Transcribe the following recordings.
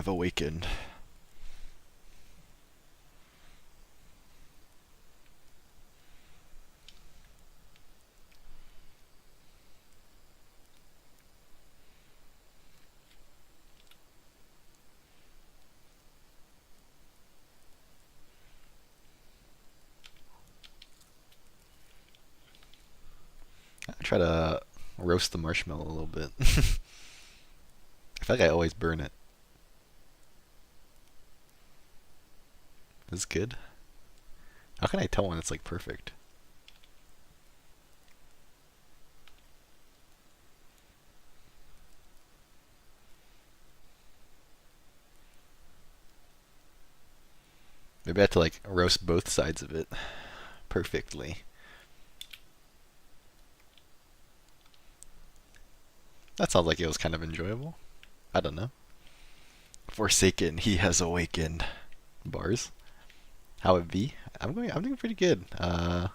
have awakened. I try to roast the marshmallow a little bit. I feel like I always burn it. This is good. How can I tell when it's like perfect? Maybe I have to like roast both sides of it perfectly. That sounds like it was kind of enjoyable. I don't know. Forsaken, he has awakened. Bars. How it be? I'm doing pretty good. Yeah,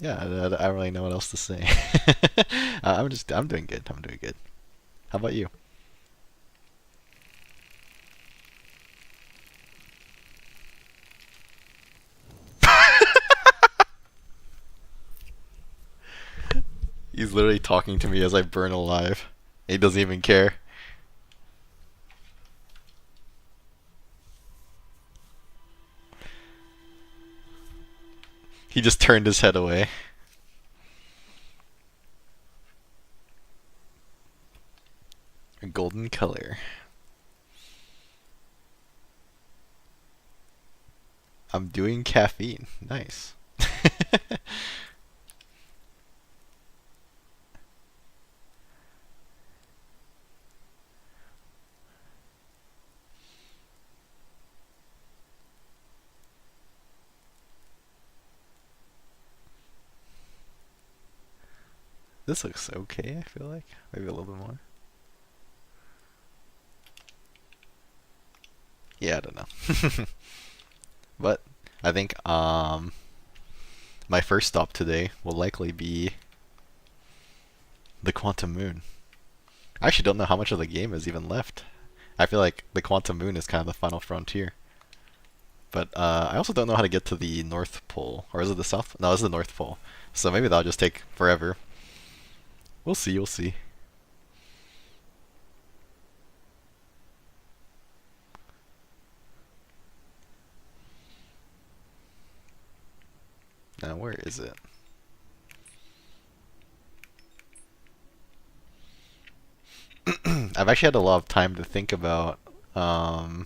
I don't really know what else to say. I'm doing good. I'm doing good. How about you? He's literally talking to me as I burn alive. He doesn't even care. He just turned his head away. A golden color. I'm doing caffeine. Nice. This looks okay, I feel like. Maybe a little bit more. Yeah, I don't know. But I think my first stop today will likely be the Quantum Moon. I actually don't know how much of the game is even left. I feel like the Quantum Moon is kind of the final frontier. But I also don't know how to get to the North Pole. Or is it the South? No, it's the North Pole. So maybe that'll just take forever. We'll see, we'll see. Now, where is it? I've actually had a lot of time to think about how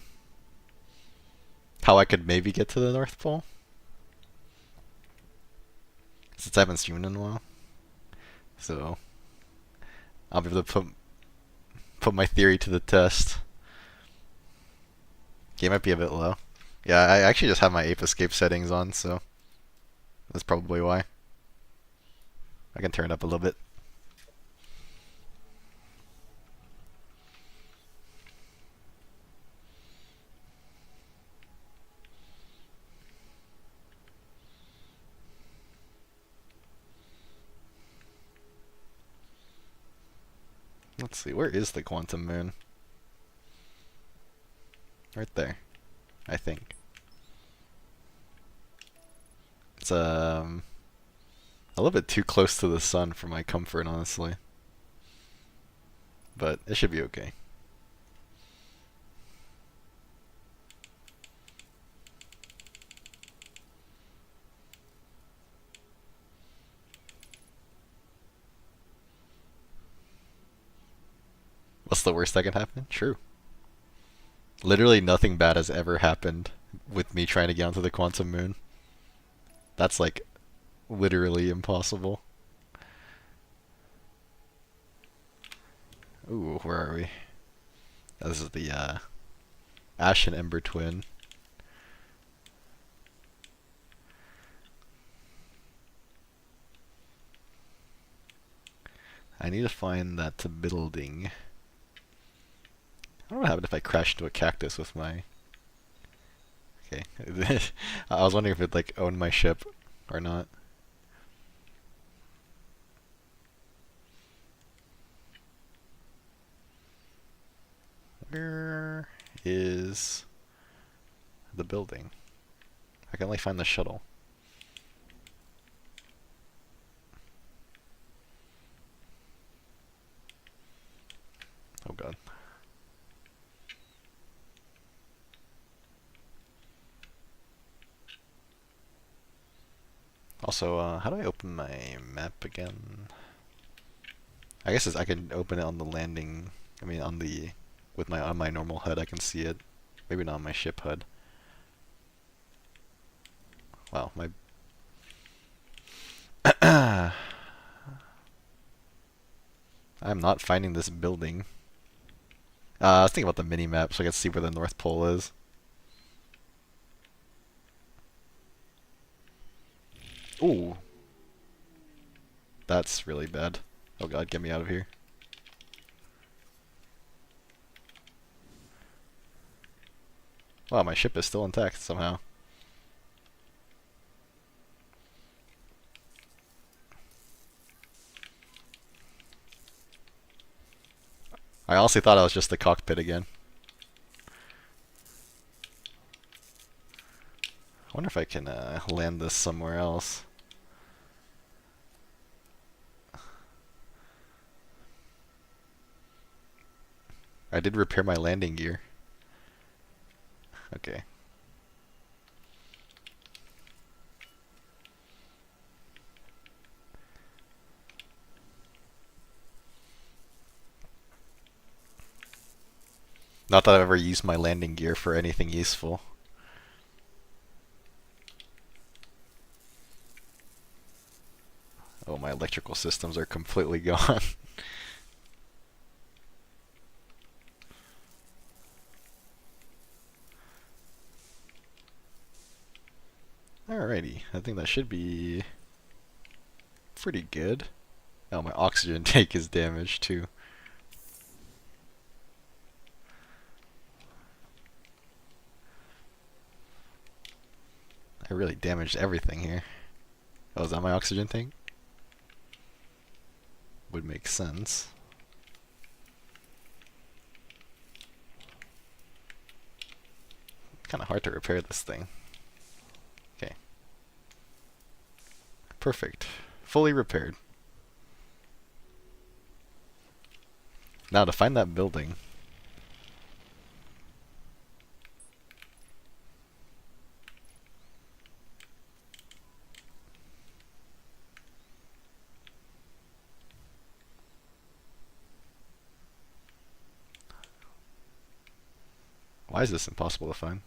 I could maybe get to the North Pole. Since I haven't streamed in a while. So, I'll be able to put my theory to the test. Game might be a bit low. Yeah, I actually just have my ape escape settings on, so that's probably why. I can turn it up a little bit. Let's see, where is the Quantum Moon? Right there, I think. It's a little bit too close to the sun for my comfort, honestly. But it should be okay. What's the worst that can happen? True. Literally nothing bad has ever happened with me trying to get onto the Quantum Moon. That's like literally impossible. Ooh, where are we? This is the Ash and Ember Twin. I need to find that building. I don't know what happened if I crashed into a cactus with my... Okay. I was wondering if it like owned my ship or not. Where is the building? I can only find the shuttle. Oh god. Also, how do I open my map again? I guess I can open it on the landing. I mean, on the on my normal HUD, I can see it. Maybe not on my ship HUD. Wow, my I'm not finding this building. I was thinking about the mini map so I can see where the North Pole is. Ooh, that's really bad. Oh god, get me out of here. Wow, my ship is still intact somehow. I honestly thought I was just the cockpit again. I wonder if I can land this somewhere else. I did repair my landing gear. Okay. Not that I've ever used my landing gear for anything useful. Oh, my electrical systems are completely gone. Alrighty, I think that should be pretty good. Oh, my oxygen tank is damaged too. I really damaged everything here. Oh, is that my oxygen tank? Would make sense. Kind of hard to repair this thing. Okay. Perfect. Fully repaired. Now to find that building. Why is this impossible to find?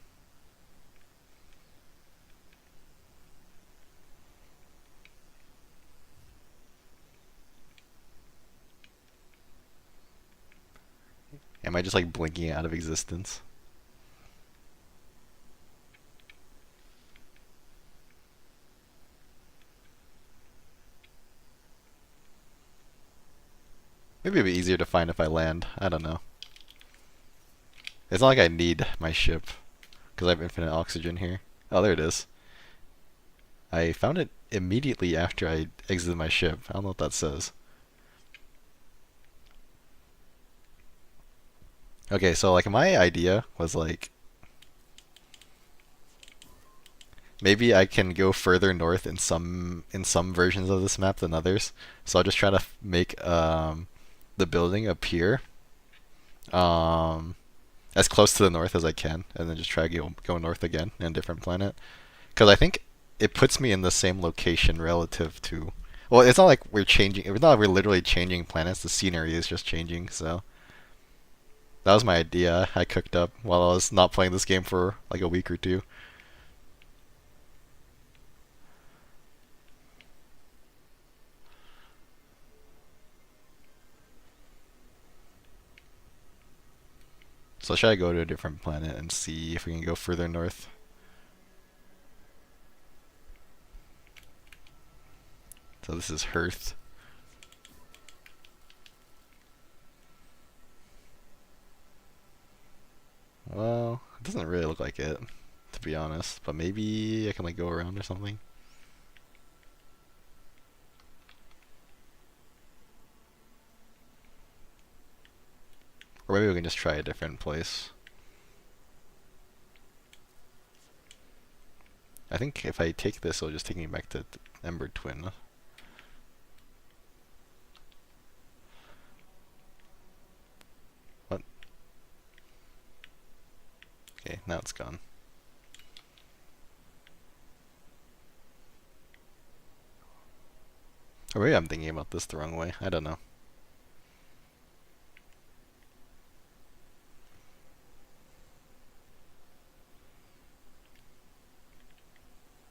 Am I just like blinking out of existence? Maybe it'd be easier to find if I land. I don't know. It's not like I need my ship, because I have infinite oxygen here. Oh, there it is. I found it immediately after I exited my ship. I don't know what that says. Okay, so like my idea was like maybe I can go further north in some versions of this map than others. So I'll just try to make the building appear as close to the north as I can, and then just try to go north again in a different planet. Because I think it puts me in the same location relative to. Well, it's not like we're changing. It's not like we're literally changing planets. The scenery is just changing. So that was my idea. I cooked up while I was not playing this game for like a week or two. So should I go to a different planet and see if we can go further north? So this is Hearth. Well, it doesn't really look like it, to be honest. But maybe I can like go around or something. Or maybe we can just try a different place. I think if I take this, it'll just take me back to Ember Twin. What? Okay, now it's gone. Or maybe I'm thinking about this the wrong way. I don't know.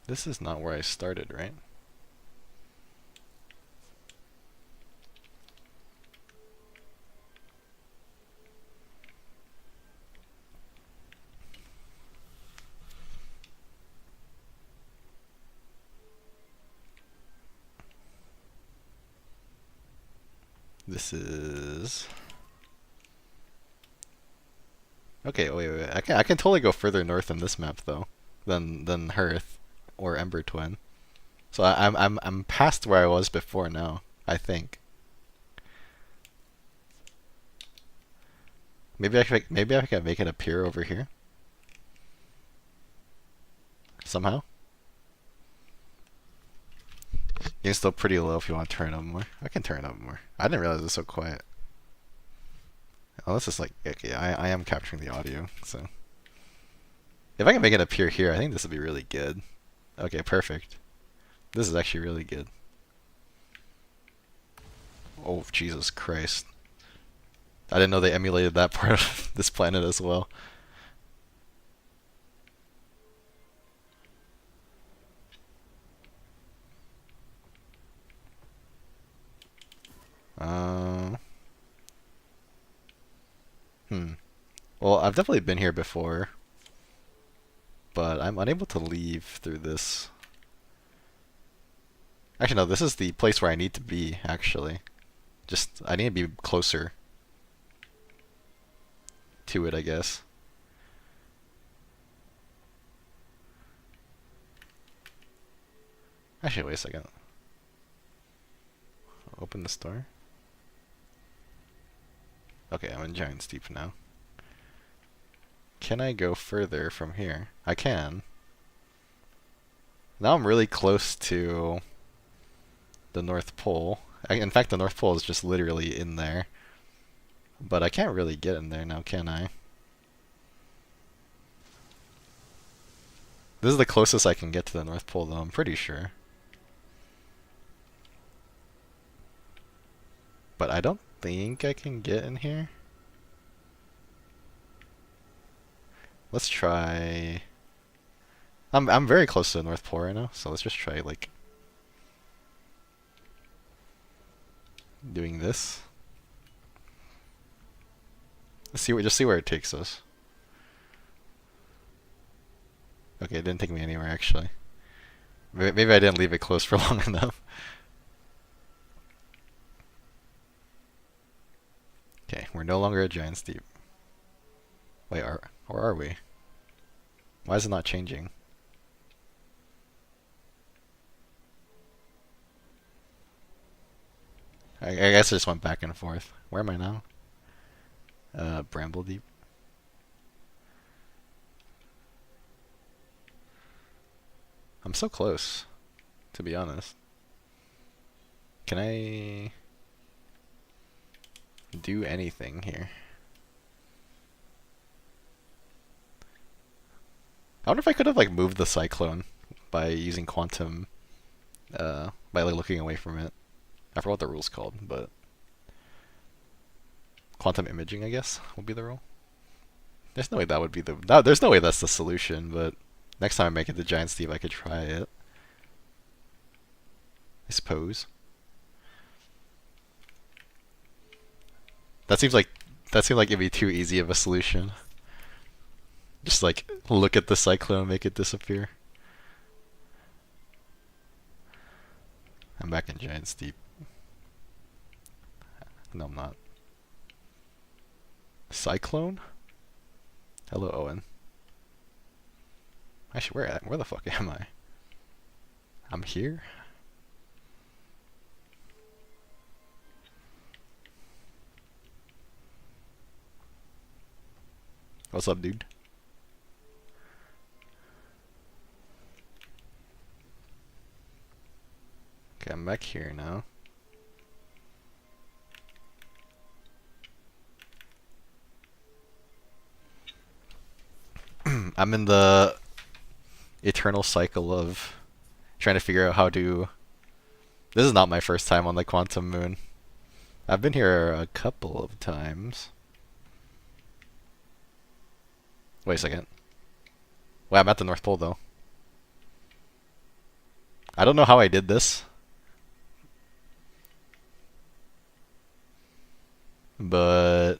This is not where I started, right? This is... Okay, wait. I can totally go further north in this map though, than Hearth or Ember Twin. So I'm past where I was before now, I think. Maybe I can make it appear over here. Somehow. Game's still pretty low if you want to turn it up more. I can turn it up more. I didn't realize it was so quiet. Oh, this is like, okay, I am capturing the audio, so. If I can make it appear here, I think this would be really good. Okay, perfect. This is actually really good. Oh, Jesus Christ. I didn't know they emulated that part of this planet as well. Well, I've definitely been here before, but I'm unable to leave through this. Actually, no, this is the place where I need to be, actually. Just, I need to be closer to it, I guess. Actually, wait a second. Open the store. Okay, I'm in Giant Steep now. Can I go further from here? I can. Now I'm really close to the North Pole. In fact, the North Pole is just literally in there. But I can't really get in there now, can I? This is the closest I can get to the North Pole, though, I'm pretty sure. But I don't think I can get in here. Let's try... I'm very close to the North Pole right now, so let's just try, like... doing this. Let's see, just see where it takes us. Okay, it didn't take me anywhere, actually. Maybe I didn't leave it closed for long enough. Okay, we're no longer at Giant Steep. Wait, or are we? Why is it not changing? I guess I just went back and forth. Where am I now? Bramble Deep. I'm so close, to be honest. Can I do anything here? I wonder if I could have like moved the cyclone by using quantum, by like looking away from it. I forgot what the rule's called, but quantum imaging, I guess, will be the rule. There's no way that would be the. No, there's no way that's the solution, but next time I make it to Giant Steep, I could try it. I suppose. That seems like it'd be too easy of a solution. Just like look at the cyclone and make it disappear. I'm back in Giant Steep. No, I'm not. Cyclone? Hello, Owen. Actually, where the fuck am I? I'm here? What's up, dude? Okay, I'm back here now. I'm in the eternal cycle of trying to figure out how to... This is not my first time on the Quantum Moon. I've been here a couple of times. Wait a second. Wait, I'm at the North Pole though. I don't know how I did this, but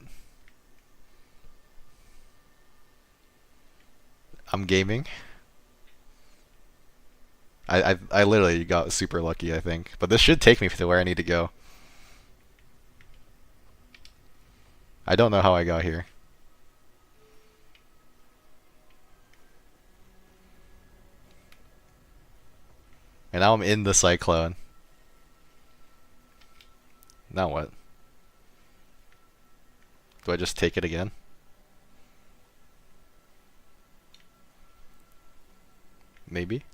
I'm gaming. I literally got super lucky, I think. But this should take me to where I need to go. I don't know how I got here. And now I'm in the cyclone. Now what? Do I just take it again? Maybe?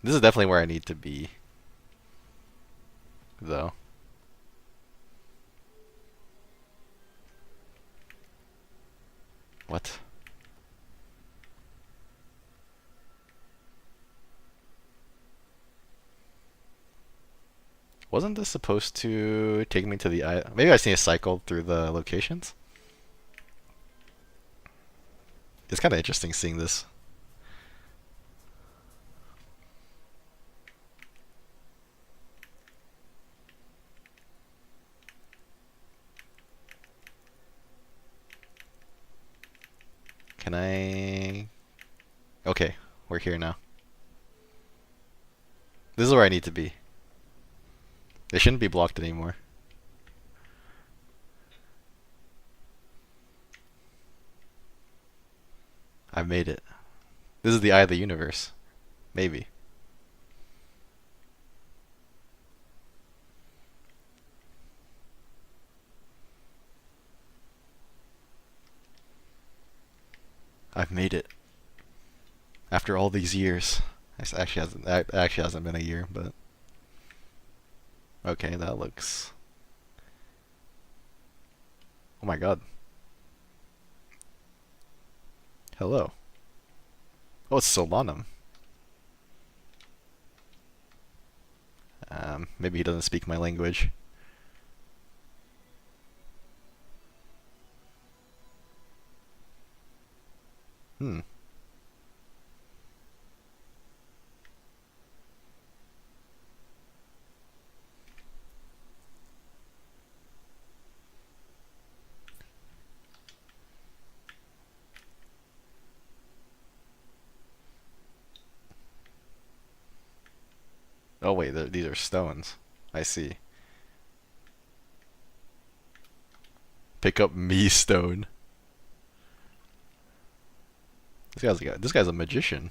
This is definitely where I need to be, though. What? Wasn't this supposed to take me to the island? Maybe I just need to cycle through the locations? It's kind of interesting seeing this. Can I... Okay, we're here now. This is where I need to be. They shouldn't be blocked anymore. I made it. This is the eye of the universe. Maybe. I've made it. After all these years. It actually hasn't been a year, but... Okay, that looks... Oh my god. Hello. Oh, it's Solanum. Maybe he doesn't speak my language. Hmm. Oh wait, these are stones. I see. Pick up me stone. This guy's a magician.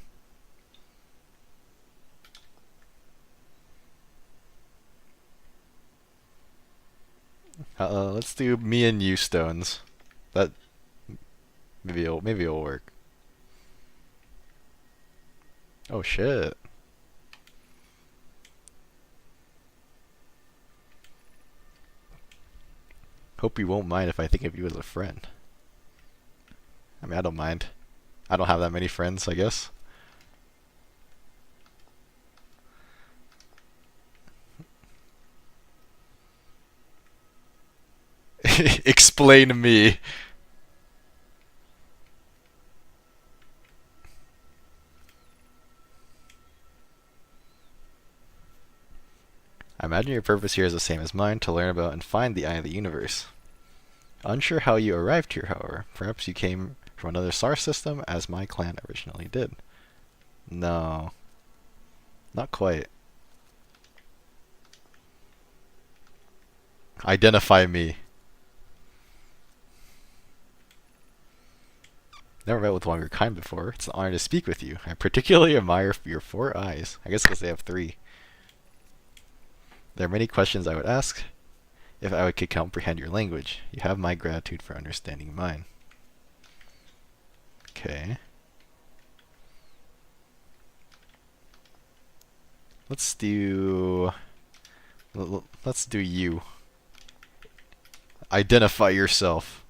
Let's do me and you stones. That maybe it'll work. Oh shit. Hope you won't mind if I think of you as a friend. I mean, I don't mind. I don't have that many friends, I guess. Explain me. I imagine your purpose here is the same as mine, to learn about and find the eye of the universe. Unsure how you arrived here, however. Perhaps you came from another star system, as my clan originally did. No. Not quite. Identify me. Never met with one of your kind before. It's an honor to speak with you. I particularly admire your 4 eyes. I guess because they have 3. There are many questions I would ask. if I could comprehend your language. You have my gratitude for understanding mine. Okay. Let's do you. Identify yourself.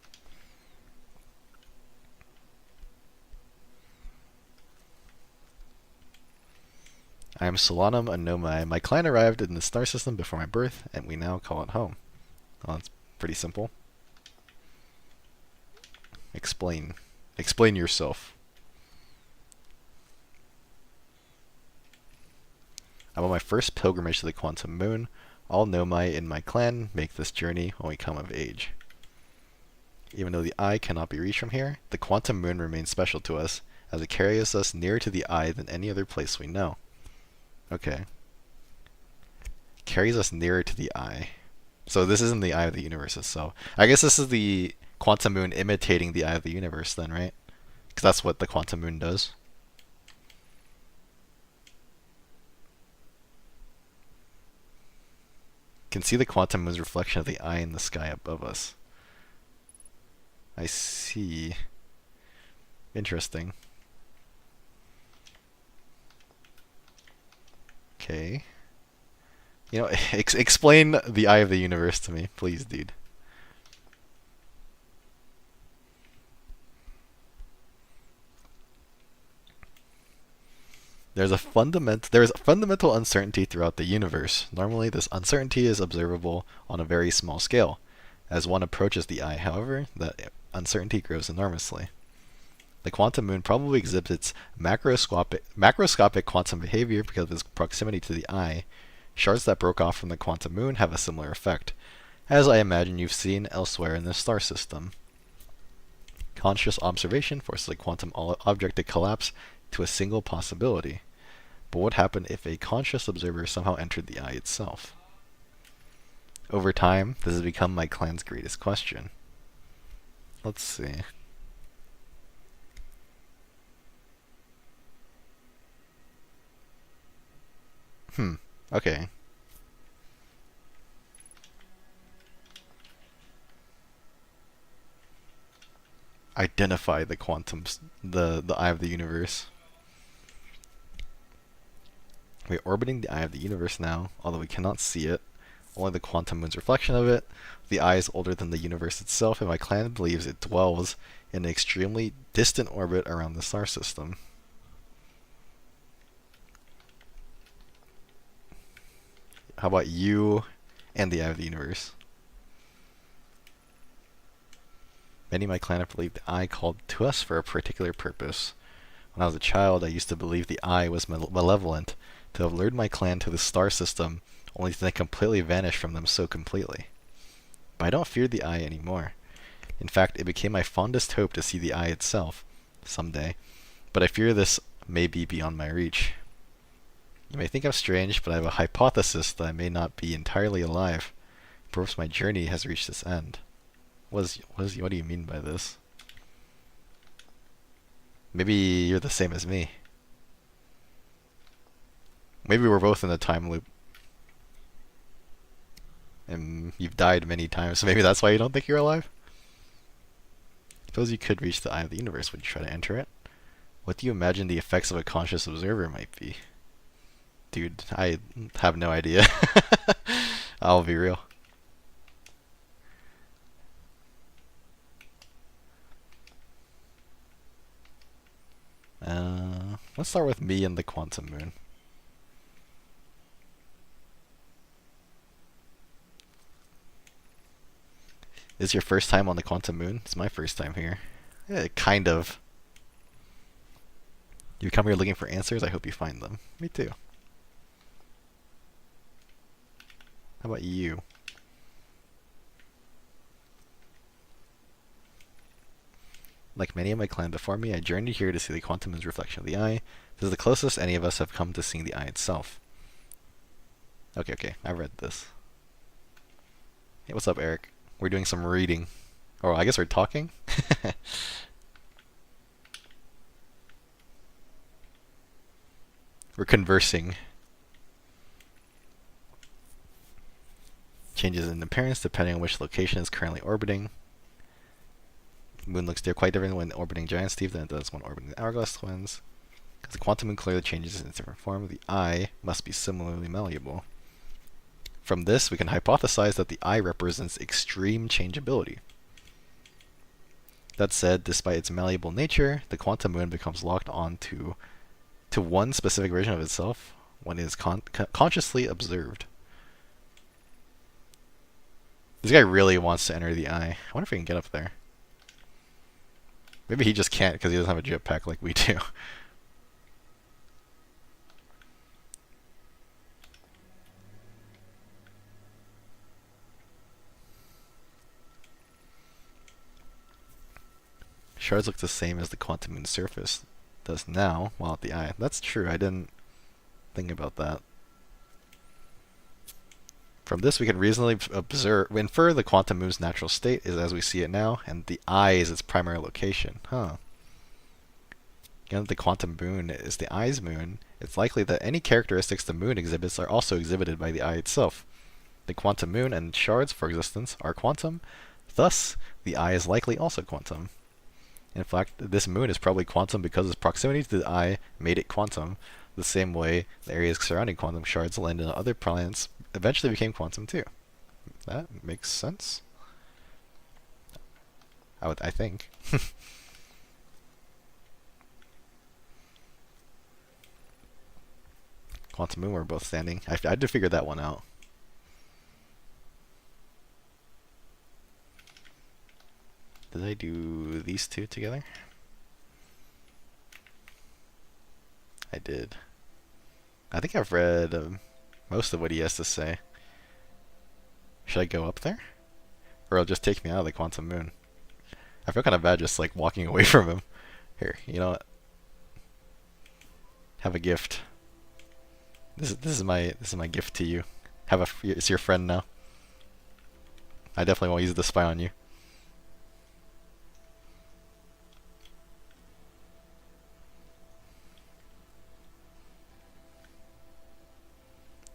I am Solanum, a Nomai. My clan arrived in the star system before my birth, and we now call it home. Well, that's pretty simple. Explain. Explain yourself. I'm on my first pilgrimage to the quantum moon. All Nomai in my clan make this journey when we come of age. Even though the eye cannot be reached from here, the quantum moon remains special to us, as it carries us nearer to the eye than any other place we know. Okay. Carries us nearer to the eye. So this isn't the eye of the universe itself. I guess this is the quantum moon imitating the eye of the universe then, right? Because that's what the quantum moon does. Can see the quantum moon's reflection of the eye in the sky above us. I see. Interesting. Okay. You know, explain the eye of the universe to me, please, dude. There is fundamental uncertainty throughout the universe. Normally, this uncertainty is observable on a very small scale. As one approaches the eye, however, that uncertainty grows enormously. The quantum moon probably exhibits macroscopic quantum behavior because of its proximity to the eye. Shards that broke off from the quantum moon have a similar effect, as I imagine you've seen elsewhere in the star system. Conscious observation forces a quantum object to collapse to a single possibility. But what happened if a conscious observer somehow entered the eye itself? Over time, this has become my clan's greatest question. Let's see. Okay. Identify the the eye of the universe. We're orbiting the eye of the universe now, although we cannot see it. Only the quantum moon's reflection of it. The eye is older than the universe itself, and my clan believes it dwells in an extremely distant orbit around the star system. How about you and the eye of the universe? Many of my clan have believed the eye called to us for a particular purpose. When I was a child, I used to believe the eye was malevolent, to have lured my clan to the star system, only to then completely vanish from them so completely. But I don't fear the eye anymore. In fact, it became my fondest hope to see the eye itself, someday, but I fear this may be beyond my reach. You may think I'm strange, but I have a hypothesis that I may not be entirely alive. Perhaps my journey has reached its end. What do you mean by this? Maybe you're the same as me. Maybe we're both in a time loop. And you've died many times, so maybe that's why you don't think you're alive? Suppose you could reach the eye of the universe. Would you try to enter it? What do you imagine the effects of a conscious observer might be? Dude, I have no idea. I'll be real. Let's start with me and the quantum moon. Is your first time on the quantum moon? It's my first time here. Kind of. You come here looking for answers? I hope you find them. Me too. How about you? Like many of my clan before me, I journeyed here to see the quantum moon's reflection of the eye. This is the closest any of us have come to seeing the eye itself. Okay, I read this. Hey, what's up, Eric? We're doing some reading. Or I guess we're talking? We're conversing. Changes in appearance depending on which location is currently orbiting. Moon looks quite different when orbiting Giant Steve than it does when orbiting the Hourglass Twins. Because the quantum moon clearly changes in its different form, the eye must be similarly malleable. From this, we can hypothesize that the eye represents extreme changeability. That said, despite its malleable nature, the quantum moon becomes locked on to one specific version of itself when it is consciously observed. This guy really wants to enter the eye. I wonder if we can get up there. Maybe he just can't because he doesn't have a jetpack like we do. Shards look the same as the quantum moon's surface does now while at the eye. That's true, I didn't think about that. From this we can reasonably infer the quantum moon's natural state is as we see it now, and the eye is its primary location. Given that the quantum moon is the eye's moon, it's likely that any characteristics the moon exhibits are also exhibited by the eye itself. The quantum moon and shards for existence are quantum, thus the eye is likely also quantum. In fact, this moon is probably quantum because its proximity to the eye made it quantum, the same way the areas surrounding quantum shards landed on other planets eventually became quantum too. That makes sense. I think. Quantum moon, we're both standing. I had to figure that one out. Did I do these two together? I did. I think I've read most of what he has to say. Should I go up there? Or it'll just take me out of the quantum moon. I feel kind of bad just like walking away from him. Here, you know what? Have a gift. This is my gift to you. It's your friend now. I definitely won't use the spy on you.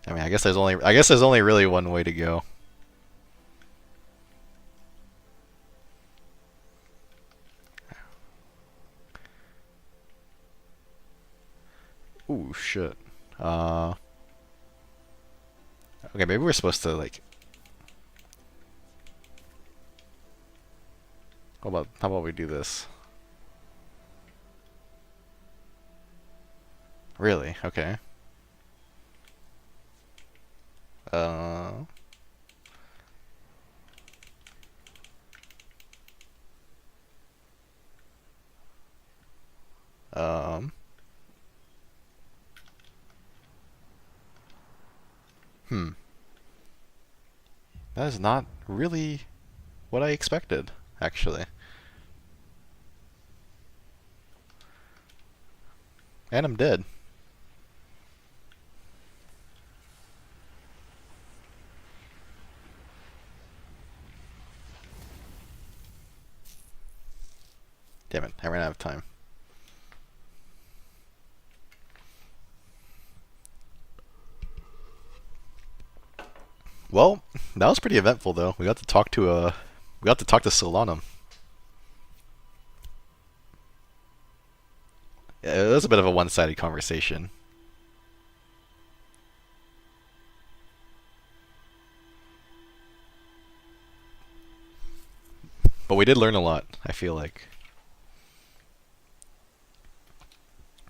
I mean, I guess there's only really one way to go. Ooh, shit. Okay, maybe we're supposed to like. How about we do this? Really? Okay. Uh. Um. That is not really what I expected, actually. And I'm dead. Damn it, I ran out of time. Well, that was pretty eventful though. We got to talk to Solanum. Yeah, it was a bit of a one-sided conversation. But we did learn a lot, I feel like.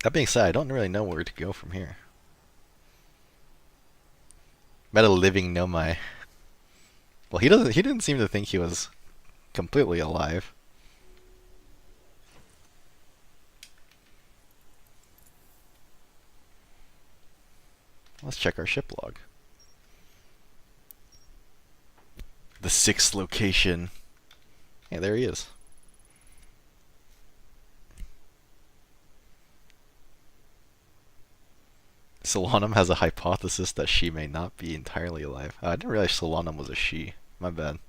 That being said, I don't really know where to go from here. Met a living Nomai. Well, he didn't seem to think he was completely alive. Let's check our ship log. The 6th location. Yeah, there he is. Solanum has a hypothesis that she may not be entirely alive. I didn't realize Solanum was a she. My bad.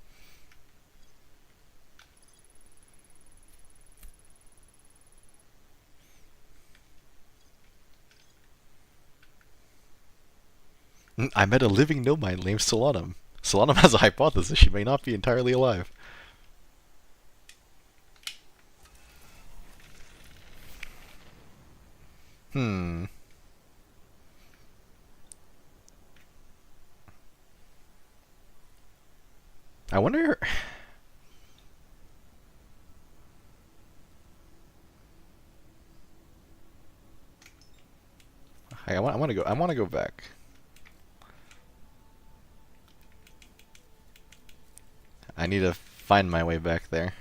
I met a living nomai named Solanum. Solanum has a hypothesis. She may not be entirely alive. Hmm. I wonder. I want to go. I want to go back. I need to find my way back there.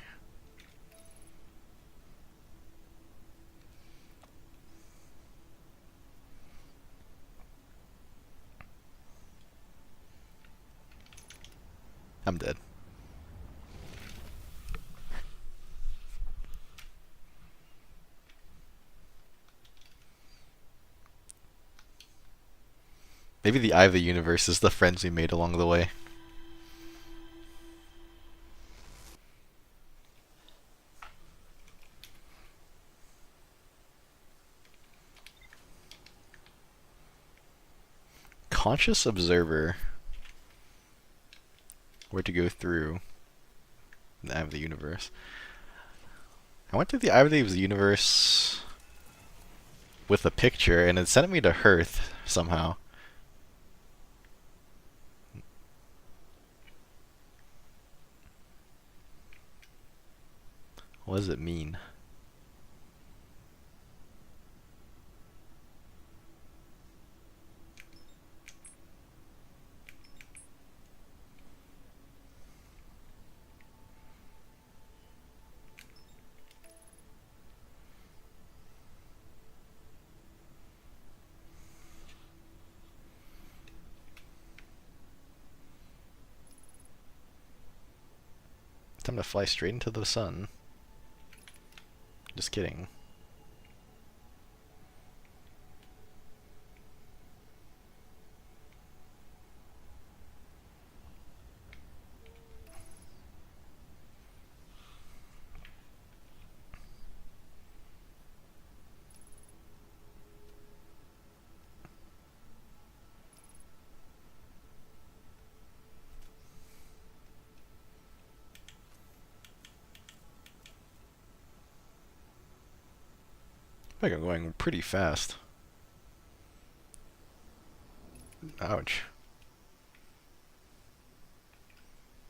I'm dead. Maybe the eye of the universe is the friends we made along the way. Conscious observer. Where to go through the eye of the universe. I went through the eye of the universe with a picture, and it sent me to Hearth somehow. What does it mean? Time to fly straight into the sun. Just kidding. I think I'm going pretty fast. Ouch.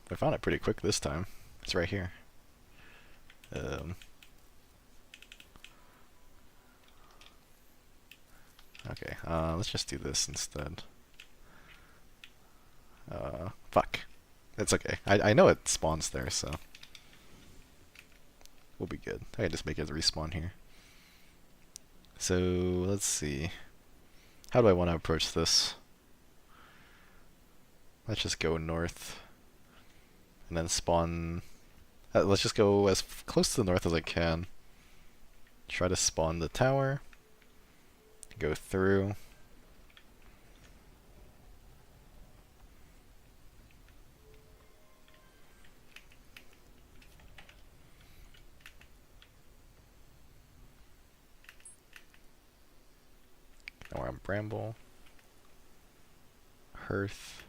I found it pretty quick this time. It's right here. Okay, let's just do this instead. Fuck. It's okay. I know it spawns there, so we'll be good. I can just make it respawn here. So, let's see. How do I want to approach this? Let's just go north. And then spawn... let's just go as close to the north as I can. Try to spawn the tower. Go through. Now we're on Bramble. Hearth.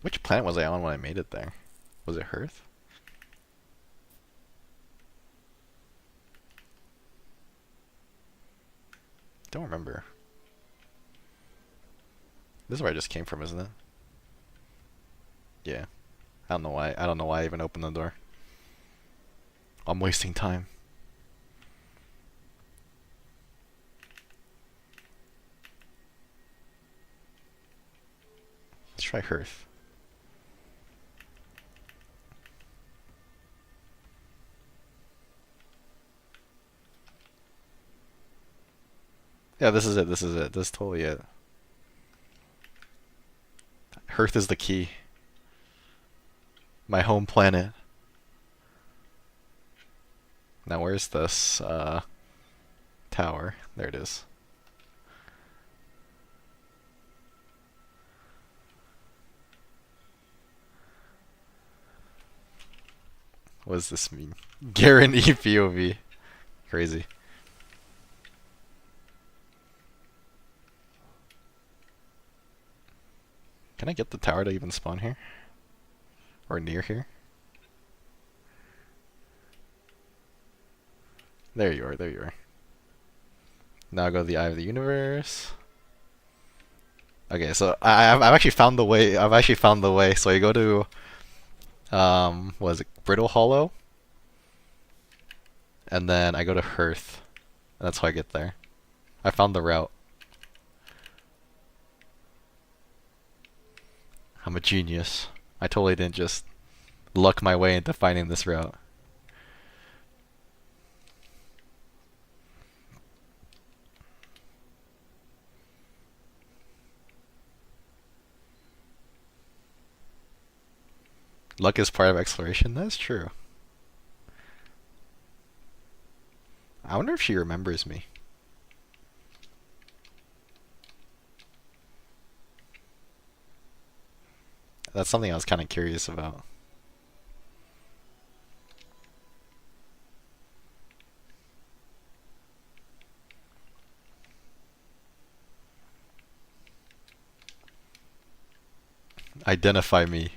Which planet was I on when I made it there? Was it Hearth? Don't remember. This is where I just came from, isn't it? Yeah. I don't know why. I don't know why I even opened the door. I'm wasting time. Let's try Hearth. Yeah, this is it. This is it. This is totally it. Hearth is the key. My home planet. Now where's this tower? There it is. What does this mean? Garen EPOV. Crazy. Can I get the tower to even spawn here? Or near here? There you are, there you are. Now go to the Eye of the Universe. Okay, so I've actually found the way. I've actually found the way. So you go to, what is it, Brittle Hollow? And then I go to Hearth. And that's how I get there. I found the route. I'm a genius. I totally didn't just luck my way into finding this route. Luck is part of exploration? That's true. I wonder if she remembers me. That's something I was kind of curious about. Identify me.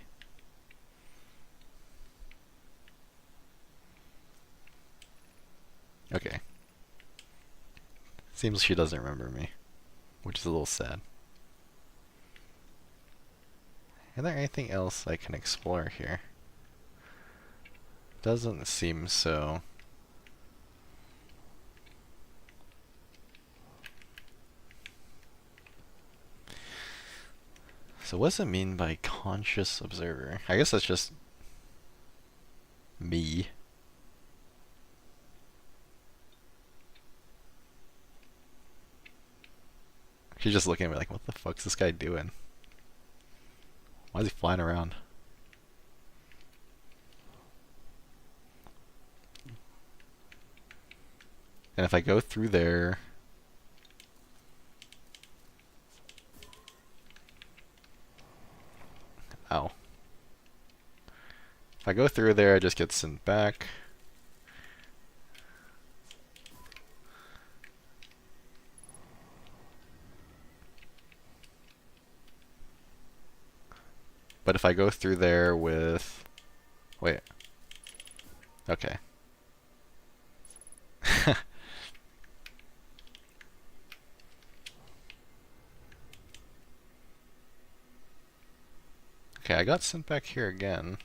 Okay. Seems she doesn't remember me, which is a little sad. Is there anything else I can explore here? Doesn't seem so. So what does it mean by conscious observer? I guess that's just me. She's just looking at me like, what the fuck's this guy doing? Why is he flying around? And if I go through there... Ow. If I go through there, I just get sent back. But if I go through there with... Wait. Okay. Okay, I got sent back here again.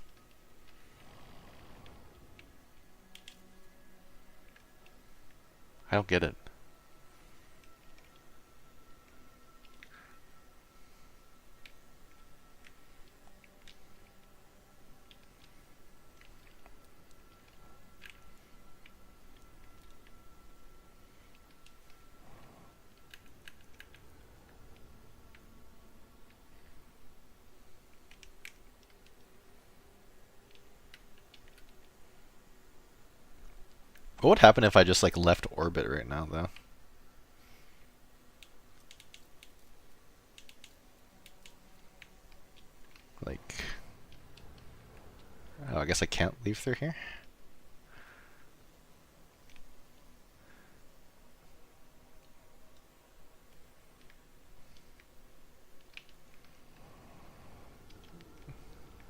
I don't get it. What would happen if I just like left orbit right now though? Like... Oh, I guess I can't leave through here?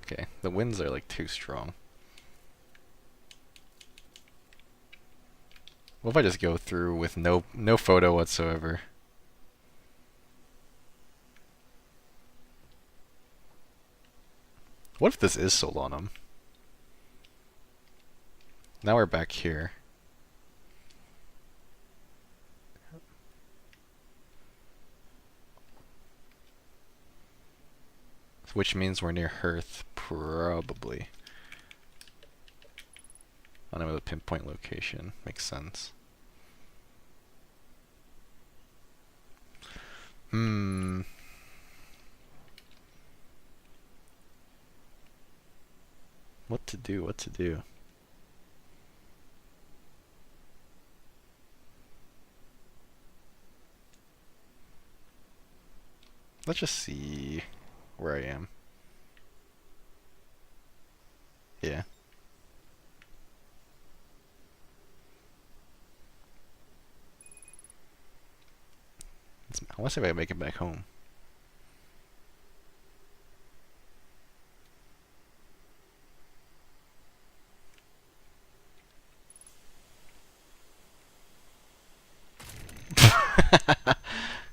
Okay, the winds are like too strong. What if I just go through with no photo whatsoever? What if this is Solanum? Now we're back here. Which means we're near Hearth, probably. I don't know the pinpoint location. Makes sense. What to do, what to do? Let's just see where I am. Yeah. I want to see if I can make it back home.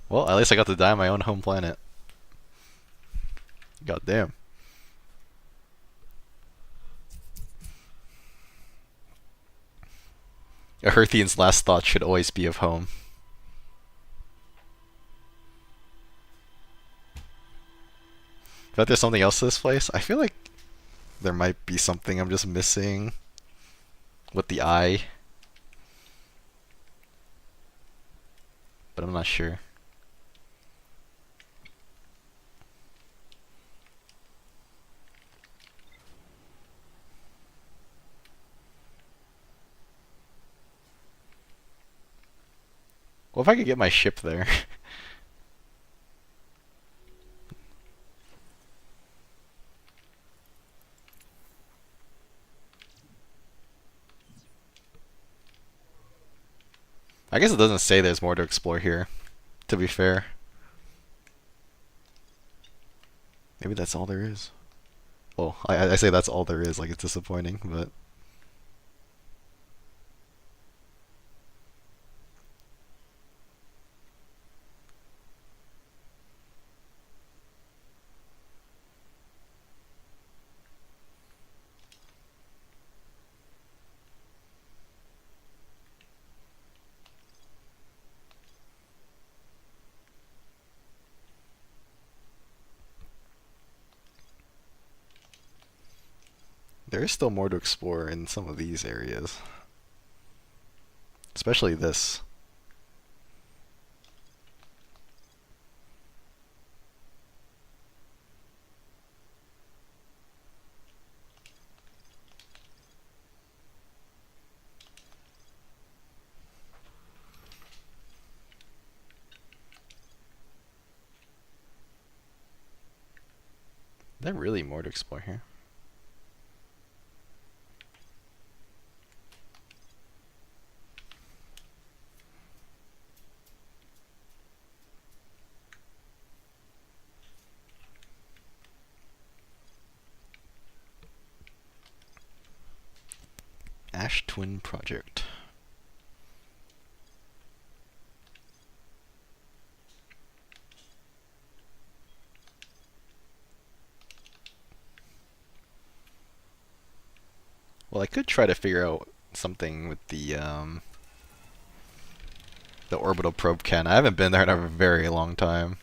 Well, at least I got to die on my own home planet. God damn. A Hearthian's last thought should always be of home. But there's something else to this place. I feel like there might be something I'm just missing with the eye, but I'm not sure. Well, if I could get my ship there. I guess it doesn't say there's more to explore here, to be fair. Maybe that's all there is. Well, I say that's all there is, like it's disappointing, but... There is still more to explore in some of these areas. Especially this. Is there really more to explore here? Ash Twin Project. Well, I could try to figure out something with the orbital probe can. I haven't been there in a very long time.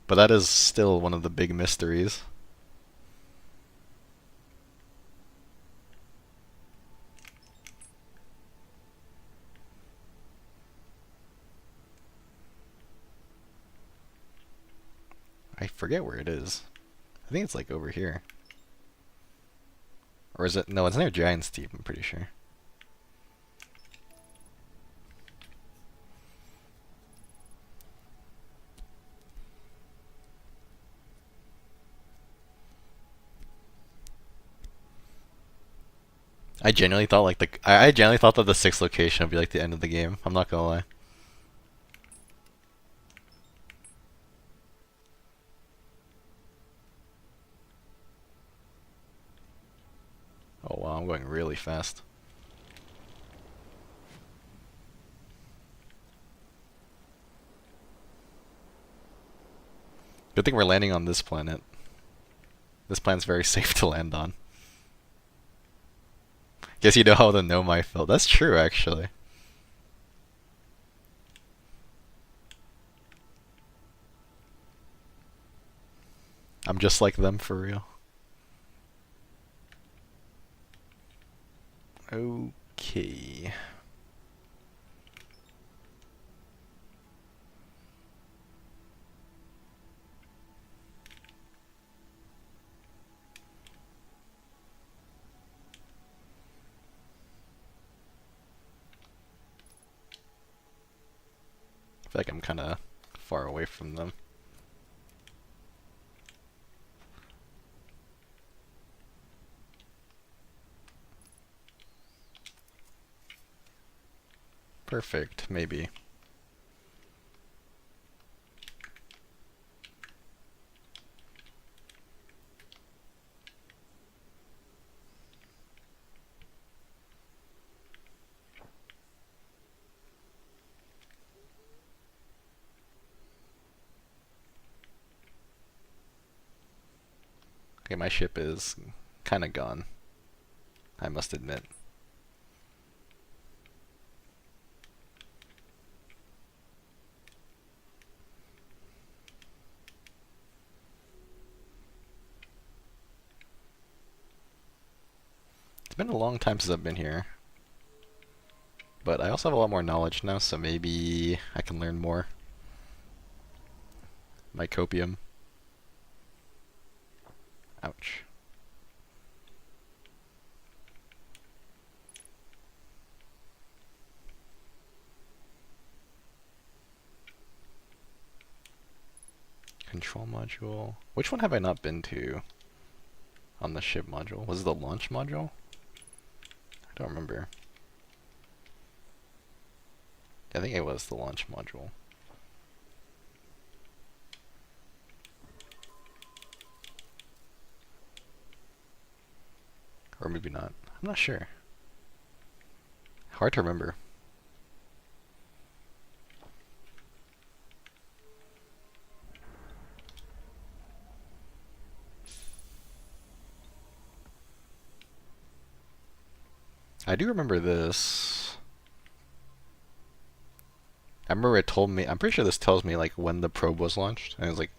But that is still one of the big mysteries. I forget where it is. I think it's like over here. Or is it? No, it's near Giant's Deep, I'm pretty sure. I genuinely thought like I genuinely thought that the sixth location would be like the end of the game. I'm not gonna lie. Oh wow, I'm going really fast. Good thing we're landing on this planet. This planet's very safe to land on. Guess you know how the Nomai felt. That's true, actually. I'm just like them for real. Okay. I feel like I'm kind of far away from them. Perfect, maybe. Okay, my ship is kind of gone, I must admit. It's been a long time since I've been here. But I also have a lot more knowledge now, so maybe I can learn more. Mycopium. Ouch. Control module. Which one have I not been to on the ship module? Was it the launch module? I don't remember. I think it was the launch module. Or maybe not. I'm not sure. Hard to remember. I do remember this. I remember it told me, I'm pretty sure this tells me like when the probe was launched, and it was like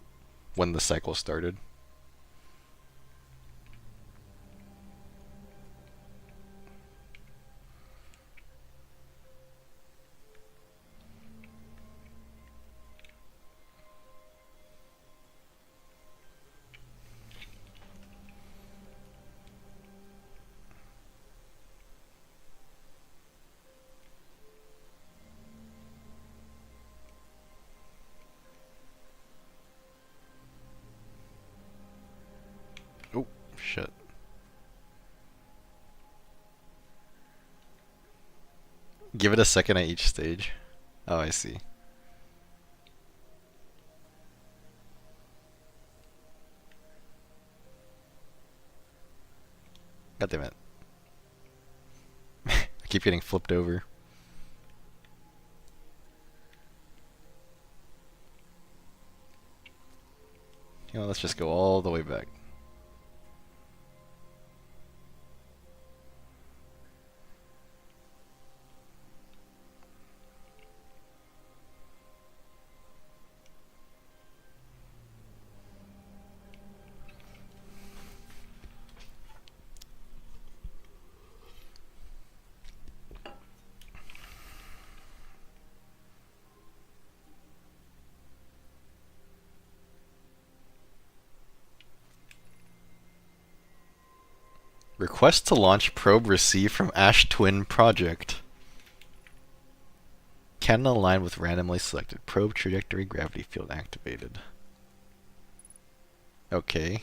when the cycle started. Oh, shit. Give it a second at each stage. Oh, I see. God damn it. I keep getting flipped over. You know, let's just go all the way back. Request to launch probe received from Ash Twin Project. Can align with randomly selected probe trajectory gravity field activated. Okay.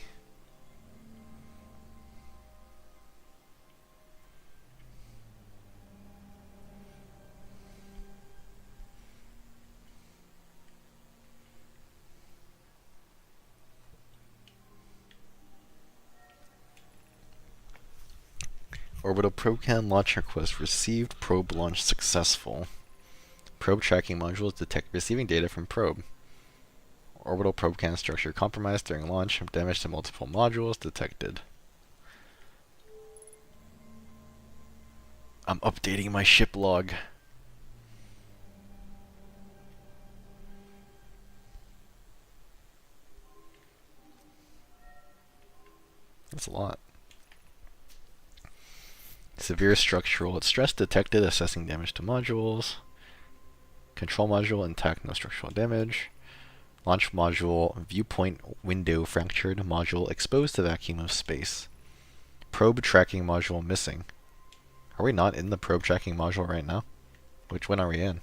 Orbital probe can launch request received. Probe launch successful. Probe tracking modules detect receiving data from probe. Orbital probe can structure compromised during launch. Damage to multiple modules detected. I'm updating my ship log. That's a lot. Severe structural stress detected, assessing damage to modules. Control module intact, no structural damage. Launch module viewpoint window fractured. Module exposed to vacuum of space. Probe tracking module missing. Are we not in the probe tracking module right now? Which one are we in?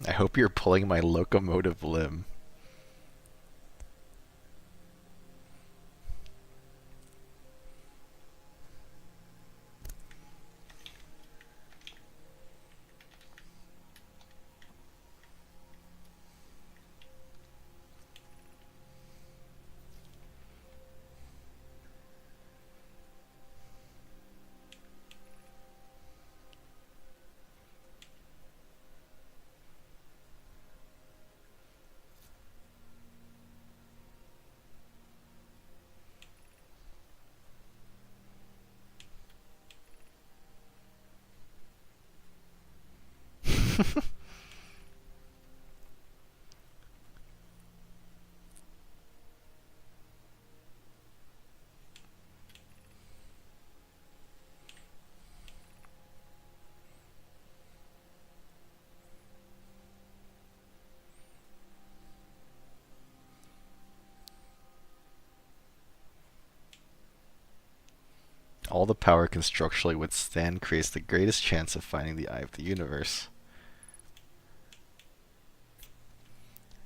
I hope you're pulling my locomotive limb. All the power can structurally withstand creates the greatest chance of finding the eye of the universe.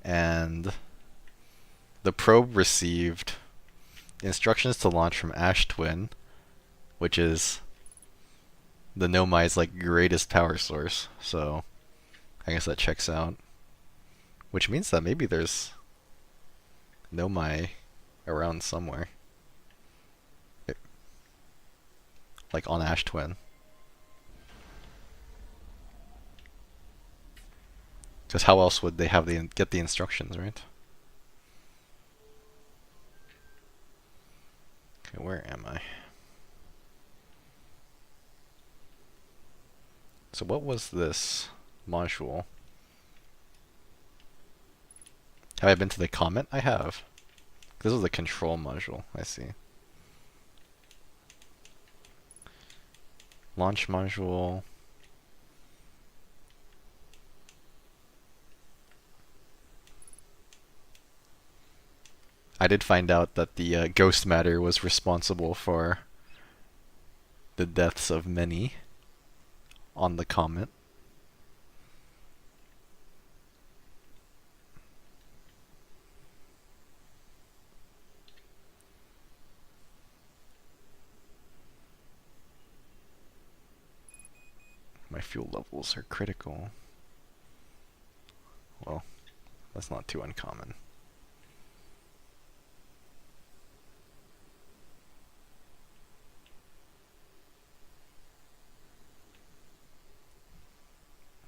And the probe received instructions to launch from Ash Twin, which is the Nomai's like greatest power source. So I guess that checks out. Which means that maybe there's Nomai around somewhere. Like on Ash Twin. Because how else would they have get the instructions, right? Okay, where am I? So what was this module? Have I been to the comment? I have. This is the control module, I see. Launch module. I did find out that the ghost matter was responsible for the deaths of many on the comet. My fuel levels are critical. Well, that's not too uncommon.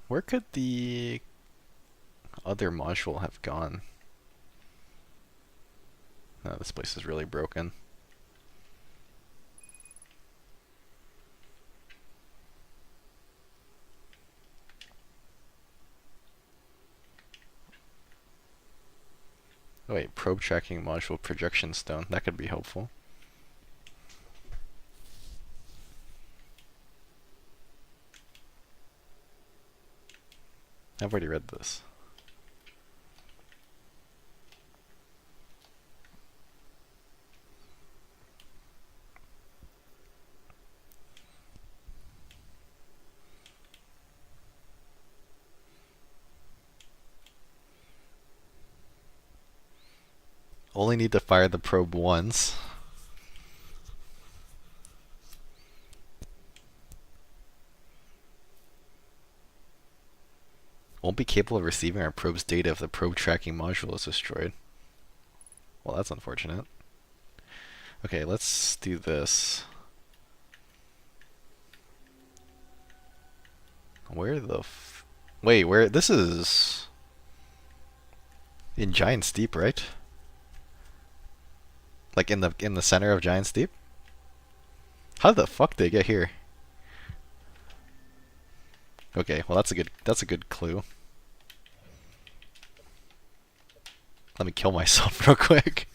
Where could the other module have gone? No, this place is really broken. Oh wait, probe tracking module projection stone. That could be helpful. I've already read this. Only need to fire the probe once. Won't be capable of receiving our probe's data if the probe tracking module is destroyed. Well, that's unfortunate. Okay, let's do this. Where the wait, where this is in Giant Steep, right? Like in the center of Giant Steep? How the fuck did they get here? Okay, well that's a good clue. Let me kill myself real quick.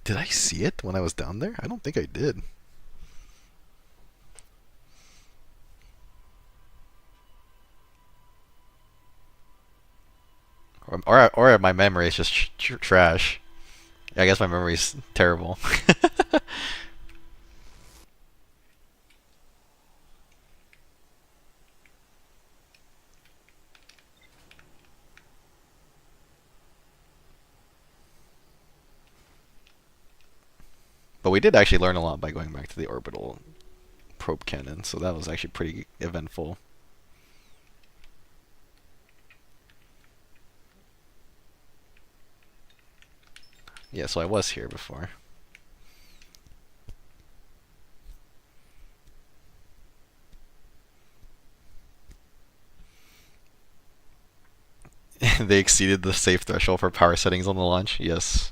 Did I see it when I was down there? I don't think I did. Or my memory is just trash. I guess my memory's terrible. But we did actually learn a lot by going back to the orbital probe cannon, so that was actually pretty eventful. Yeah, so I was here before. They exceeded the safe threshold for power settings on the launch. Yes.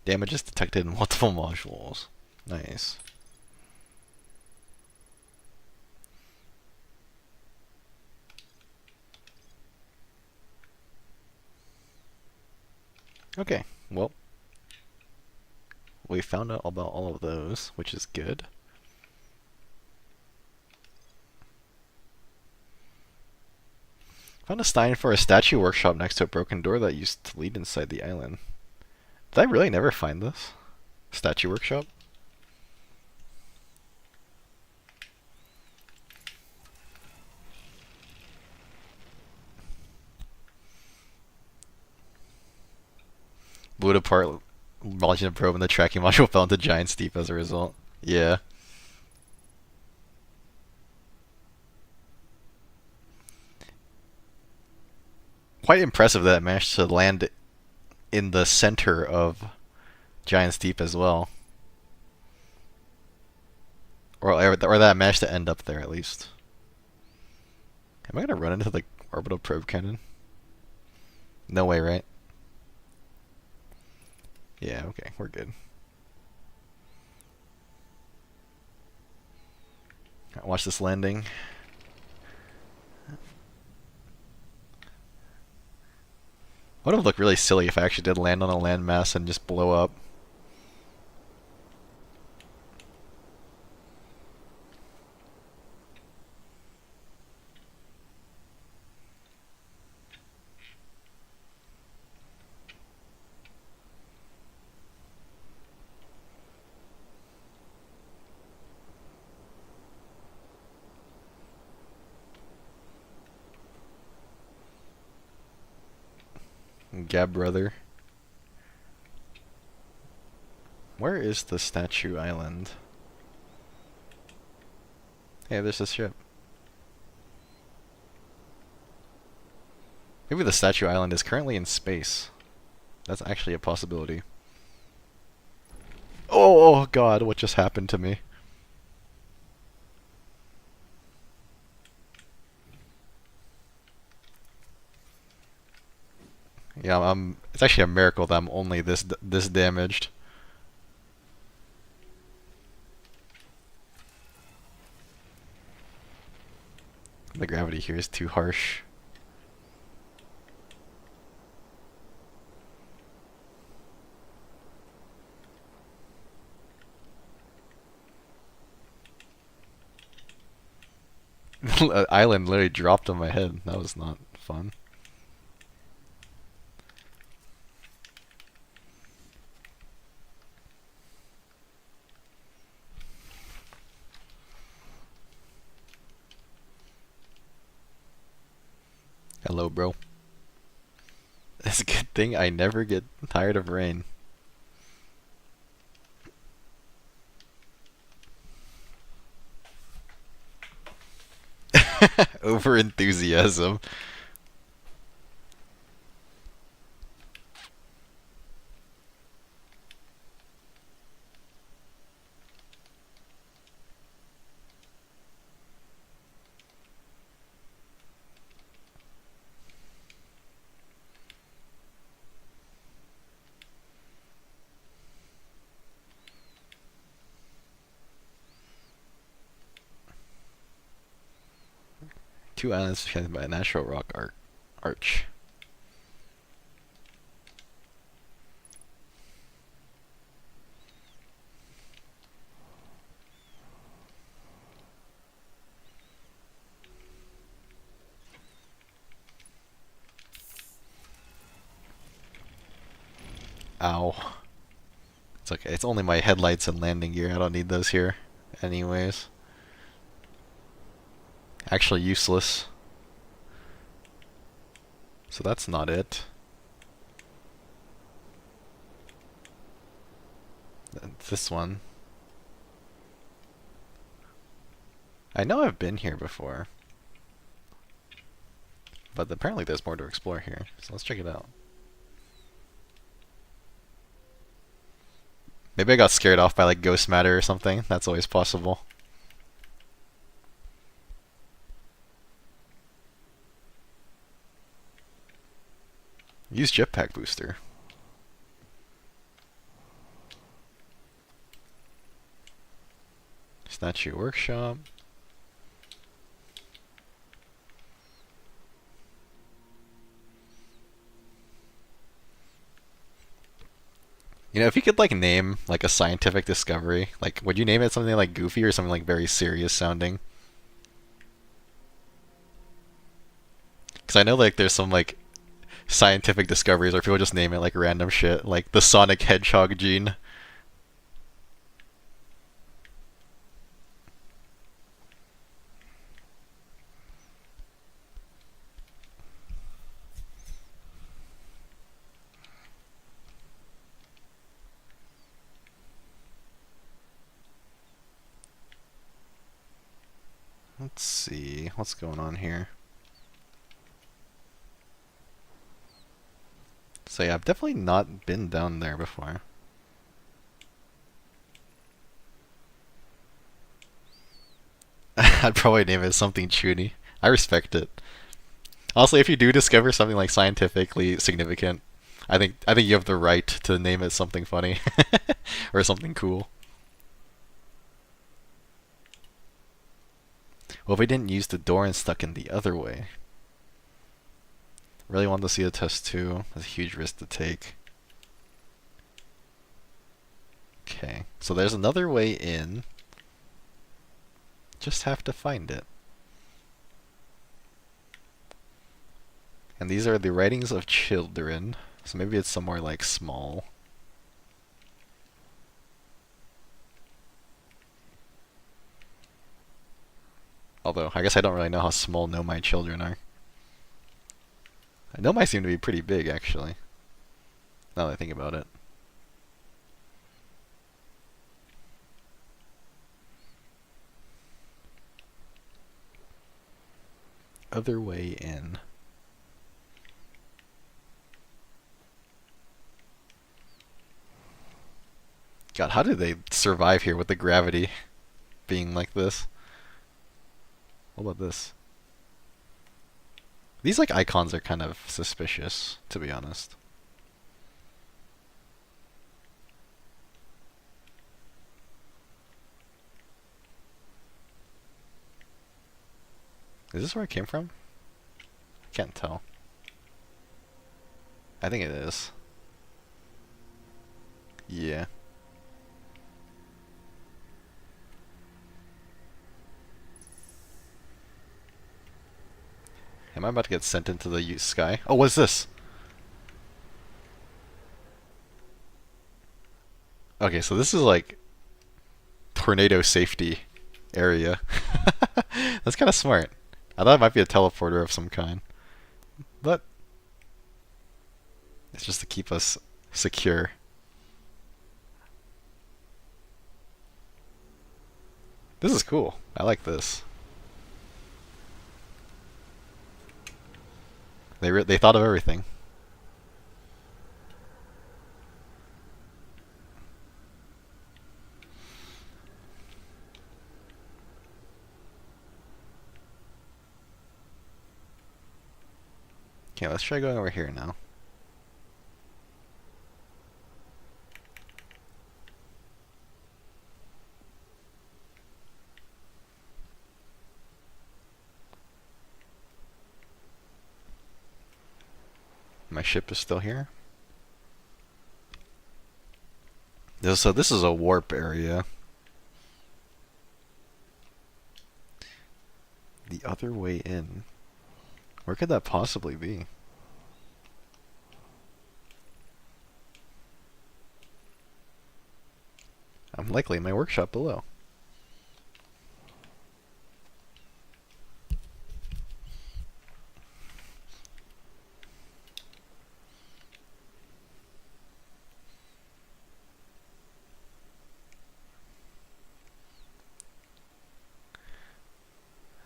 Damages detected in multiple modules. Nice. Okay, well, we found out about all of those, which is good. Found a sign for a statue workshop next to a broken door that used to lead inside the island. Did I really never find this? Statue workshop? Blew it apart, launching a probe, and the tracking module fell into giant steep as a result. Yeah. Quite impressive that it managed to land in the center of giant steep as well. Or that managed to end up there at least. Am I gonna run into the orbital probe cannon? No way, right? Yeah, okay, we're good. Watch this landing. Would have looked really silly if I actually did land on a landmass and just blow up. Gab brother. Where is the statue island? Hey, there's this ship. Maybe the statue island is currently in space. That's actually a possibility. Oh god, what just happened to me? Yeah, it's actually a miracle that I'm only this damaged. The gravity here is too harsh. The island literally dropped on my head. That was not fun. Hello, bro. It's a good thing I never get tired of rain. Over enthusiasm. Two islands connected by a natural rock arch. Ow. It's okay. It's only my headlights and landing gear. I don't need those here. anyways. Actually useless. So that's not it. This one. I know I've been here before. But apparently there's more to explore here, so let's check it out. Maybe I got scared off by like ghost matter or something. That's always possible. Use jetpack booster. Statue workshop. You know, if you could like name like a scientific discovery, like would you name it something like goofy or something like very serious sounding? Because I know like there's some like scientific discoveries where people just name it like random shit, like the Sonic Hedgehog gene. Let's see, what's going on here? So yeah, I've definitely not been down there before. I'd probably name it something chuny. I respect it. Also, if you do discover something like scientifically significant, I think you have the right to name it something funny or something cool. Well, if we didn't use the door and stuck in the other way. Really want to see a test too. That's a huge risk to take. Okay, so there's another way in. Just have to find it. And these are the writings of children. So maybe it's somewhere like small. Although, I guess I don't really know how small Nomai children are. Nomai seem to be pretty big, actually. Now that I think about it. Other way in. God, how did they survive here with the gravity being like this? What about this? These like icons are kind of suspicious, to be honest. Is this where I came from? I can't tell. I think it is. Yeah. Am I about to get sent into the sky? Oh, what's this? Okay, so this is like tornado safety area. That's kind of smart. I thought it might be a teleporter of some kind. But it's just to keep us secure. This is cool. I like this. They thought of everything. Okay, let's try going over here now. My ship is still here. So this is a warp area. The other way in. Where could that possibly be? I'm likely in my workshop below.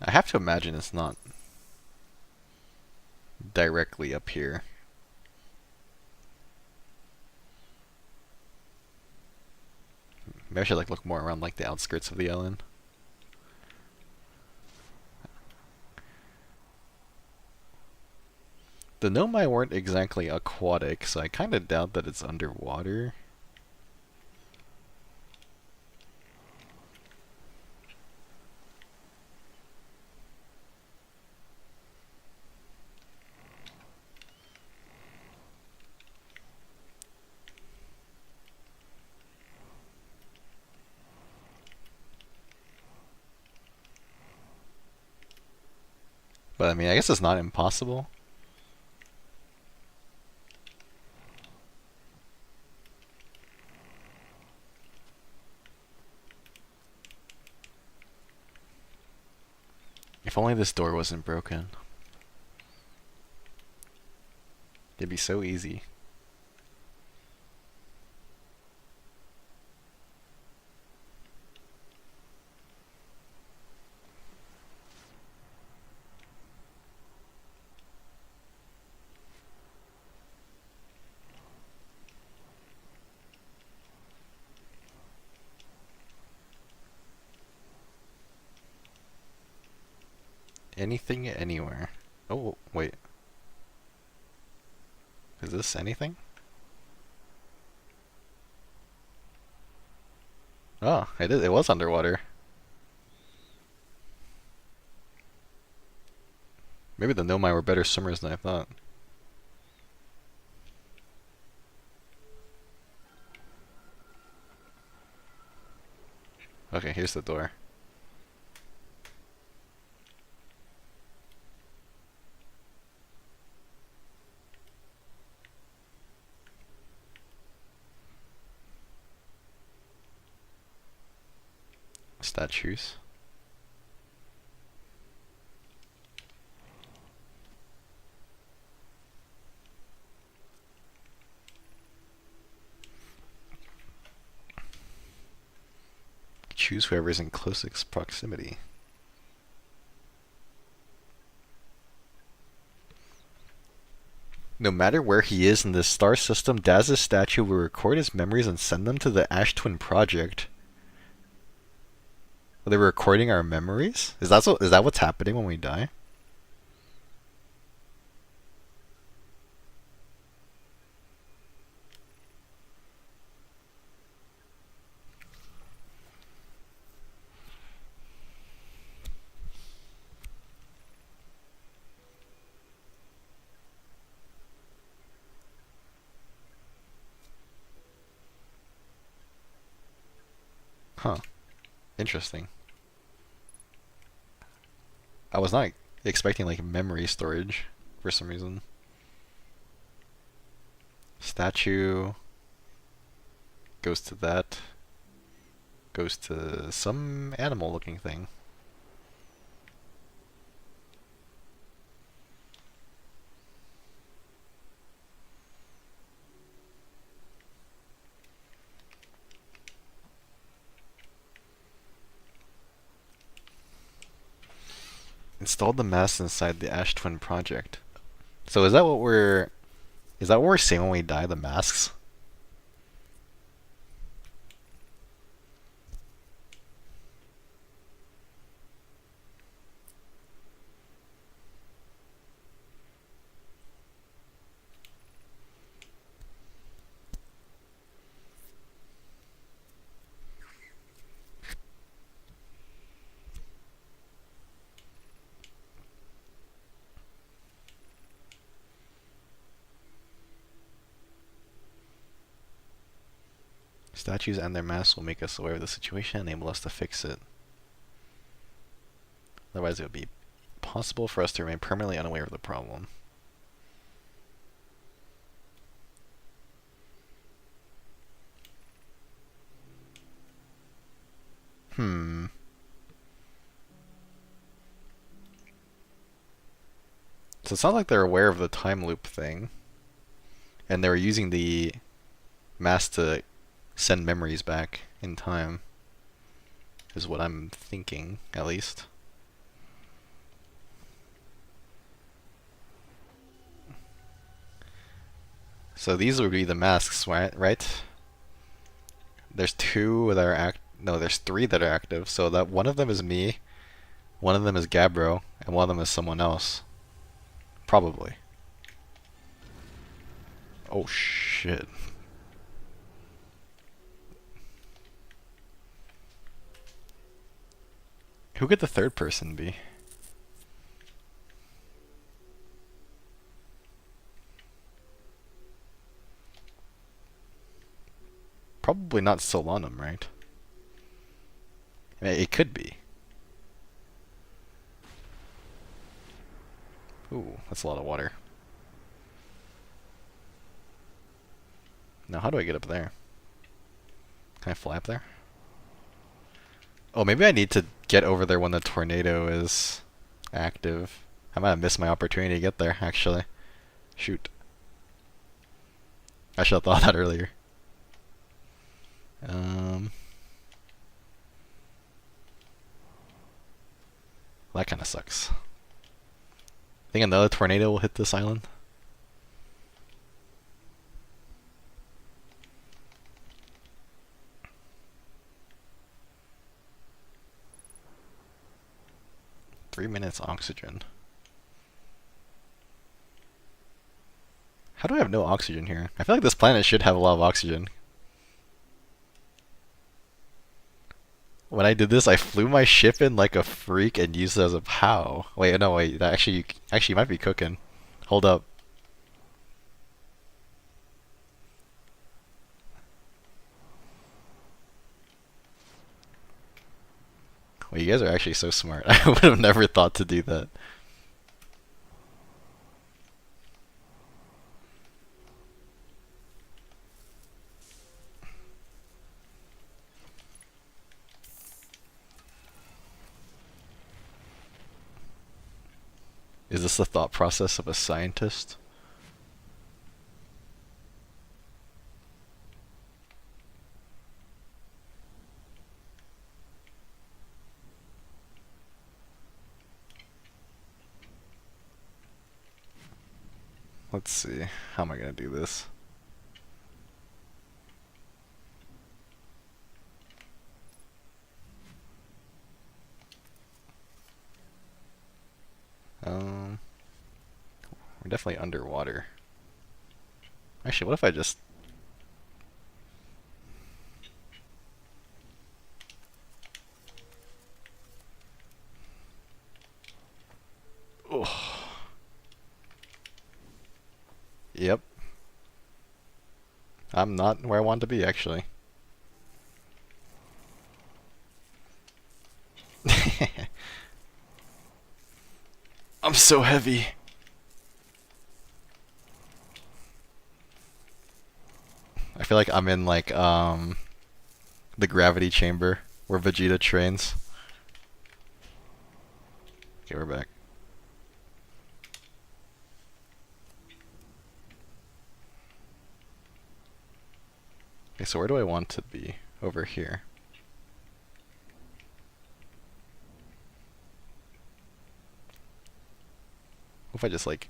I have to imagine it's not directly up here. Maybe I should like look more around like the outskirts of the island. The Nomai weren't exactly aquatic, so I kind of doubt that it's underwater. But I mean, I guess it's not impossible. If only this door wasn't broken. It'd be so easy. Anything, anywhere. Oh, wait. Is this anything? Oh, it was underwater. Maybe the Nomai were better swimmers than I thought. Okay, here's the door. Statues. Choose whoever is in closest proximity. No matter where he is in this star system, Daz's statue will record his memories and send them to the Ash Twin Project. Are they recording our memories? Is that what's happening when we die? Huh. Interesting. I was not expecting like memory storage for some reason. Statue goes to that. Goes to some animal looking thing. Install the mask inside the Ash Twin Project. So is that what we're seeing when we die, the masks? Statues and their masks will make us aware of the situation and enable us to fix it. Otherwise, it would be possible for us to remain permanently unaware of the problem. So it sounds like they're aware of the time loop thing. And they were using the mask to send memories back in time. Is what I'm thinking, at least. So these would be the masks, right? There's two that are no, there's three that are active. So that one of them is me, one of them is Gabbro, and one of them is someone else. Probably. Oh shit. Who could the third person be? Probably not Solanum, right? I mean, it could be. Ooh, that's a lot of water. Now, how do I get up there? Can I fly up there? Oh, maybe I need to get over there when the tornado is active. I might have missed my opportunity to get there, actually. Shoot. I should have thought that earlier. That kind of sucks. Think another tornado will hit this island? Three minutes oxygen. How do I have no oxygen here? I feel like this planet should have a lot of oxygen. When I did this, I flew my ship in like a freak and used it as a POW. Wait, no, wait. That actually, you might be cooking. Hold up. Well, you guys are actually so smart. I would have never thought to do that. Is this the thought process of a scientist? Let's see. How am I gonna do this? We're definitely underwater. Actually, what if I just... Oh. Yep. I'm not where I want to be, actually. I'm so heavy. I feel like I'm in like the gravity chamber where Vegeta trains. Okay, we're back. Okay, so where do I want to be? Over here. What if I just like...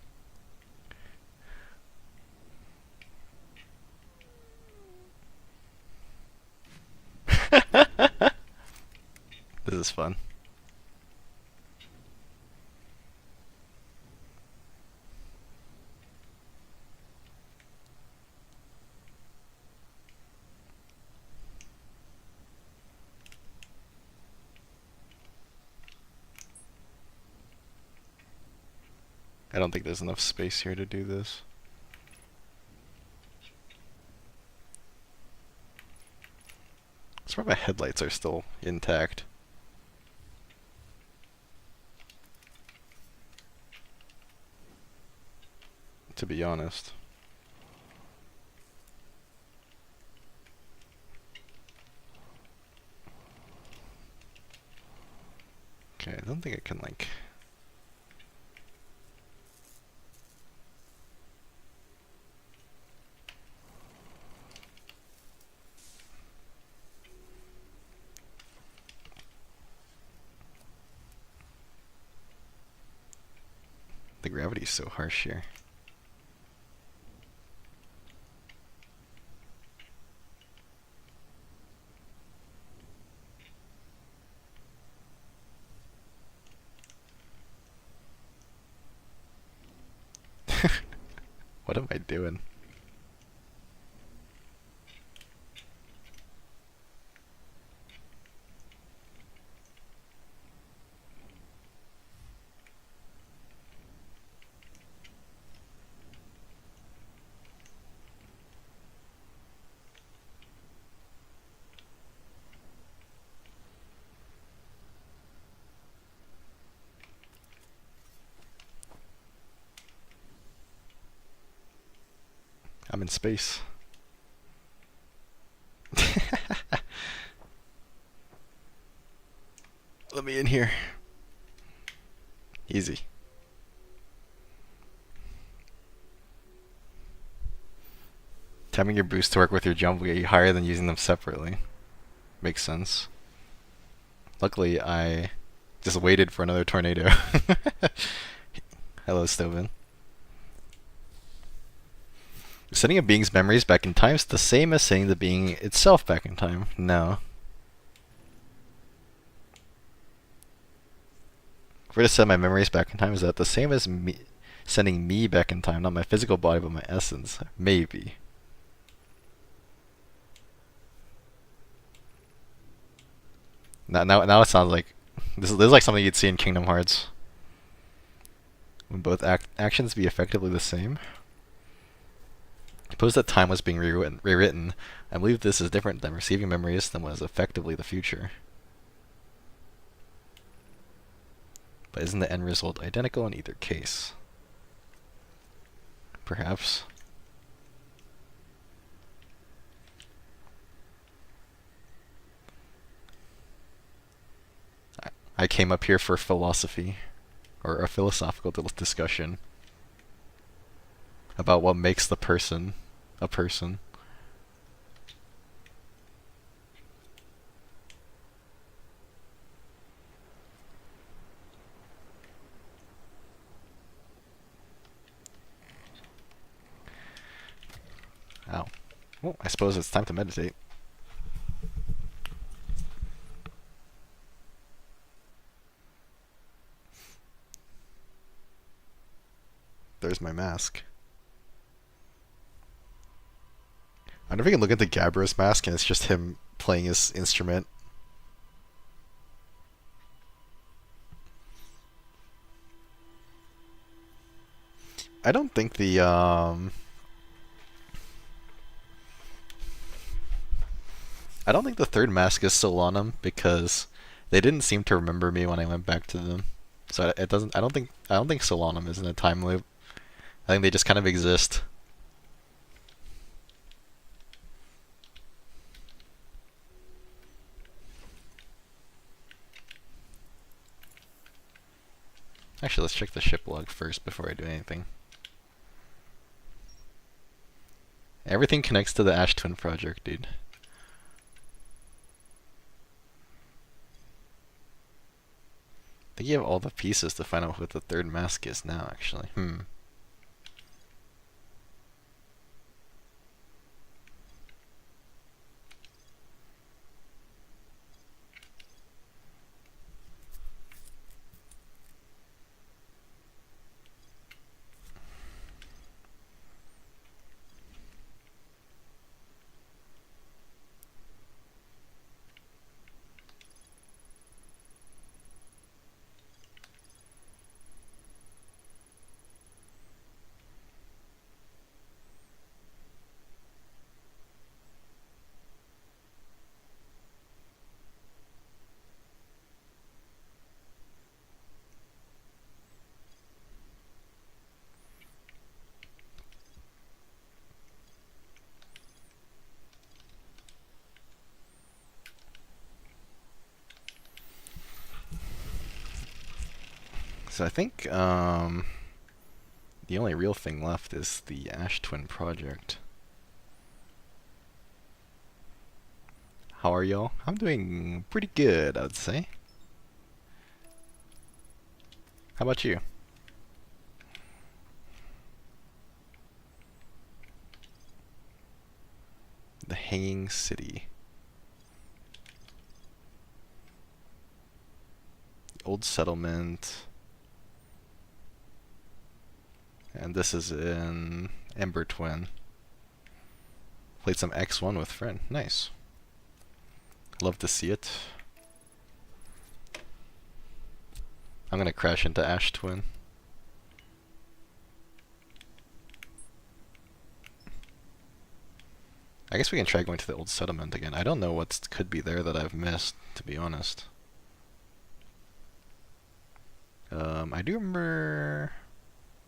This is fun. I don't think there's enough space here to do this. I swear my headlights are still intact. To be honest. Okay, I don't think I can like... The gravity's so harsh here. What am I doing? I'm in space. Let me in here. Easy. Timing your boost to work with your jump will get you higher than using them separately. Makes sense. Luckily, I just waited for another tornado. Hello, Stovin. Sending a being's memories back in time is the same as sending the being itself back in time. No. If we're to send my memories back in time, is that the same as me sending me back in time? Not my physical body, but my essence. Maybe. Now it sounds like this is like something you'd see in Kingdom Hearts. When both actions be effectively the same. Suppose that time was being rewritten. I believe this is different than receiving memories than was effectively the future. But isn't the end result identical in either case? Perhaps. I came up here for philosophy, or a philosophical discussion about what makes the person a person. Ow. Well, I suppose it's time to meditate. There's my mask. I wonder if we can look at the Gabbro's mask and it's just him playing his instrument. I don't think the I don't think the third mask is still on him because they didn't seem to remember me when I went back to them. So it doesn't. I don't think Solanum is in a time loop. I think they just kind of exist. Actually, let's check the ship log first before I do anything. Everything connects to the Ash Twin project, dude. I think you have all the pieces to find out what the third mask is now, actually. So I think the only real thing left is the Ash Twin project. How are y'all? I'm doing pretty good, I would say. How about you? The Hanging City. The old settlement. And this is in Ember Twin. Played some X1 with friend. Nice. Love to see it. I'm gonna crash into Ash Twin. I guess we can try going to the old settlement again. I don't know what could be there that I've missed, to be honest. I do remember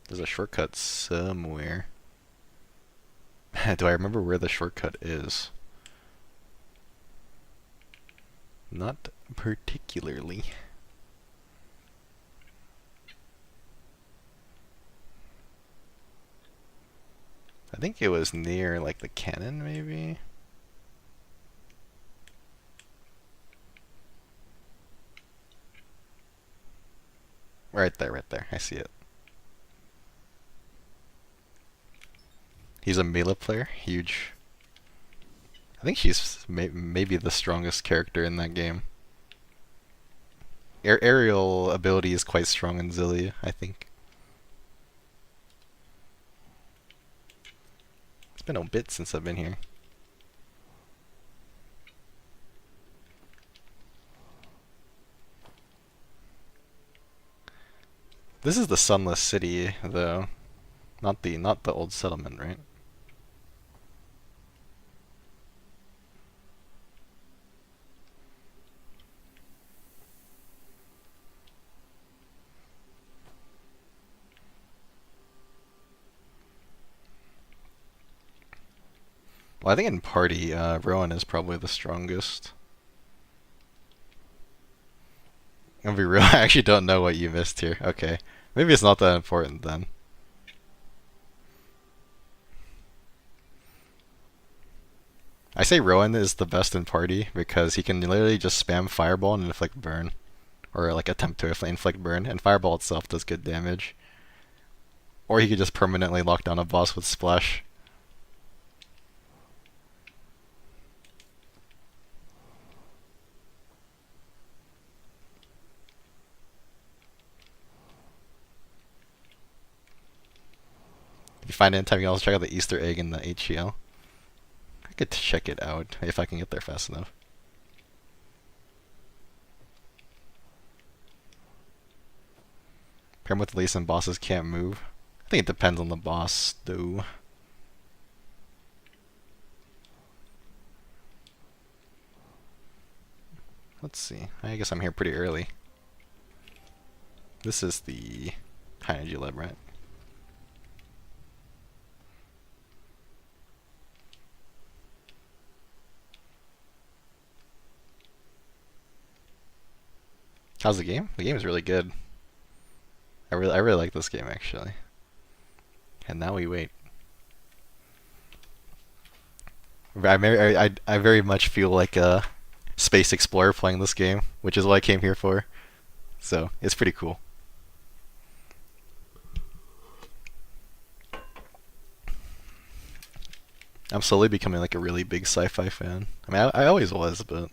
there's a shortcut somewhere. Do I remember where the shortcut is? Not particularly. I think it was near like the cannon, maybe? Right there, right there. I see it. He's a melee player, huge. I think she's maybe the strongest character in that game. Aerial ability is quite strong in Zillia, I think. It's been a bit since I've been here. This is the Sunless City, though. Not the old settlement, right? Well, I think in party, Rowan is probably the strongest. I'm gonna be real, I actually don't know what you missed here. Okay. Maybe it's not that important then. I say Rowan is the best in party because he can literally just spam Fireball and inflict burn. Or like attempt to inflict burn, and Fireball itself does good damage. Or he could just permanently lock down a boss with Splash. If you find it in time, you can also check out the Easter egg in the HCL. I could check it out if I can get there fast enough. Pair with Lace and bosses can't move. I think it depends on the boss, though. Let's see. I guess I'm here pretty early. This is the high energy lab, right? How's the game? The game is really good. I really like this game actually. And now we wait. I very much feel like a space explorer playing this game, which is what I came here for. So it's pretty cool. I'm slowly becoming like a really big sci-fi fan. I mean, I always was, but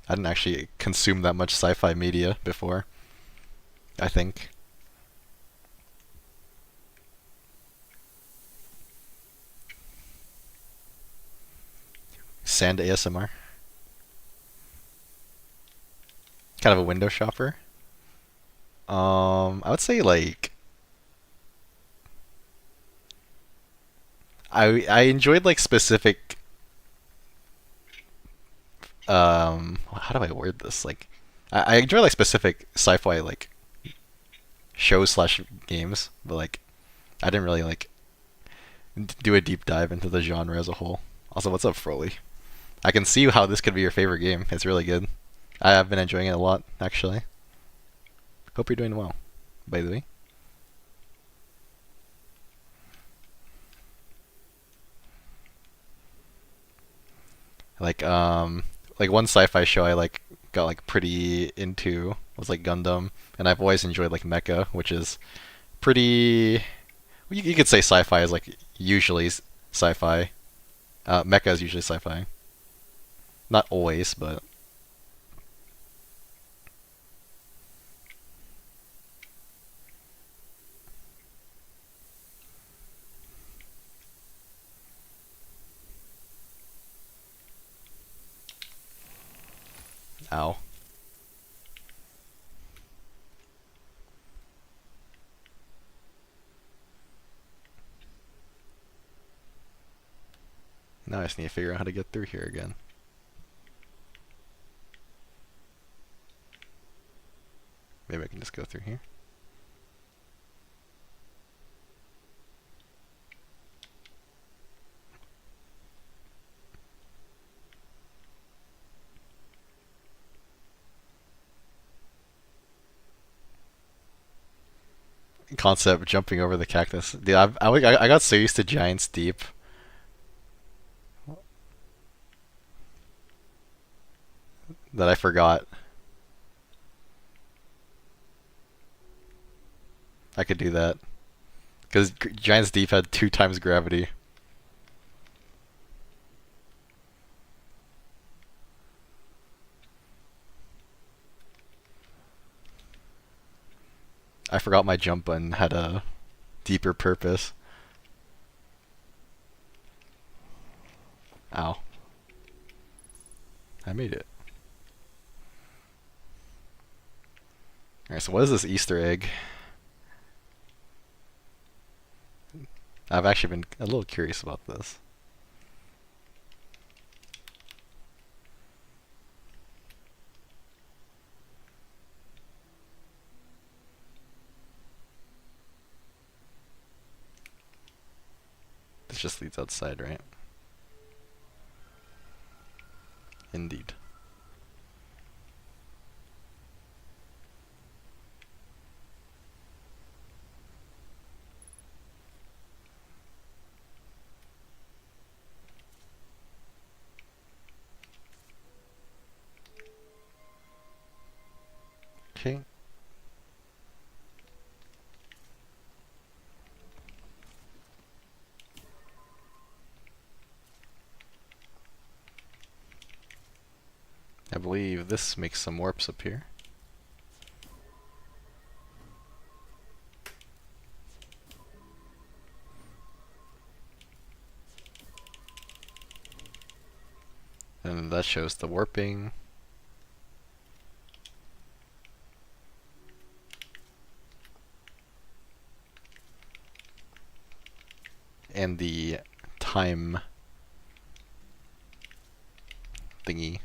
I didn't actually consume that much sci-fi media before, I think. Sand ASMR. Kind of a window shopper. I would say like I enjoyed like specific how do I word this? Like I enjoy like specific sci-fi like shows slash games, but like I didn't really like do a deep dive into the genre as a whole. Also, what's up, Froley? I can see how this could be your favorite game. It's really good. I have been enjoying it a lot, actually. Hope you're doing well, by the way. Like one sci-fi show I like got like pretty into was like Gundam, and I've always enjoyed like Mecha, which is pretty. You could say sci-fi is like usually sci-fi. Mecha is usually sci-fi. Not always, but Ow. Now I just need to figure out how to get through here again. Maybe I can just go through here. Concept jumping over the cactus. Dude, I got so used to Giants Deep. That I forgot I could do that. Because Giants Deep had 2 times gravity. I forgot my jump button had a deeper purpose. Ow. I made it. Alright, so what is this Easter egg? I've actually been a little curious about this. This just leads outside, right? Indeed. Okay. I believe this makes some warps up here. And that shows the warping. And the time thingy.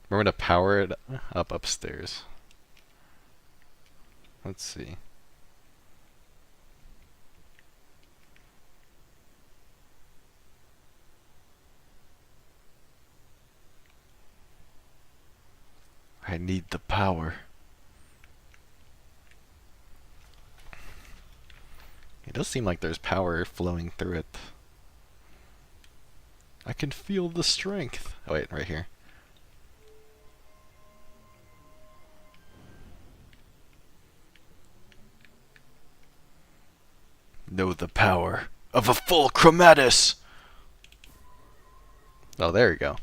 We're gonna power it up upstairs. Let's see. I need the power. It does seem like there's power flowing through it. I can feel the strength. Oh wait, right here. Know the power of a full chromatus! Oh, there you go.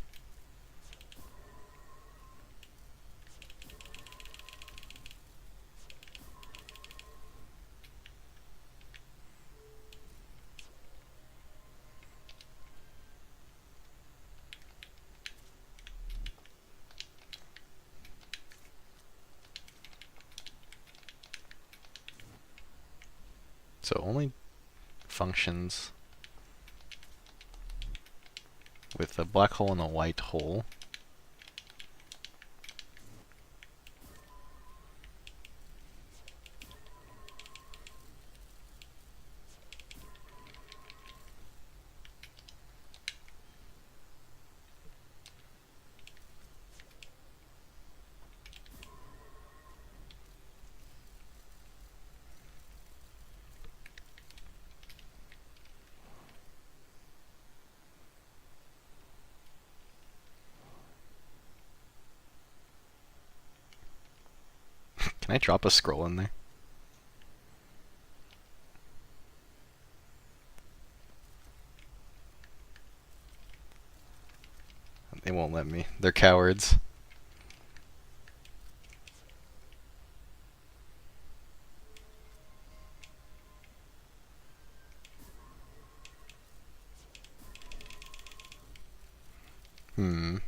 So only functions with a black hole and a white hole. Can I drop a scroll in there? They won't let me. They're cowards. Hmm.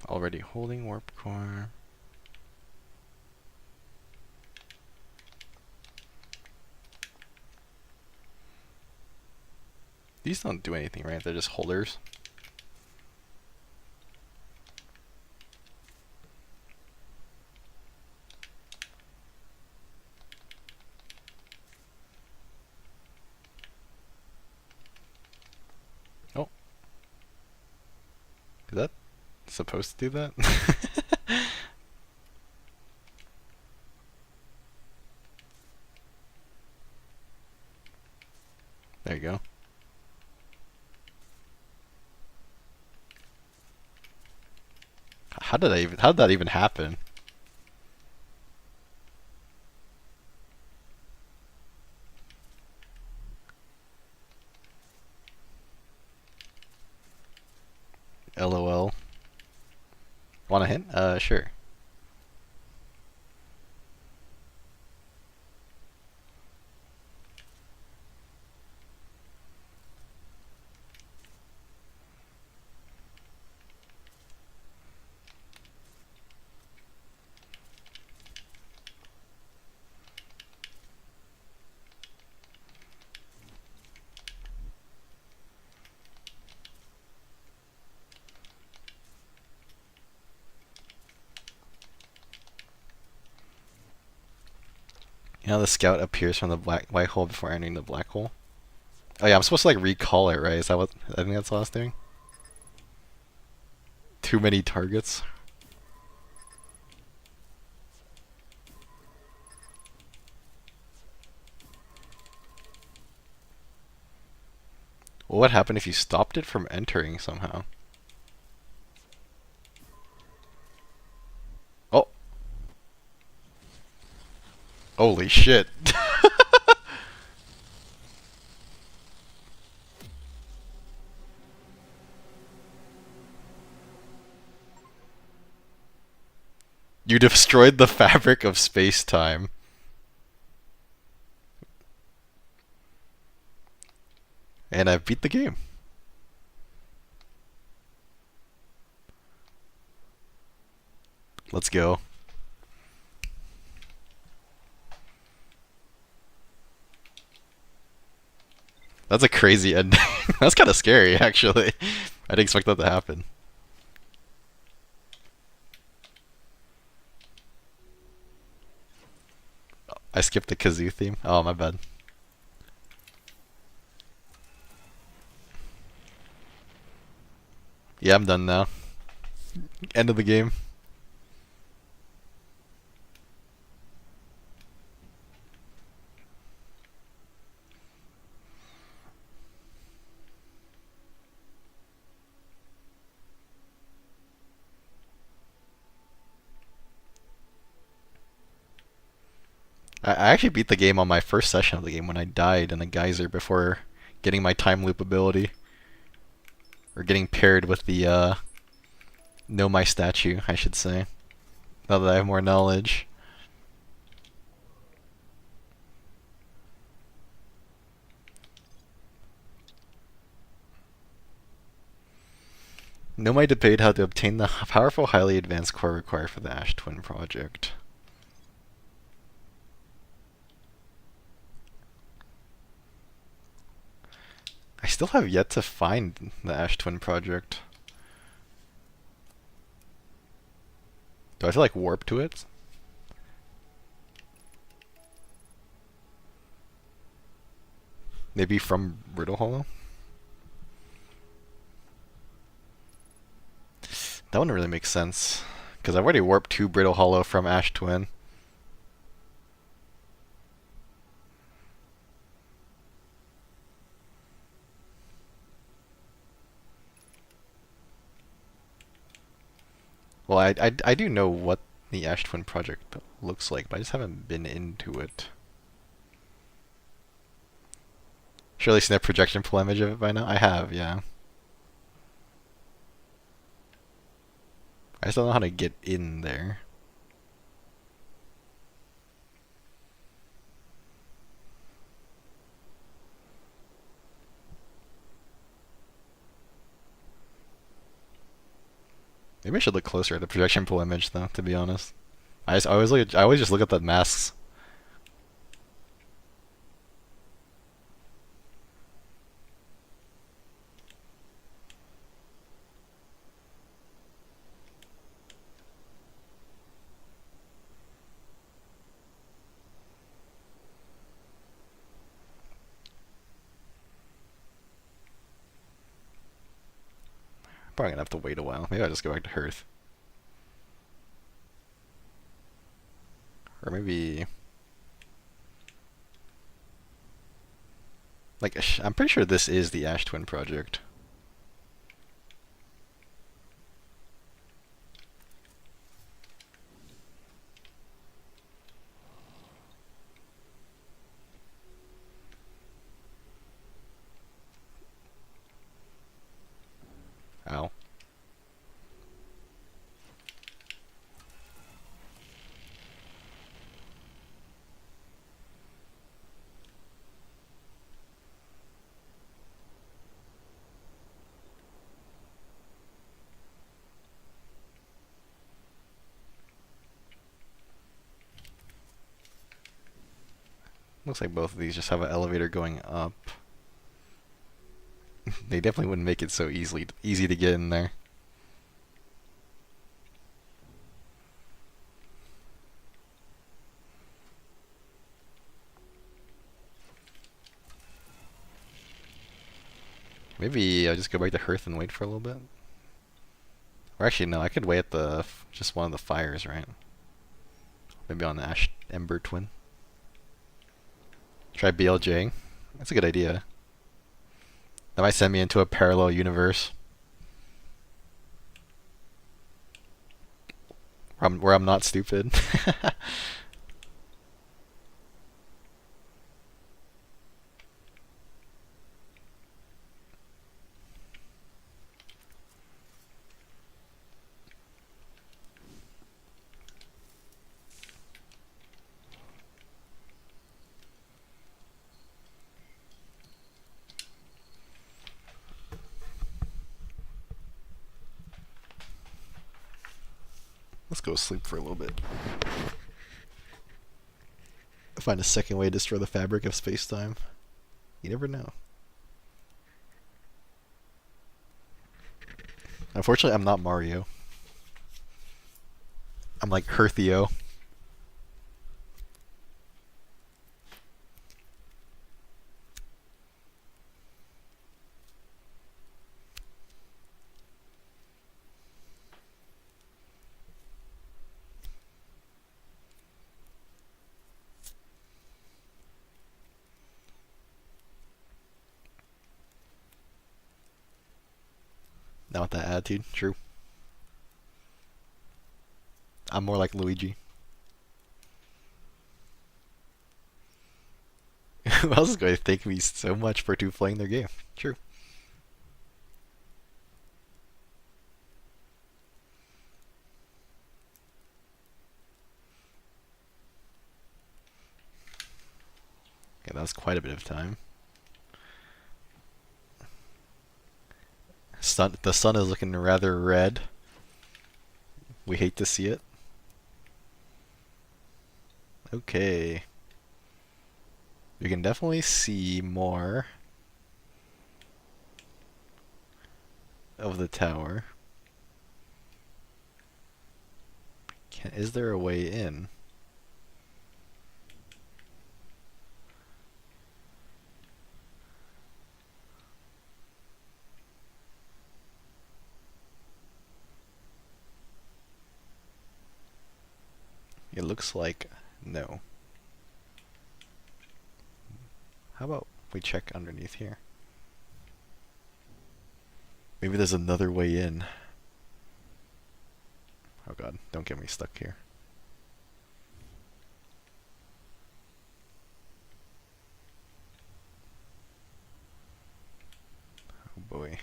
Already holding warp core. These don't do anything, right? They're just holders. Oh. Is that supposed to do that? There you go. How did that even happen? LOL. Want a hint? Sure. You know the scout appears from the white hole before entering the black hole? Oh yeah, I'm supposed to like recall it, right? Is that what I think that's what I was doing? Too many targets. Well, what happened if you stopped it from entering somehow? Oh, holy shit. You destroyed the fabric of space-time. And I beat the game. Let's go. That's a crazy ending. That's kind of scary, actually. I didn't expect that to happen. I skipped the kazoo theme. Oh, my bad. Yeah, I'm done now. End of the game. I actually beat the game on my first session of the game when I died in a geyser before getting my time loop ability. Or getting paired with the, know my statue, I should say. Now that I have more knowledge. Know my debate how to obtain the powerful, highly advanced core required for the Ash Twin project. I still have yet to find the Ash Twin project. Do I have to like warp to it? Maybe from Brittle Hollow? That wouldn't really make sense. Because I've already warped to Brittle Hollow from Ash Twin. Well, I do know what the Ash Twin project looks like, but I just haven't been into it. Surely seen a projection pool image of it by now? I have, yeah. I just don't know how to get in there. Maybe I should look closer at the projection pool image, though. To be honest, I always just look at the masks. Probably gonna have to wait a while. Maybe I'll just go back to Hearth, or maybe like I'm pretty sure this is the Ash Twin project. Ow. Looks like both of these just have an elevator going up. They definitely wouldn't make it so easy to get in there. Maybe I'll just go back to Hearth and wait for a little bit. Or actually, no, I could wait at the just one of the fires, right? Maybe on the Ash Ember Twin. Try BLJ. That's a good idea. That might send me into a parallel universe. Where I'm not stupid. Let's go sleep for a little bit. Find a second way to destroy the fabric of space-time. You never know. Unfortunately, I'm not Mario. I'm like Herthio. Not with that attitude. True. I'm more like Luigi. Who else is going to thank me so much for playing their game? True. Okay, that was quite a bit of time. The sun is looking rather red. We hate to see it. Okay. You can definitely see more of the tower. Is there a way in? It looks like no. How about we check underneath here? Maybe there's another way in. Oh god, don't get me stuck here. Oh boy.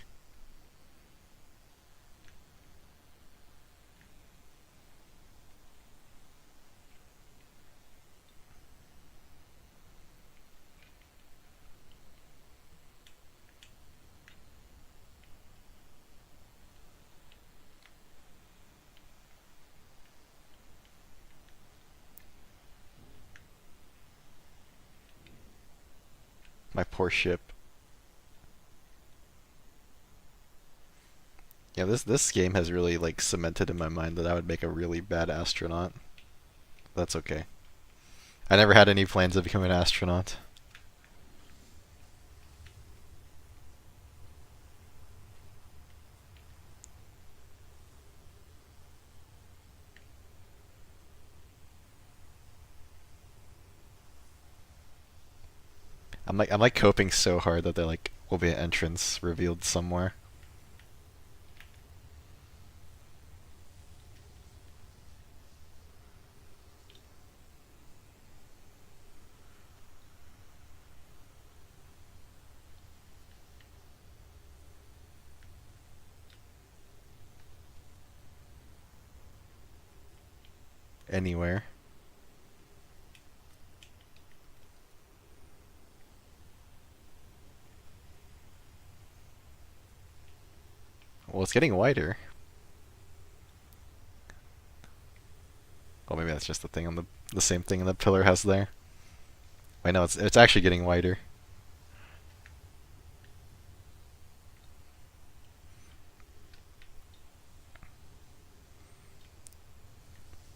My poor ship. Yeah, this game has really like cemented in my mind that I would make a really bad astronaut. That's okay. I never had any plans of becoming an astronaut. I'm like coping so hard that there like will be an entrance revealed somewhere. Anywhere. Well, it's getting wider. Oh, maybe that's just the thing on the same thing the pillar has there. Wait, no, it's actually getting wider.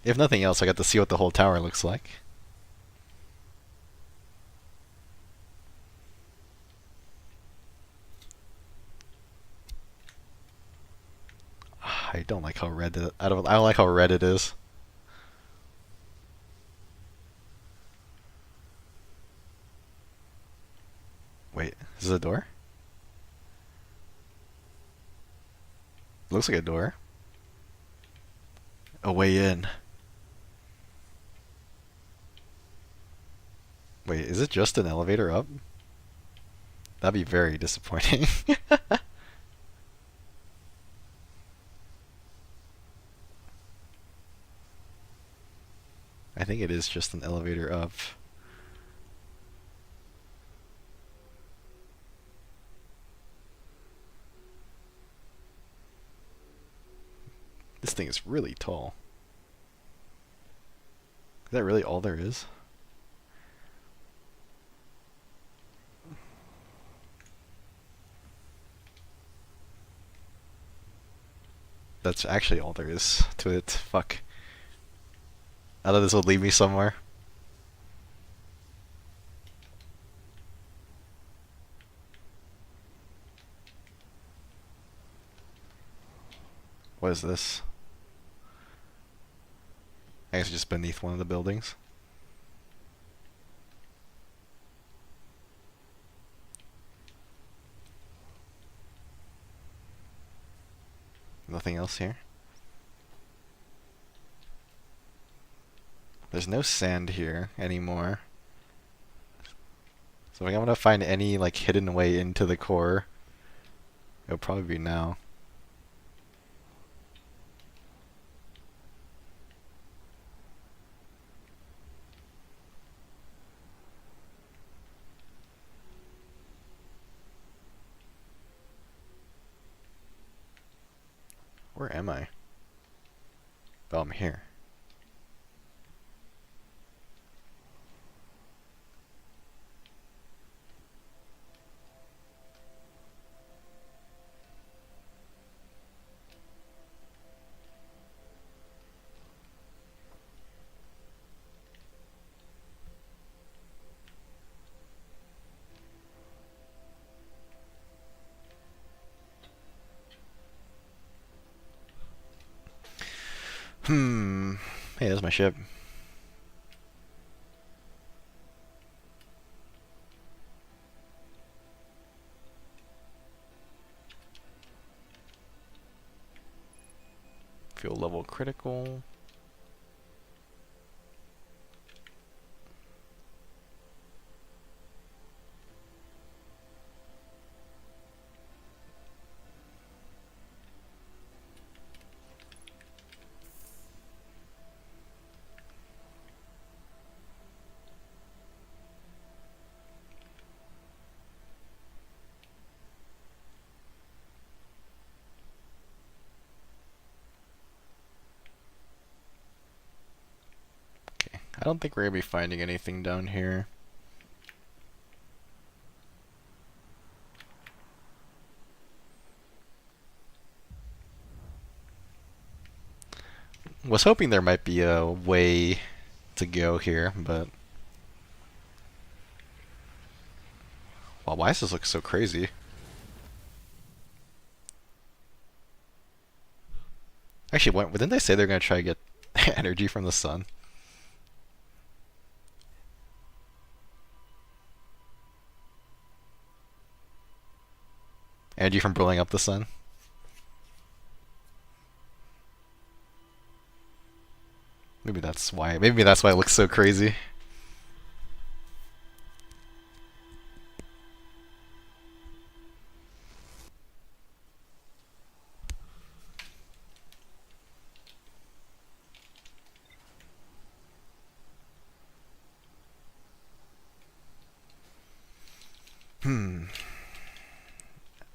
If nothing else, I got to see what the whole tower looks like. I don't like how red it. I don't like how red it is. Wait, is this a door? Looks like a door. A way in. Wait, is it just an elevator up? That'd be very disappointing. I think it is just an elevator up. This thing is really tall. Is that really all there is? That's actually all there is to it. Fuck. I thought this would lead me somewhere. What is this? I guess it's just beneath one of the buildings. Nothing else here. There's no sand here anymore. So if I'm gonna find any like hidden way into the core, it'll probably be now. Where am I? Oh, I'm here. Hey, there's my ship. Fuel level critical. I don't think we're gonna be finding anything down here. Was hoping there might be a way to go here, but wow, why does this look so crazy? Actually, didn't they say they're gonna try to get energy from the sun? Energy from blowing up the sun? Maybe that's why. Maybe that's why it looks so crazy.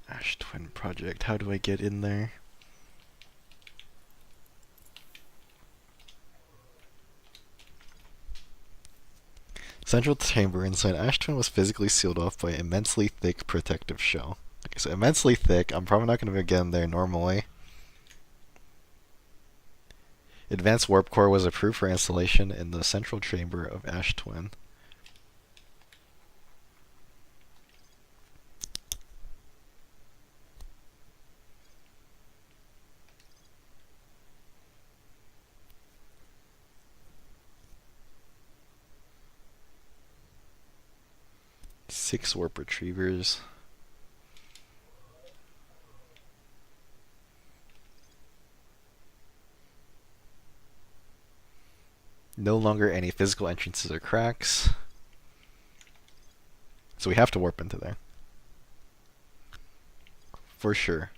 Ash Twin Project. How do I get in there? Central chamber inside Ash Twin was physically sealed off by an immensely thick protective shell. Okay, so immensely thick. I'm probably not going to get in there normally. Advanced warp core was approved for installation in the central chamber of Ash Twin. Six warp retrievers. No longer any physical entrances or cracks. So we have to warp into there. For sure.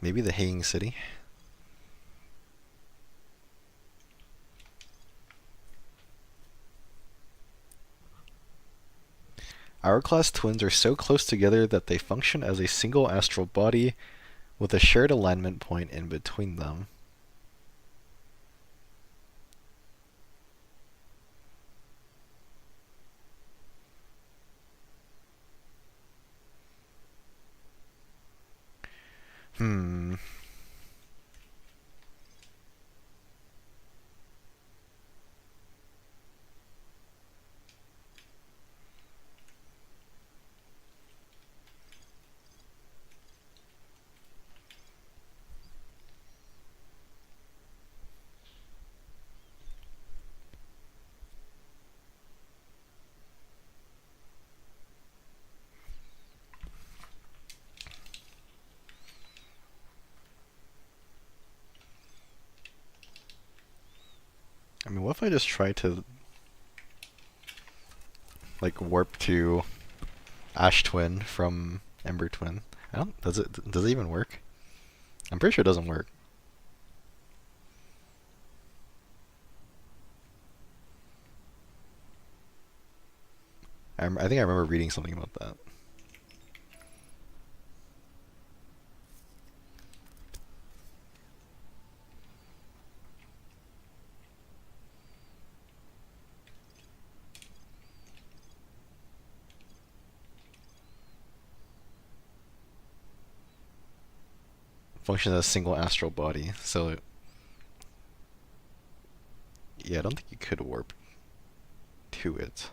Maybe the Haying City. Hourglass twins are so close together that they function as a single astral body with a shared alignment point in between them. Hmm. I mean, what if I just try to like warp to Ash Twin from Ember Twin? I don't. Does it even work? I'm pretty sure it doesn't work. I think I remember reading something about that. functions as a single astral body. So yeah, I don't think you could warp to it.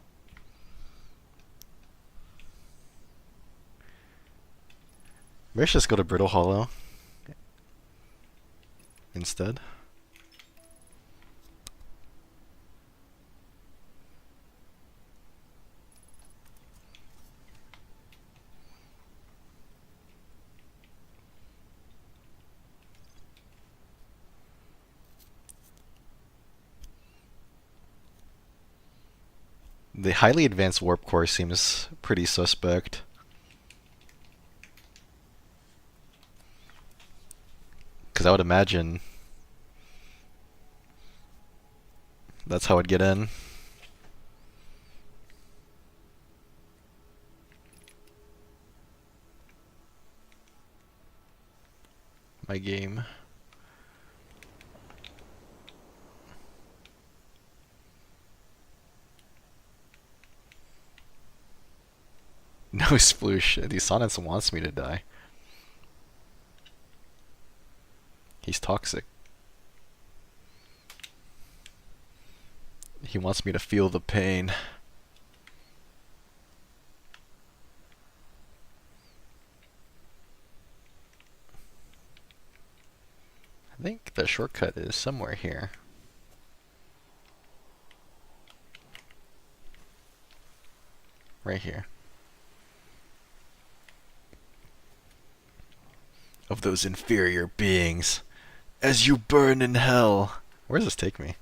Maybe I should just go to Brittle Hollow instead. The highly advanced warp core seems pretty suspect. Because I would imagine that's how I'd get in. My game. No sploosh. The Sonnets wants me to die. He's toxic. He wants me to feel the pain. I think the shortcut is somewhere here. Right here. Of those inferior beings, as you burn in hell. Where does this take me?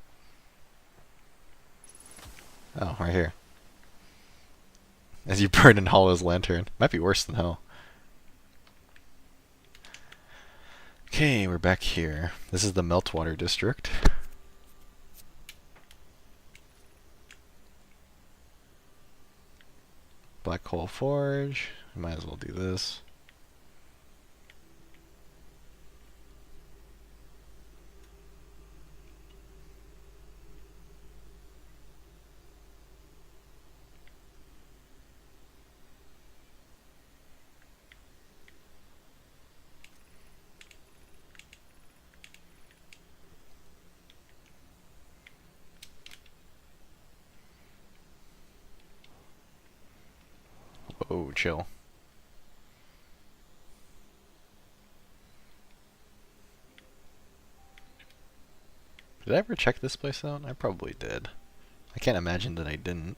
Oh, right here. As you burn in Hollow's lantern. Might be worse than hell. Okay, we're back here. This is the Meltwater District. Black Hole Forge. Might as well do this. Oh, chill. Did I ever check this place out? I probably did. I can't imagine that I didn't.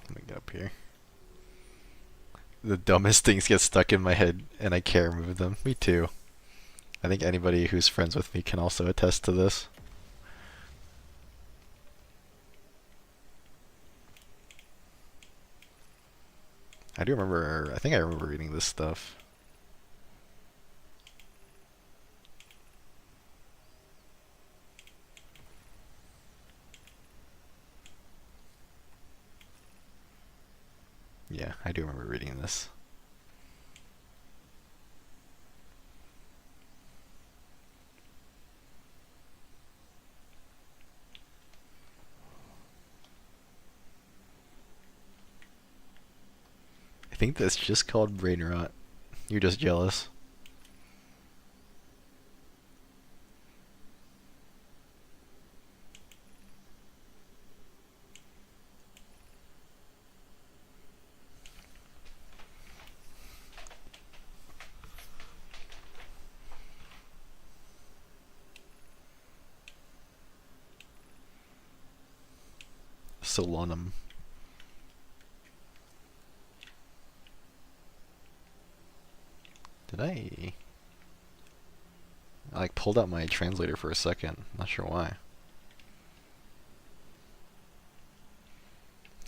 Let me get up here. The dumbest things get stuck in my head and I can't remove them. Me too. I think anybody who's friends with me can also attest to this. I think I remember reading this stuff. Yeah, I do remember reading this. I think that's just called brain rot. You're just jealous. Solanum. Did I like pulled out my translator for a second? Not sure why.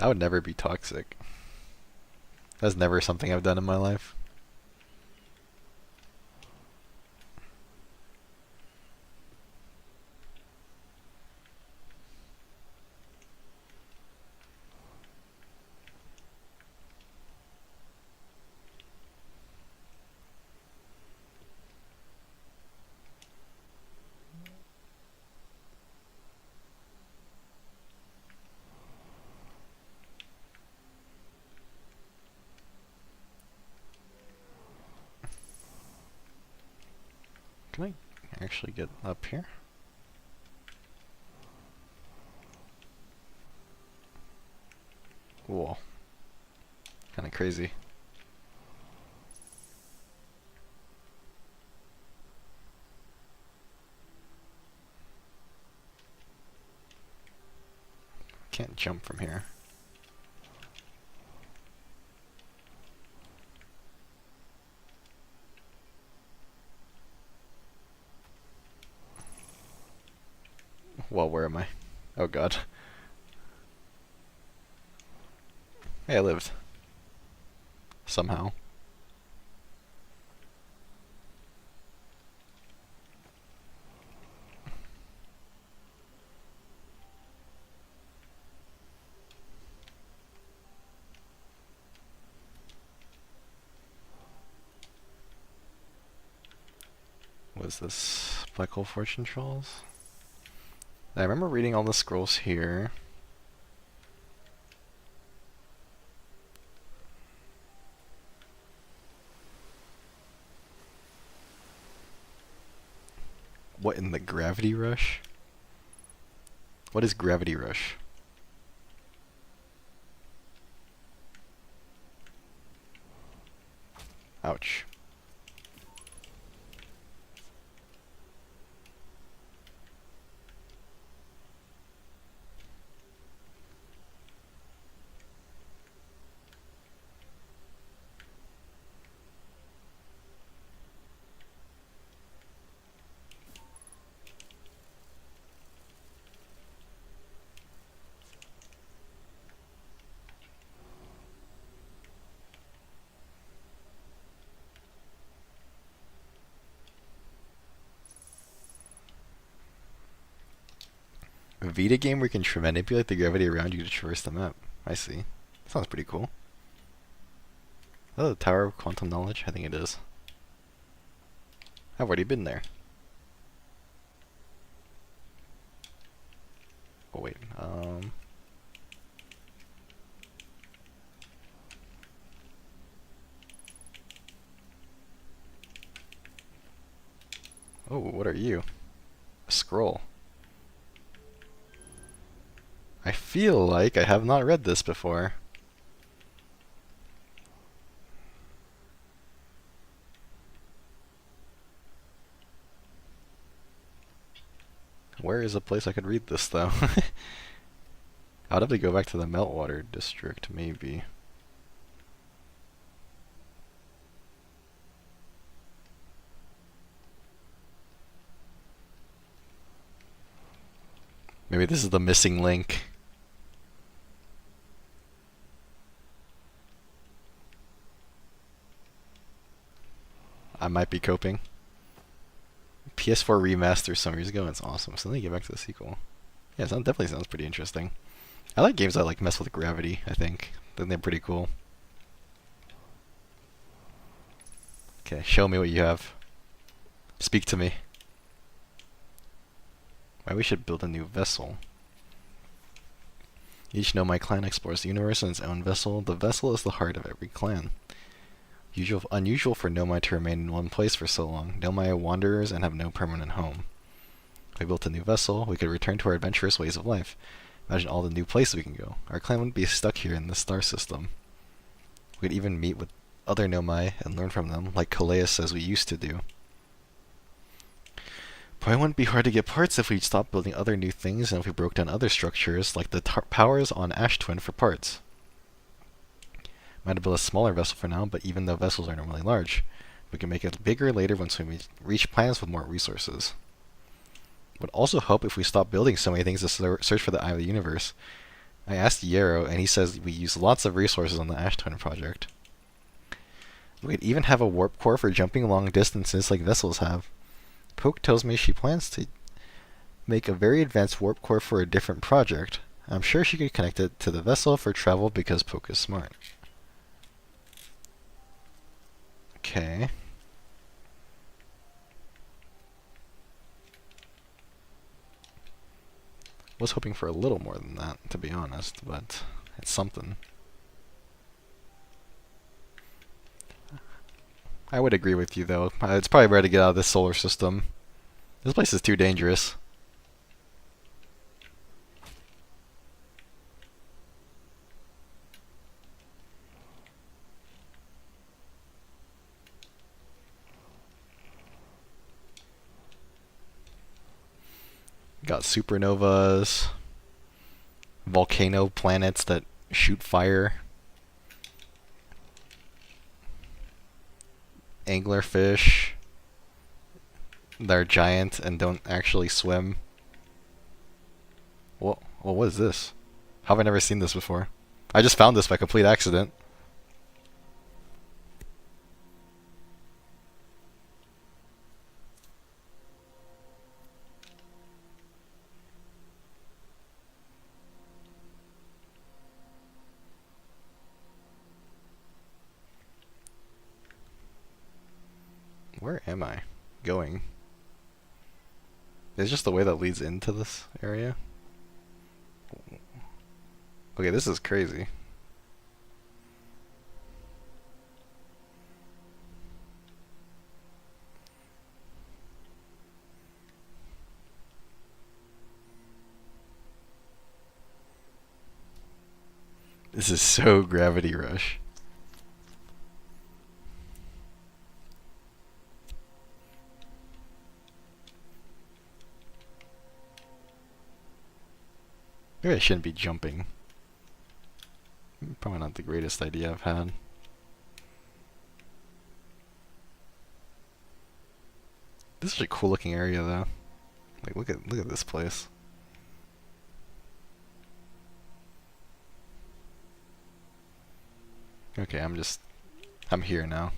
I would never be toxic. That's never something I've done in my life. Can I actually get up here? Whoa. Kinda crazy. Can't jump from here. Well, where am I? Oh god. Hey, I lived. Somehow. What is this? Black hole fortune trolls? I remember reading all the scrolls here. What in the gravity rush? What is gravity rush? Ouch. A Vita game where you can manipulate the gravity around you to traverse the map. I see. Sounds pretty cool. Oh, the Tower of Quantum Knowledge? I think it is. I've already been there. Oh wait, oh, what are you? A scroll. I feel like I have not read this before. Where is a place I could read this, though? I'd have to go back to the Meltwater District, maybe. Maybe this is the missing link. I might be coping. PS4 remaster some years ago, and it's awesome. So let me get back to the sequel. Yeah, it definitely sounds pretty interesting. I like games that like mess with gravity, I think. I think they're pretty cool. Okay, show me what you have. Speak to me. Why we should build a new vessel. Each nomai clan explores the universe in its own vessel. The vessel is the heart of every clan. Unusual for nomai to remain in one place for so long. Nomai are wanderers and have no permanent home. If we built a new vessel, we could return to our adventurous ways of life. Imagine all the new places we can go. Our clan wouldn't be stuck here in this star system. We could even meet with other nomai and learn from them, like Kalea says we used to do. Probably wouldn't be hard to get parts if we stopped building other new things and if we broke down other structures, like the powers on Ash Twin for parts. Might have built a smaller vessel for now, but even though vessels are normally large, we can make it bigger later once we reach planets with more resources. Would also help if we stopped building so many things to search for the Eye of the Universe. I asked Yarrow, and he says we use lots of resources on the Ash Twin project. We'd even have a warp core for jumping long distances like vessels have. Poke tells me she plans to make a very advanced warp core for a different project. I'm sure she could connect it to the vessel for travel because Poke is smart. Okay. Was hoping for a little more than that, to be honest, but it's something. I would agree with you, though. It's probably better to get out of this solar system. This place is too dangerous. Got supernovas, volcano planets that shoot fire, anglerfish that are giant and don't actually swim. What is this? How have I never seen this before? I just found this by complete accident. Where am I going? It's just the way that leads into this area. Okay, this is crazy. This is so Gravity Rush. Maybe I shouldn't be jumping. Probably not the greatest idea I've had. This is a cool looking area though. Like look at this place. Okay, I'm here now.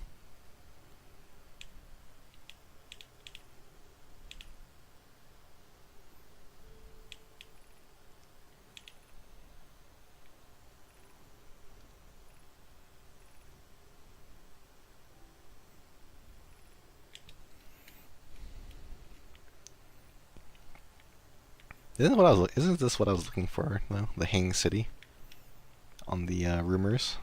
Isn't this what I was looking for though? The Hang City on the rumors.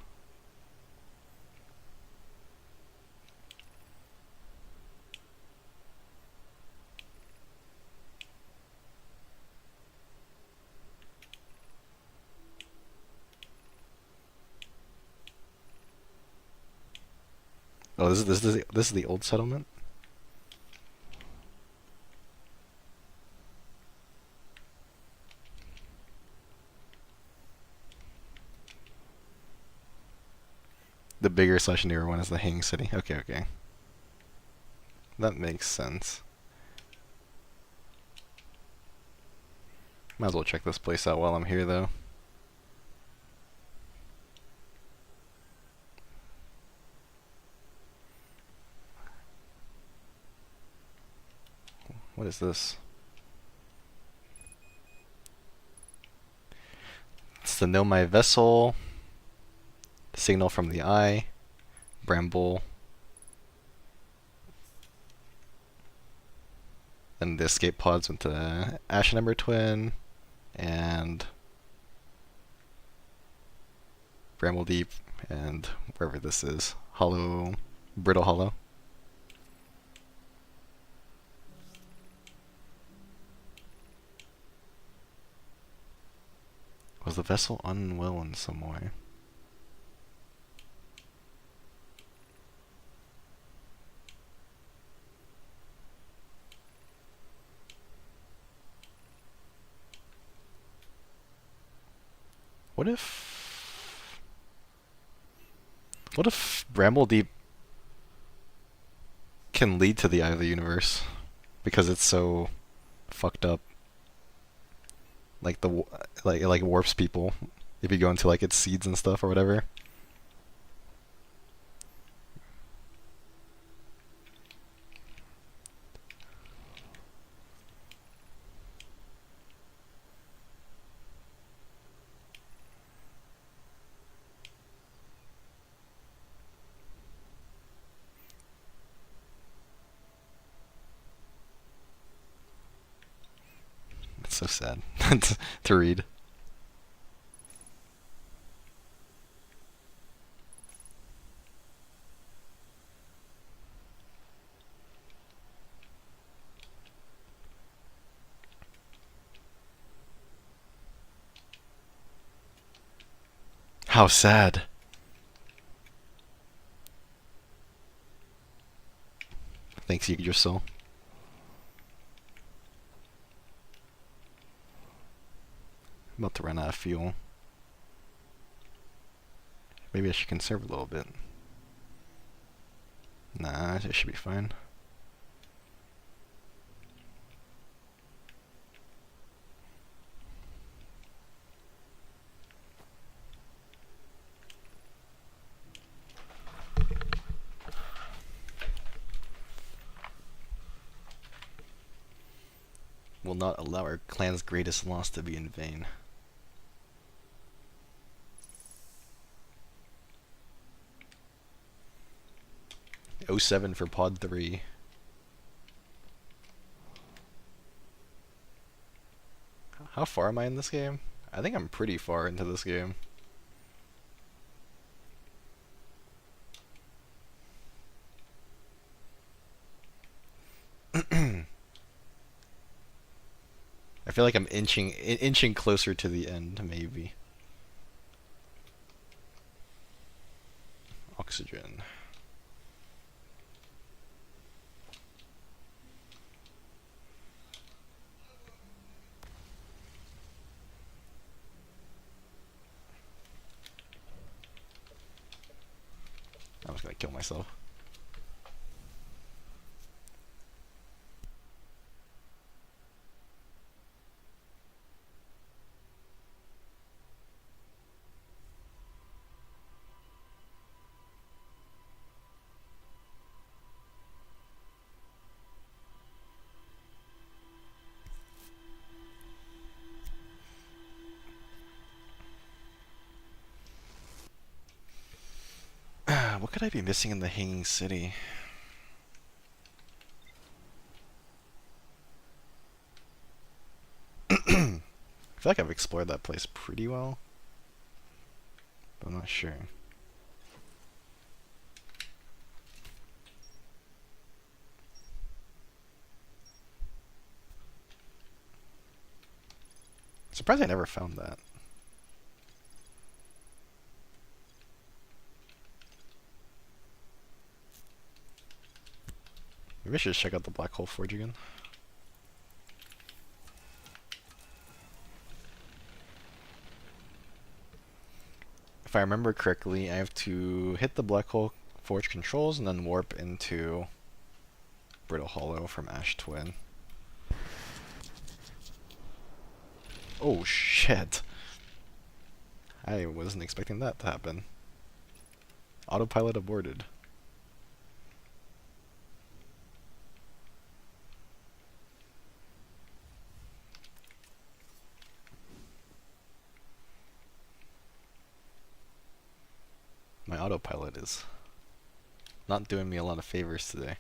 Oh, this is the old settlement. The bigger / newer one is the Hang City. Okay, okay. That makes sense. Might as well check this place out while I'm here, though. What is this? It's the Know My Vessel, Signal from the Eye, Bramble, and the escape pods went to Ash and Ember Twin, and Bramble Deep, and wherever this is, Brittle Hollow. Was the vessel unwell in some way? What if Bramble Deep can lead to the Eye of the Universe because it's so fucked up? like like it like warps people if you go into like its seeds and stuff or whatever. It's so sad to read. How sad. Thanks, your soul. I'm about to run out of fuel. Maybe I should conserve a little bit. Nah, it should be fine. Will not allow our clan's greatest loss to be in vain. '07 for pod 3. How far am I in this game? I think I'm pretty far into this game. I feel like I'm inching closer to the end, maybe. Oxygen. I'm just gonna kill myself. What could I be missing in the Hanging City? I feel like I've explored that place pretty well, but I'm not sure. Surprised I never found that. Maybe I should check out the Black Hole Forge again. If I remember correctly, I have to hit the Black Hole Forge controls and then warp into Brittle Hollow from Ash Twin. Oh shit! I wasn't expecting that to happen. Autopilot aborted. My autopilot is not doing me a lot of favors today.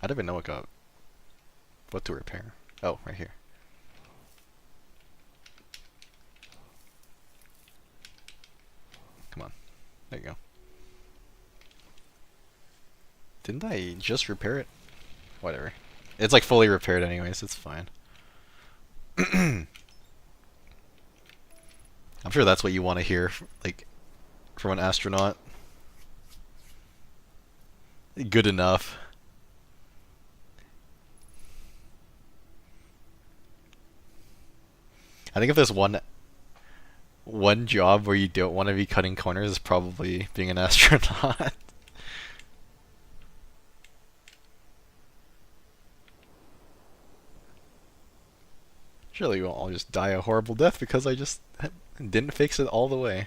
I don't even know what to repair. Oh, right here. Come on. There you go. Didn't I just repair it? Whatever. It's like fully repaired anyways, it's fine. I'm sure that's what you want to hear, like, from an astronaut. Good enough. I think if there's one job where you don't want to be cutting corners, is probably being an astronaut. Surely we won't all just die a horrible death because I just didn't fix it all the way.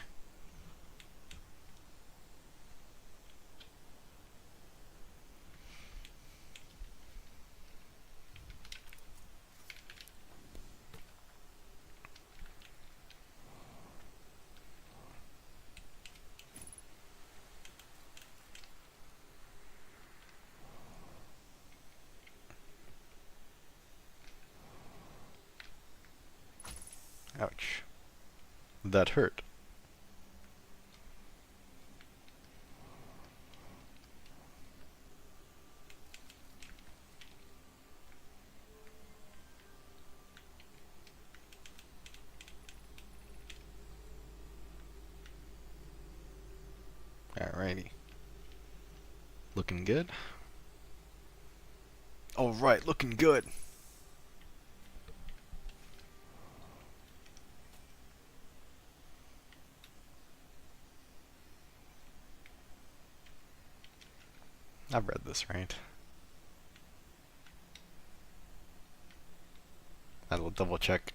Ouch. That hurt. Alrighty. Looking good. Alright, looking good. I've read this right. I will double check.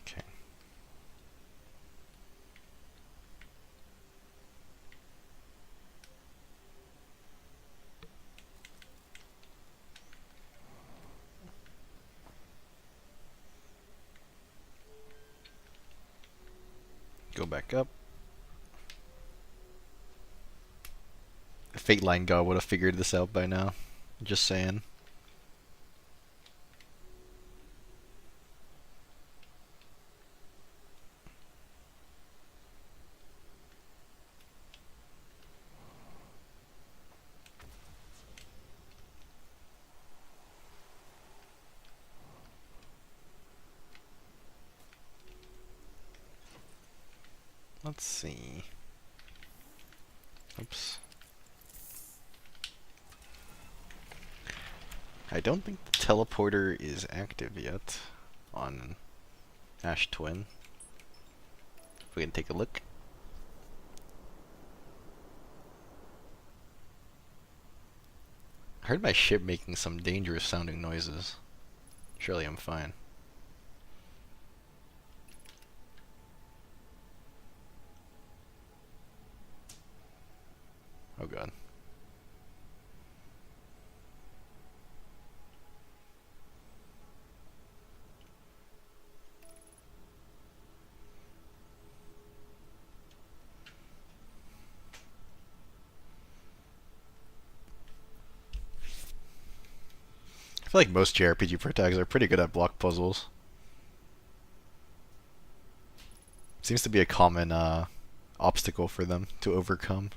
Okay. Go back up. The Fate Line God would have figured this out by now. Just saying. Let's see. Oops. I don't think the teleporter is active yet on Ash Twin. If we can take a look. I heard my ship making some dangerous sounding noises. Surely I'm fine. Oh god. I feel like most JRPG protagonists are pretty good at block puzzles. Seems to be a common obstacle for them to overcome.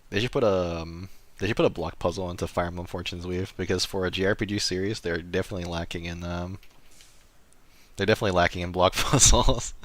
They should put a block puzzle into Fire Emblem Fortune's Weave because for a JRPG series, they're definitely lacking in block puzzles.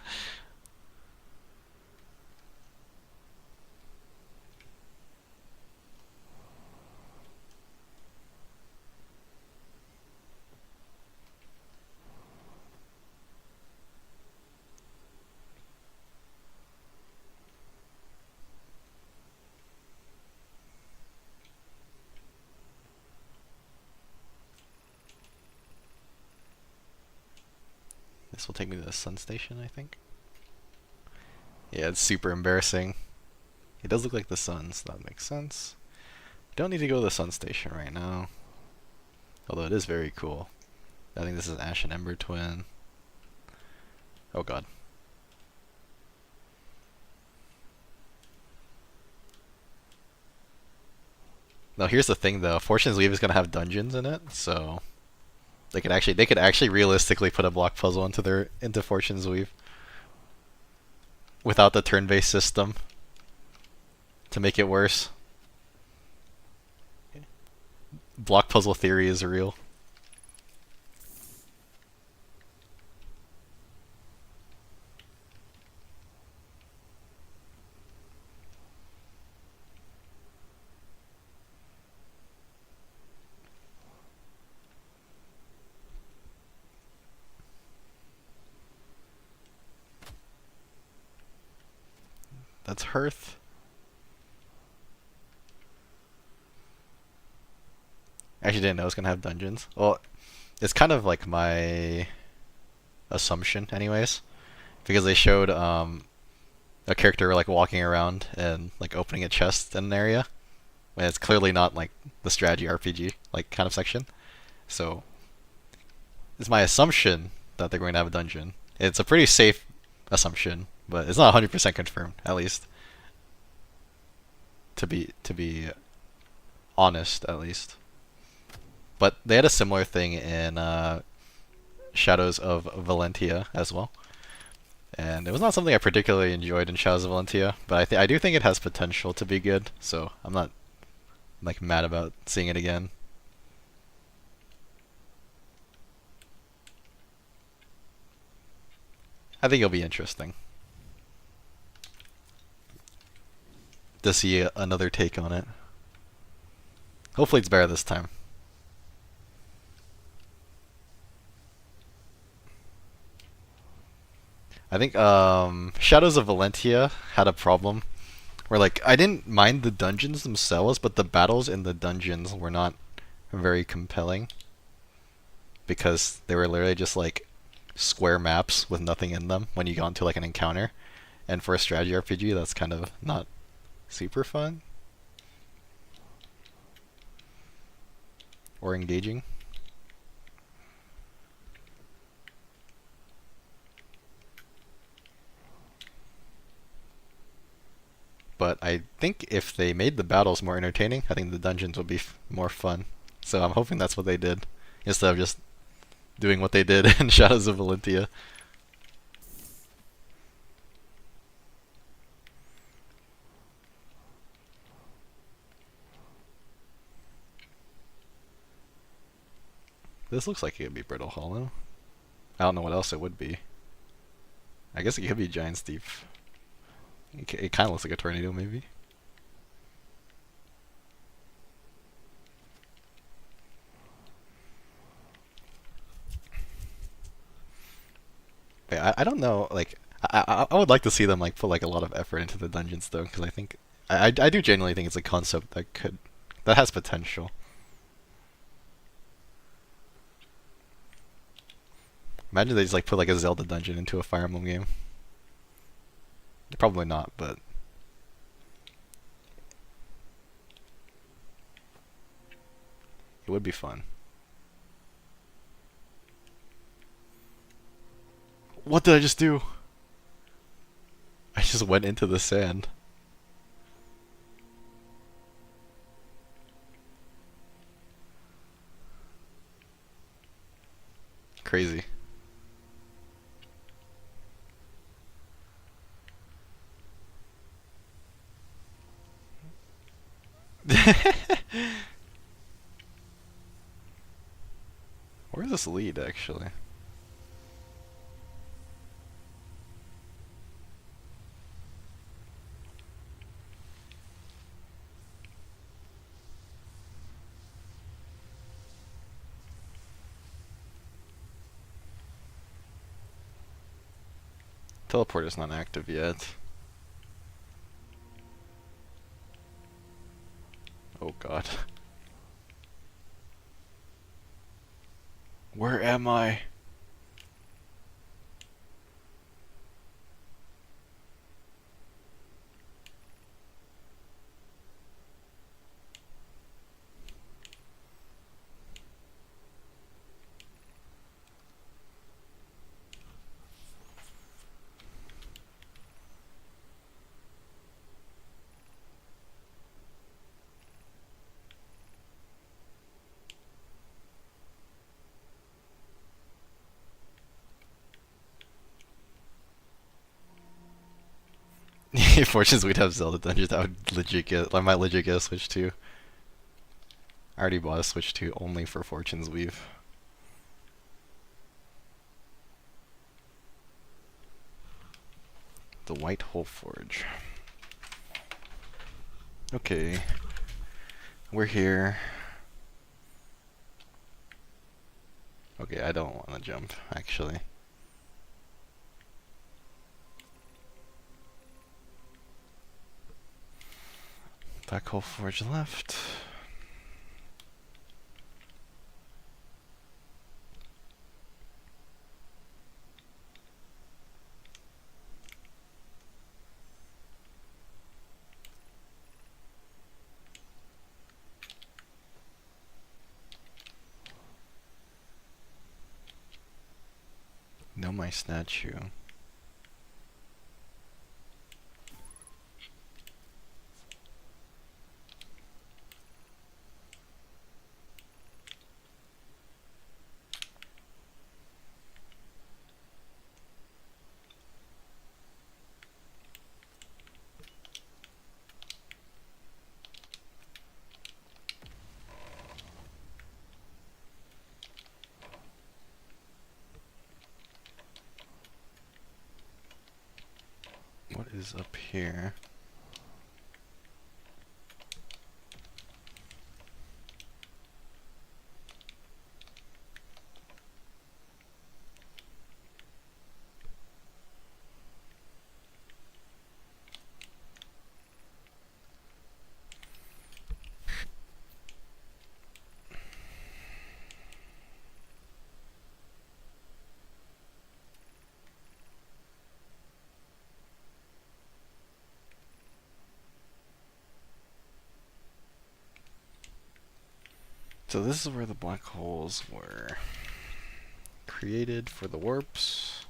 This will take me to the sun station, I think. Yeah, it's super embarrassing. It does look like the sun, so that makes sense. Don't need to go to the sun station right now. Although it is very cool. I think this is Ash and Ember Twin. Oh god. Now here's the thing though, Fortune's Weave is gonna have dungeons in it, so they could actually realistically put a block puzzle into Fortune's Weave without the turn-based system to make it worse. Block puzzle theory is real. That's Hearth. I actually didn't know it was gonna have dungeons. Well, it's kind of like my assumption, anyways, because they showed a character like walking around and like opening a chest in an area, and it's clearly not like the strategy RPG like kind of section. So it's my assumption that they're going to have a dungeon. It's a pretty safe assumption, but it's not 100% confirmed, at least. To be honest, at least. But they had a similar thing in Shadows of Valentia as well. And it was not something I particularly enjoyed in Shadows of Valentia, but I do think it has potential to be good, so I'm not like mad about seeing it again. I think it'll be interesting to see another take on it. Hopefully it's better this time. I think Shadows of Valentia had a problem where like I didn't mind the dungeons themselves, but the battles in the dungeons were not very compelling because they were literally just like square maps with nothing in them when you got into like an encounter. And for a strategy RPG, that's kind of not super fun or engaging. But I think if they made the battles more entertaining, I think the dungeons would be more fun. So I'm hoping that's what they did, instead of just doing what they did in Shadows of Valentia. This looks like it could be Brittle Hollow. I don't know what else it would be. I guess it could be Giant Steep. It kind of looks like a tornado, maybe. I don't know, like, I would like to see them, like, put, like, a lot of effort into the dungeons, though, because I think, I do genuinely think it's a concept that has potential. Imagine they just, like, put, like, a Zelda dungeon into a Fire Emblem game. Probably not, but it would be fun. What did I just do? I just went into the sand. Crazy. Where does this lead, actually? Teleporter's not active yet. Oh god. Where am I? Fortunes, we'd have Zelda Dungeons. I would legit get. I might legit get a Switch 2. I already bought a Switch 2 only for Fortune's Weave. The White Hole Forge. Okay. We're here. Okay, I don't want to jump, actually. Black Hole Forge left. No, my statue. What is up here? So this is where the black holes were created for the warps.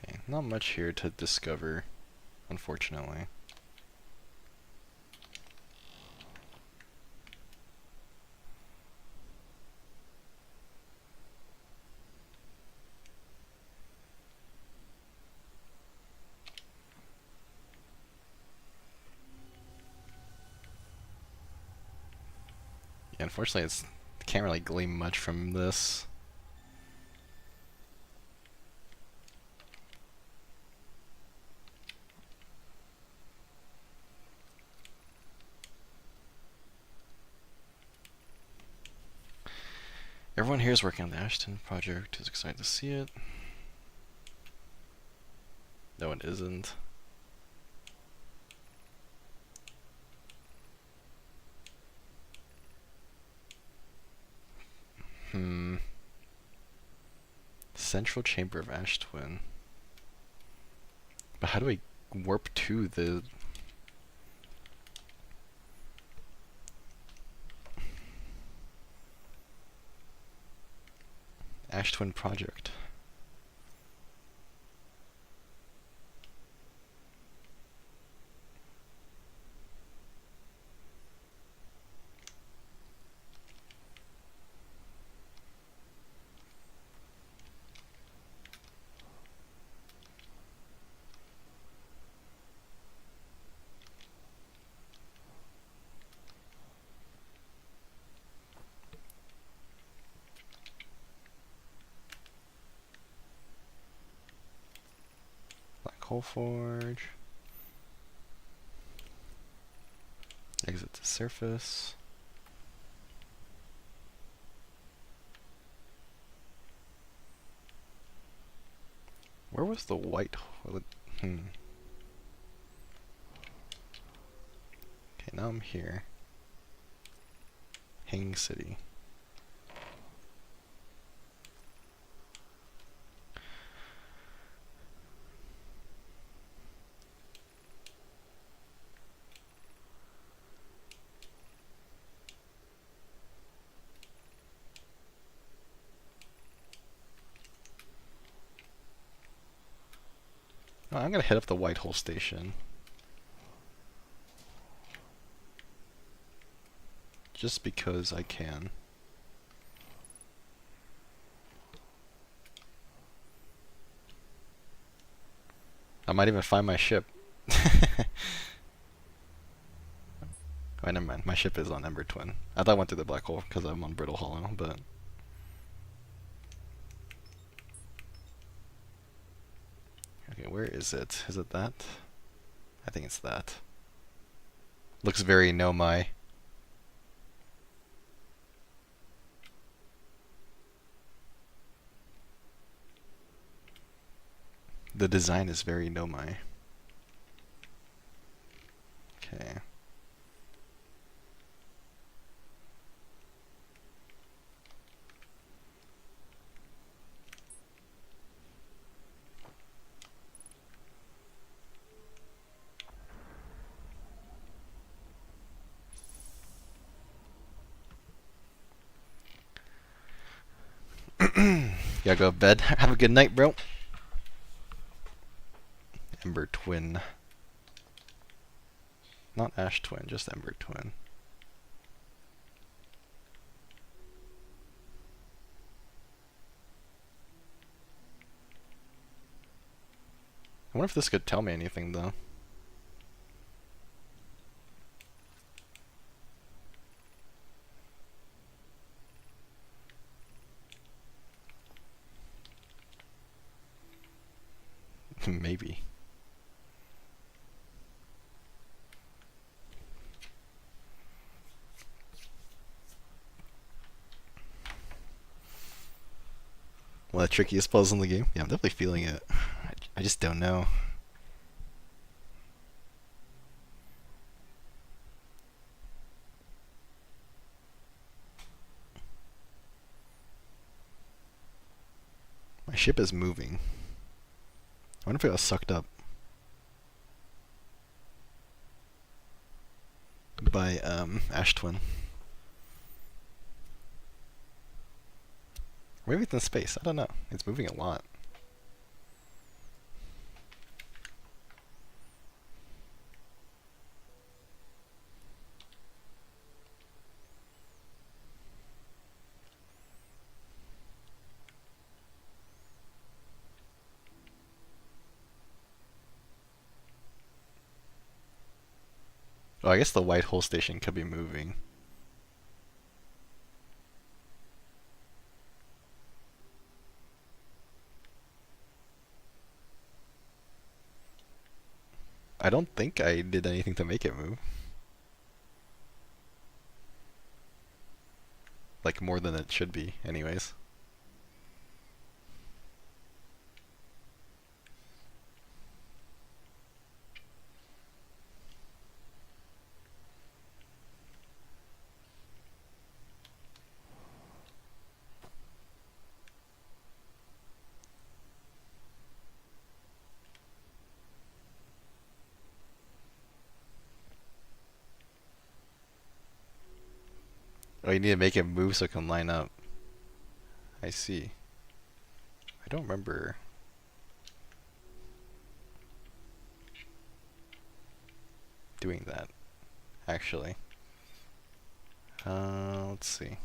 Okay, not much here to discover, unfortunately. Yeah, unfortunately, it's can't really glean much from this. Everyone here is working on the Ashton project. Is excited to see it. No, it isn't. Central chamber of Ash Twin. But how do I warp to the... Ash Twin project? Hole Forge. Exit to surface. Where was the white hole? Okay, now I'm here. Hanging City. I'm gonna hit up the White Hole Station. Just because I can. I might even find my ship. Oh, never mind. My ship is on Ember Twin. I thought I went through the black hole because I'm on Brittle Hollow, but... Okay, where is it? Is it that? I think it's that. Looks very Nomai. The design is very Nomai. Okay. Gotta go to bed. Have a good night, bro. Ember Twin. Not Ash Twin, just Ember Twin. I wonder if this could tell me anything, though. Maybe. One of the trickiest puzzles in the game. Yeah, I'm definitely feeling it. I just don't know. My ship is moving. I wonder if it was sucked up by Ash Twin. Maybe it's in space. I don't know. It's moving a lot. Oh, I guess the White Hole Station could be moving. I don't think I did anything to make it move. Like, more than it should be, anyways. Oh, you need to make it move so it can line up. I see. I don't remember. Doing that, actually. Let's see.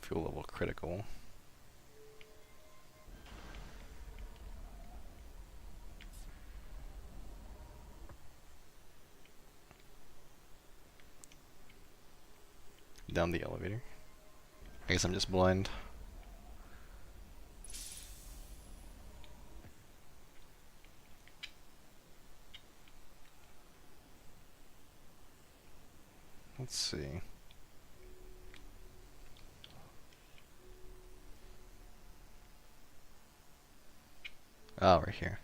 Fuel level critical. Down the elevator. I guess I'm just blind. Let's see. Oh, right here.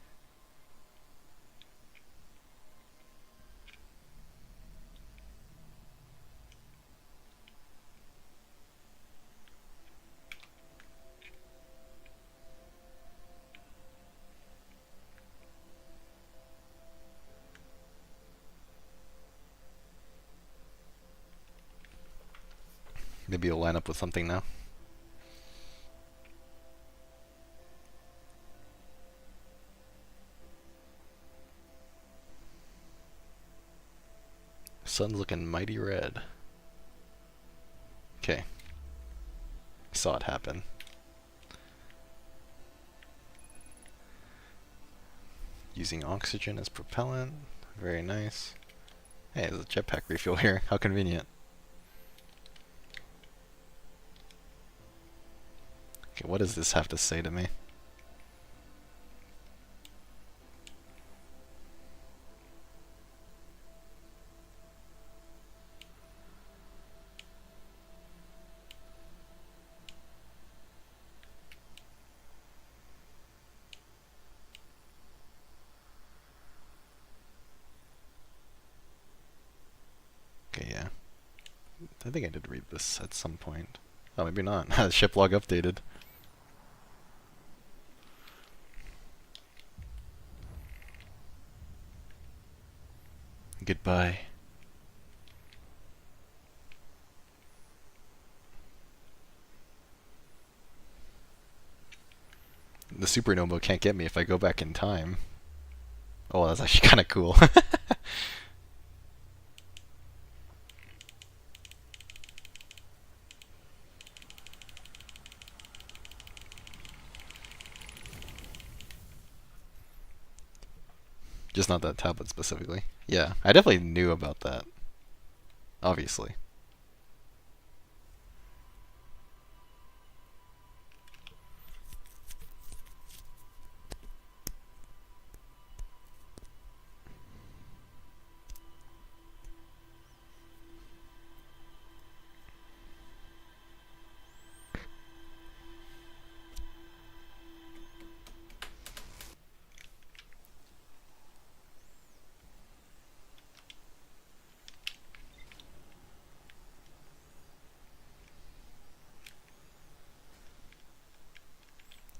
Maybe you'll line up with something now. Sun's looking mighty red. Okay. Saw it happen. Using oxygen as propellant. Very nice. Hey, there's a jetpack refuel here. How convenient. Okay, what does this have to say to me? Okay, yeah. I think I did read this at some point. Oh, maybe not. Ship log updated. Goodbye. The supernova can't get me if I go back in time. Oh, that's actually kind of cool. Just not that tablet specifically. Yeah, I definitely knew about that. Obviously.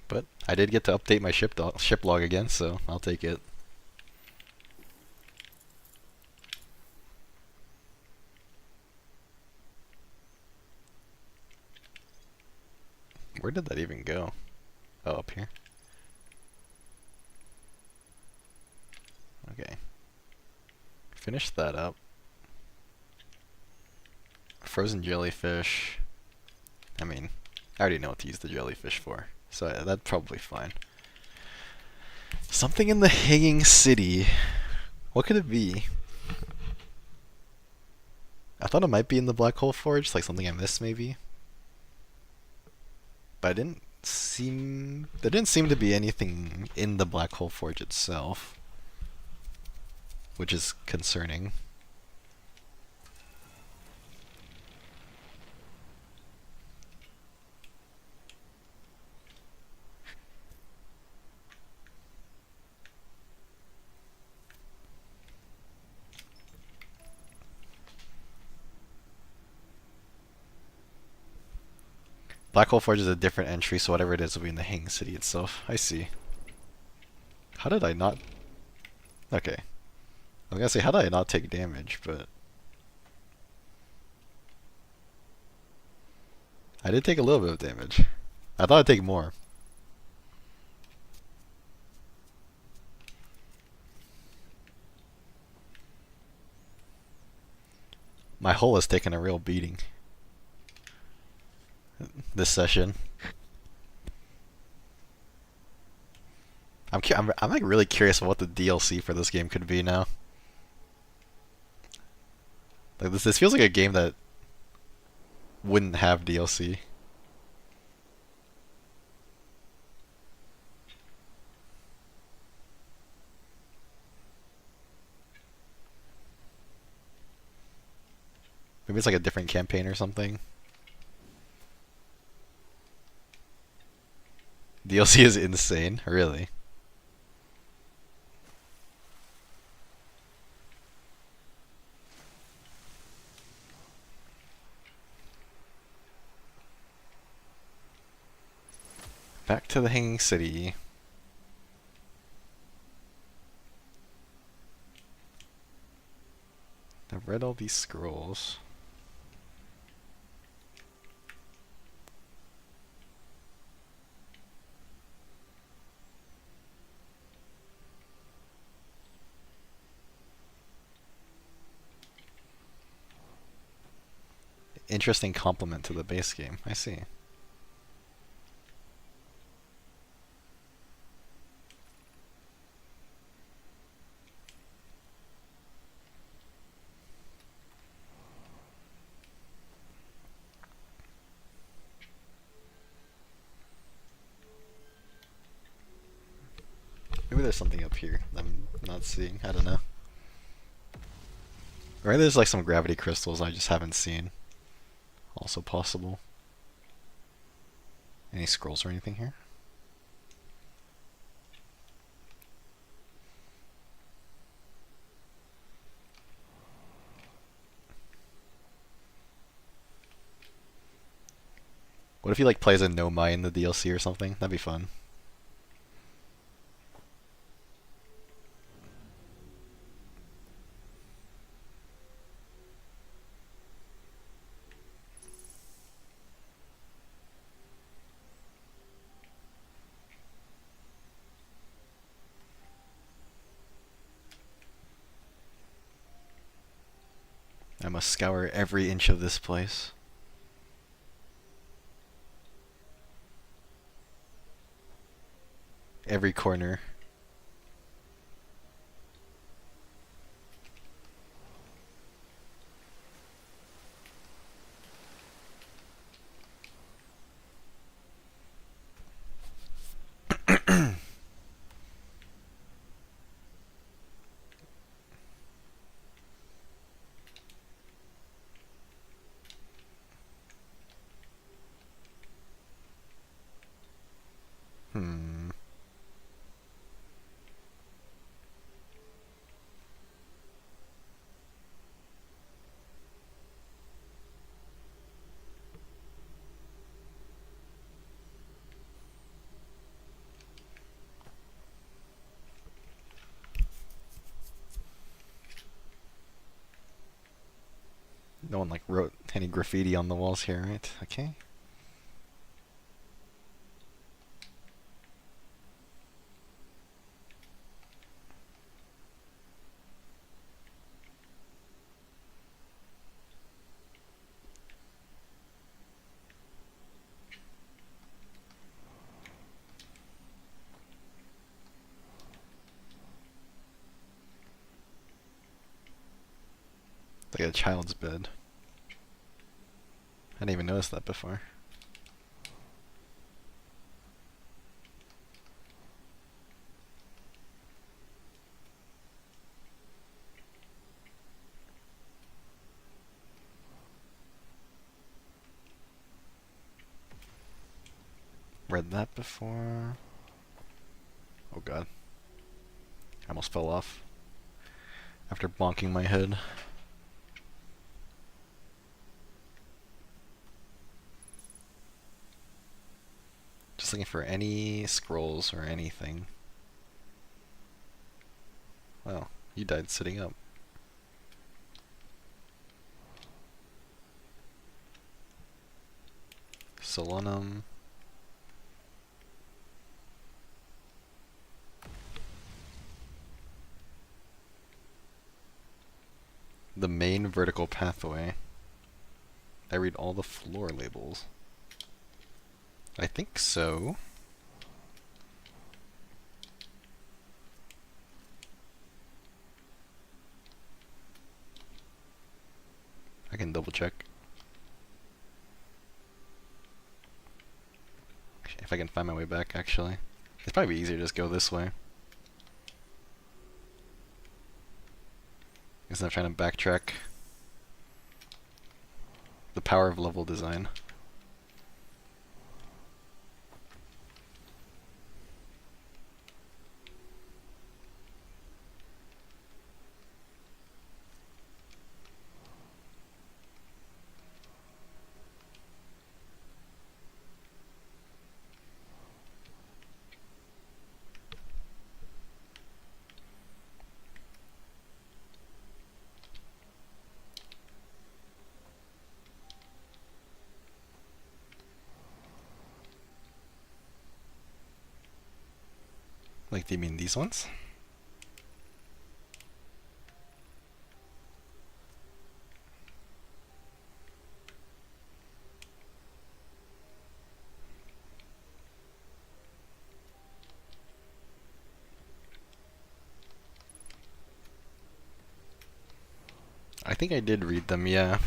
But I did get to update my ship log again, so I'll take it. Where did that even go? Oh, up here. Okay. Finish that up. Frozen jellyfish. I mean, I already know what to use the jellyfish for, so that's probably fine. Something in the hanging city. What could it be? I thought it might be in the black hole forge, like something I missed maybe. But there didn't seem to be anything in the black hole forge itself, which is concerning. Black hole forge is a different entry, so whatever it is will be in the hanging city itself. I see. How did I not? Okay. I was gonna say, how did I not take damage, but I did take a little bit of damage. I thought I'd take more. My hull has taken a real beating this session. I'm like really curious what the DLC for this game could be now. Like this feels like a game that wouldn't have DLC. Maybe it's like a different campaign or something. DLC is insane, really. Back to the Hanging City. I've read all these scrolls. interesting complement to the base game. I see. Maybe there's something up here I'm not seeing. I don't know. Or there's like some gravity crystals I just haven't seen. Also possible. Any scrolls or anything here? What if he like plays a no Mai in the DLC or something? That'd be fun. I must scour every inch of this place. Every corner. Hmm. No one like wrote any graffiti on the walls here, right? Okay. Like a child's bed. I didn't even notice that before. Read that before. Oh god. I almost fell off after bonking my head. Just looking for any scrolls or anything. Well, you died sitting up. Solanum. The main vertical pathway. I read all the floor labels. I think so. I can double check. If I can find my way back, actually. It's probably easier to just go this way. Because I'm trying to backtrack. The power of level design. Like, do you mean these ones? think I did read them, yeah.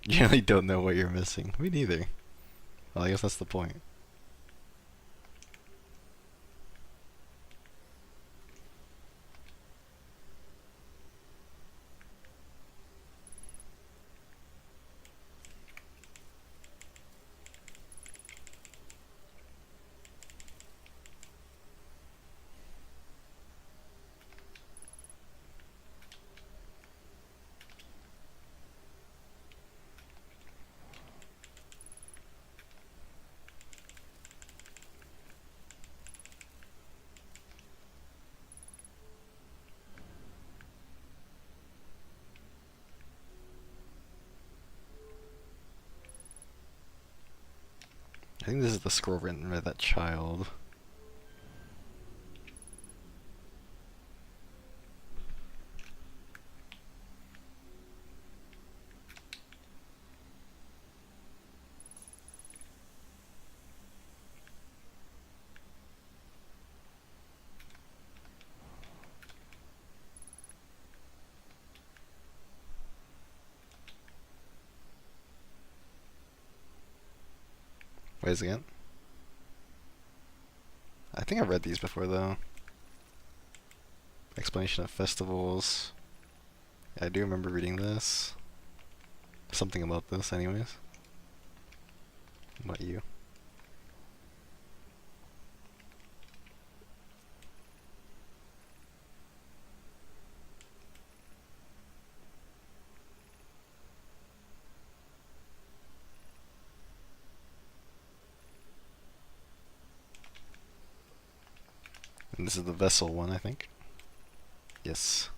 You really don't know what you're missing. Me neither. Well, I guess that's the point. I think this is the scroll written by that child. Wait a second. I think I've read these before though. Explanation of festivals. Yeah, I do remember reading this. Something about this anyways. What about you? And this is the vessel one, I think. Yes.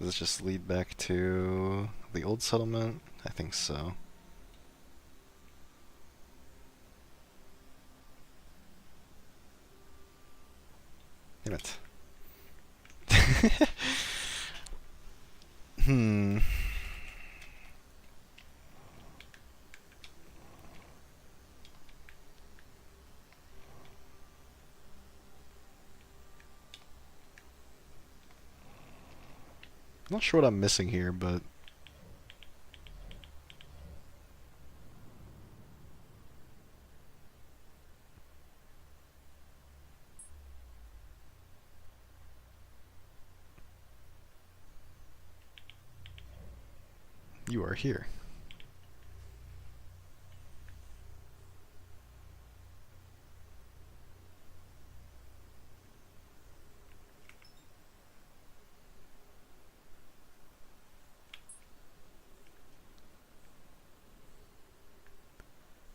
Does this just lead back to the old settlement? I think so. Damn it. Hmm. Not sure what I'm missing here, but you are here.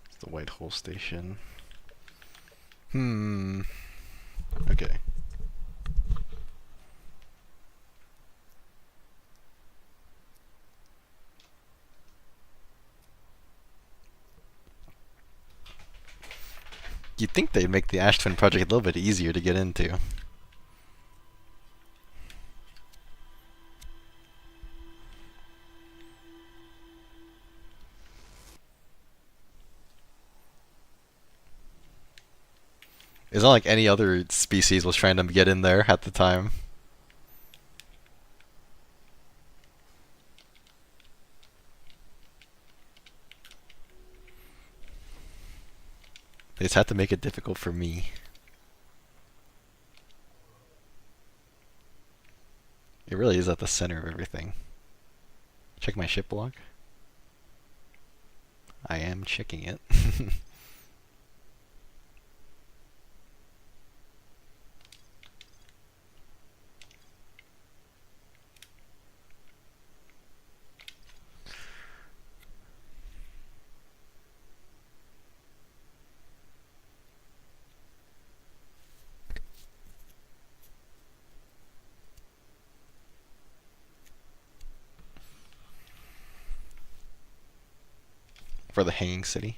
It's the White Hole Station. Okay. You'd think they'd make the Ash Twin project a little bit easier to get into. It's not like any other species was trying to get in there at the time. They just had to make it difficult for me. It really is at the center of everything. Check my ship log. I am checking it. For the Hanging City.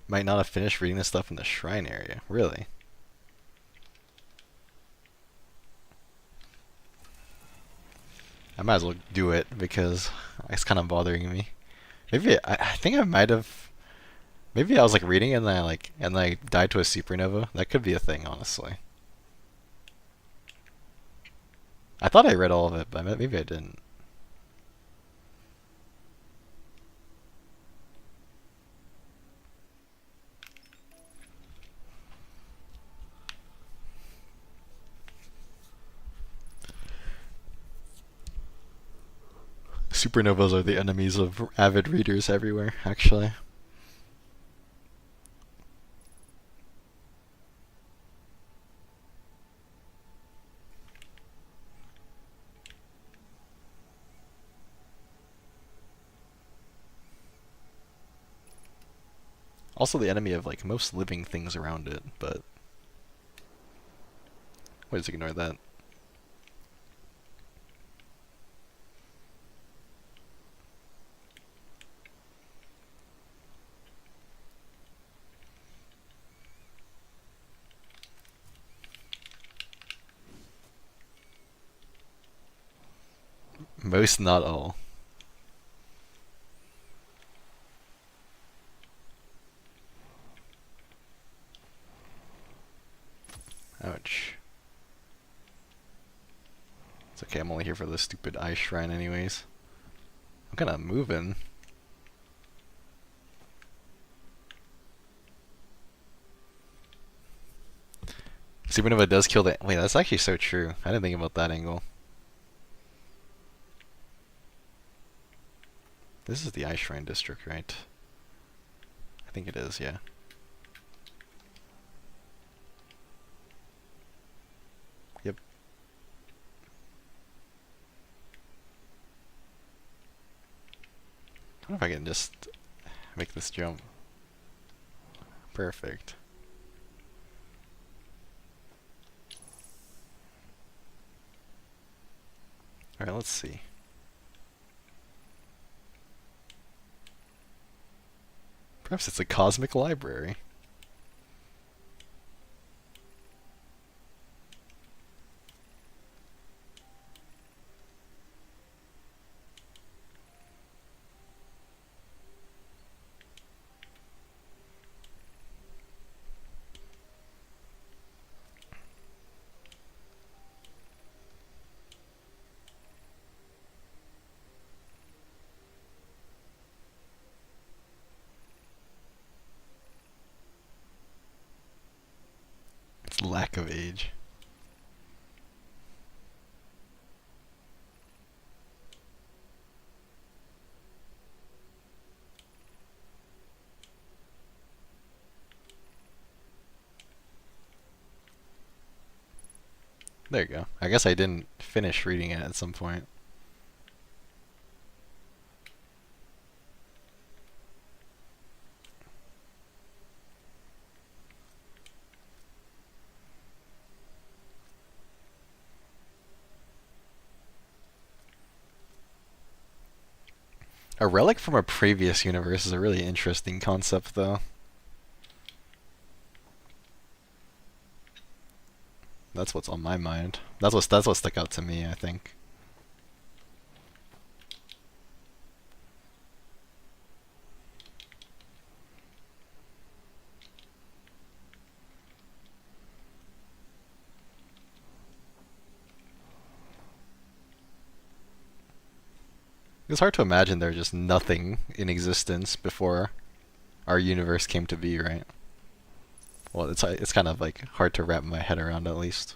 might not have finished reading the stuff in the shrine area. Really? I might as well do it because it's kind of bothering me. Maybe I think I might have. Maybe I was like reading and then I died to a supernova. That could be a thing, honestly. I thought I read all of it, but maybe I didn't. Supernovas are the enemies of avid readers everywhere, actually. Also the enemy of like most living things around it, but we'll just ignore that. Most, not all. Ouch. It's okay, I'm only here for the stupid ice shrine anyways. I'm kinda moving. Supernova does kill the... Wait, that's actually so true. I didn't think about that angle. This is the ice shrine district, right? I think it is, yeah. Yep. I wonder if I can just make this jump. Perfect. Alright, let's see. Perhaps it's a cosmic library. It's lack of age. There you go. I guess I didn't finish reading it at some point. A relic from a previous universe is a really interesting concept, though. That's what's on my mind. That's what stuck out to me, I think. It's hard to imagine there's just nothing in existence before our universe came to be, right? Well, it's kind of like hard to wrap my head around at least.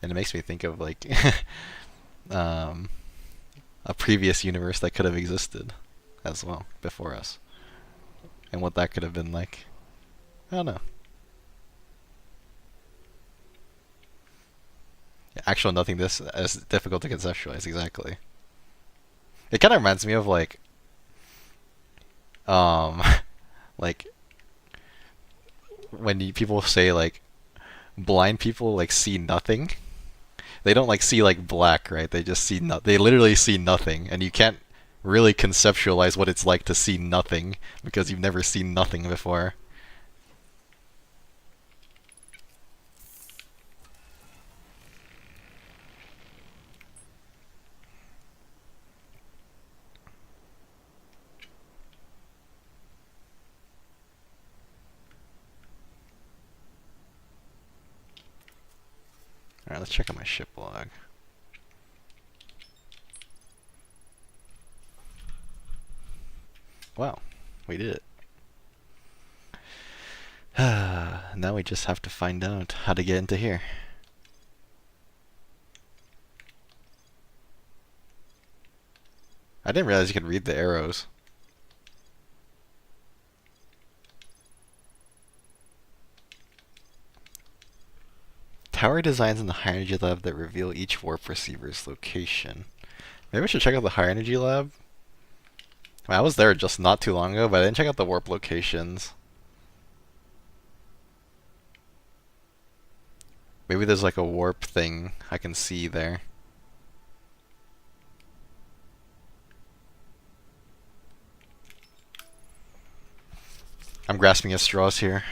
And it makes me think of like um, a previous universe that could have existed as well before us, and what that could have been like. I don't know. Actual nothingness is difficult to conceptualize, exactly. It kind of reminds me of um, like when people say like blind people like see nothing. they don't like see like black, right? They just see no they literally see nothing, and you can't really conceptualize what it's like to see nothing because you've never seen nothing before. Alright, let's check out my ship log. Wow, we did it. Now we just have to find out how to get into here. I didn't realize you could read the arrows. Tower designs in the high energy lab that reveal each warp receiver's location. Maybe I should check out the high energy lab. I was there just not too long ago, but I didn't check out the warp locations. Maybe there's like a warp thing I can see there. I'm grasping at straws here.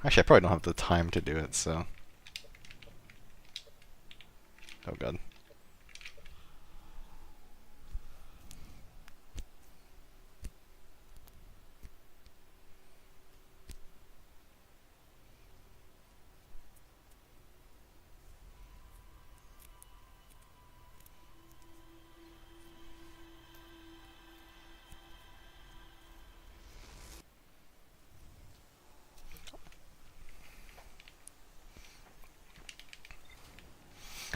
Actually, I probably don't have the time to do it, so. Oh god.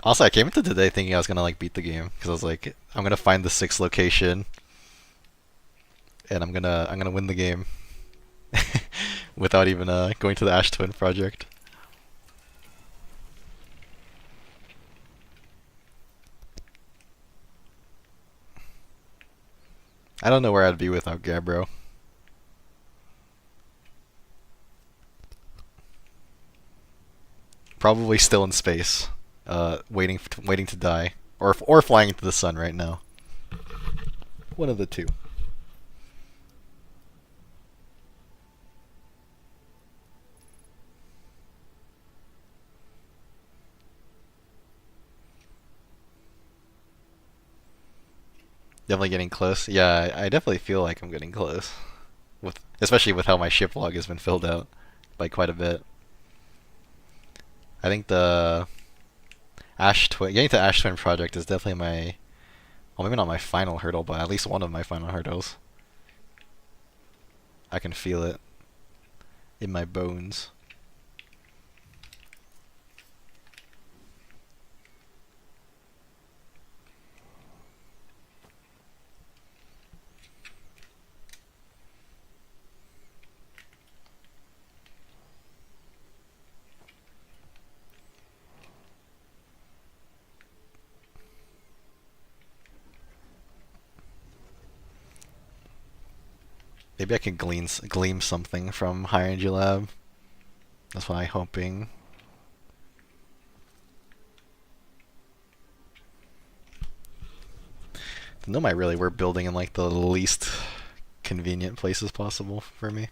Also, I came into today thinking I was gonna like beat the game because I was like, I'm gonna find the sixth location, and I'm gonna win the game without even going to the Ash Twin project. I don't know where I'd be without Gabbro. Probably still in space, waiting to die, or flying into the sun right now. One of the two. Definitely getting close. Yeah, I definitely feel like I'm getting close, especially with how my ship log has been filled out by quite a bit. I think the getting to Ash Twin project is definitely my, well, maybe not my final hurdle, but at least one of my final hurdles. I can feel it in my bones. Maybe I can glean something from High Energy Lab. That's what I'm hoping. The Nomai really were building in like the least convenient places possible for me.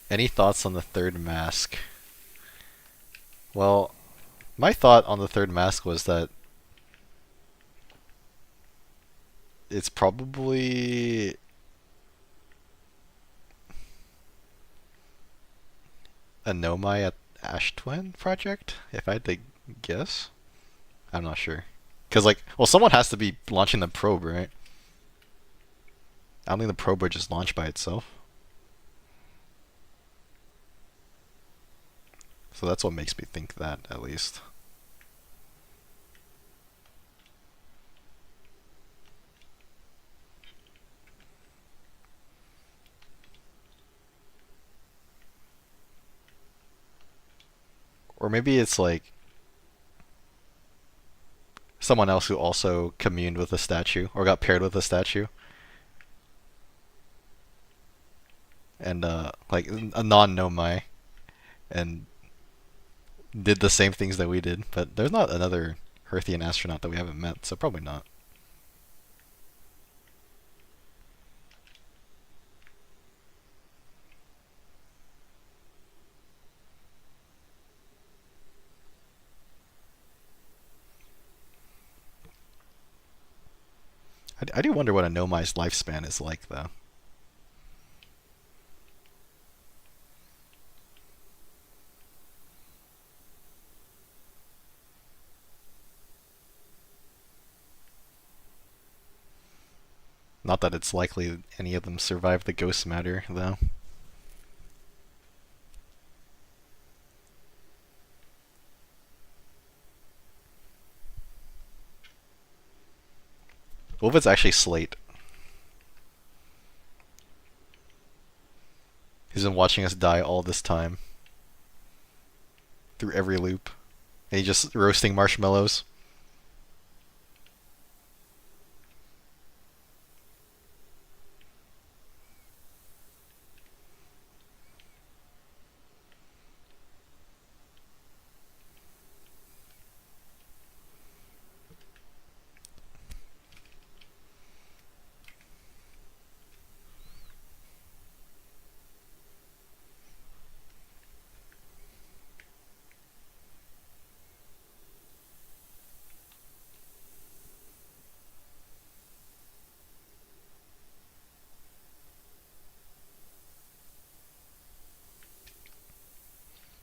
Any thoughts on the third mask? Well, my thought on the third mask was that it's probably a Nomai at Ash Twin project, if I had to guess. I'm not sure. Because, like, well, someone has to be launching the probe, right? I don't think the probe would just launch by itself. So that's what makes me think that, at least. Or maybe it's like someone else who also communed with the statue or got paired with the statue, and like a non-nomai, and did the same things that we did. But there's not another Hearthian astronaut that we haven't met, so probably not. I do wonder what a nomai's lifespan is like, though. Not that it's likely any of them survive the ghost matter, though. What if it's actually Slate? He's been watching us die all this time, through every loop. And he's just roasting marshmallows.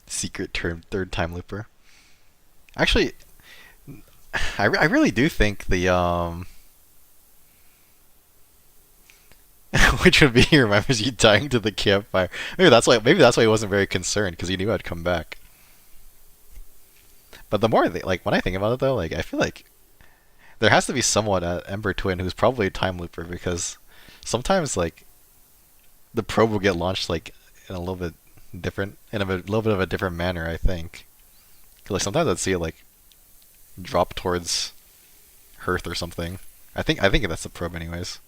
Secret term third time looper. Actually, I really do think the which would be remembers you dying to the campfire. Maybe that's why he wasn't very concerned, because he knew I'd come back. But the more like when I think about it though, like I feel like there has to be someone at Ember Twin who's probably a time looper, because sometimes like the probe will get launched like in a little bit different, in a little bit of a different manner. I think. 'Cause, like sometimes I'd see it like drop towards Hearth or something. I think that's the probe, anyways.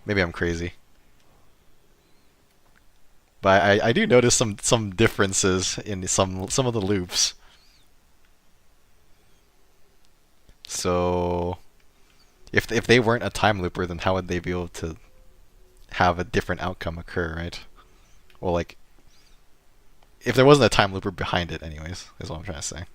Maybe I'm crazy, but I do notice some differences in some of the loops. So if they weren't a time looper, then how would they be able to have a different outcome occur, right? Well, like if there wasn't a time looper behind it, anyways, is what I'm trying to say.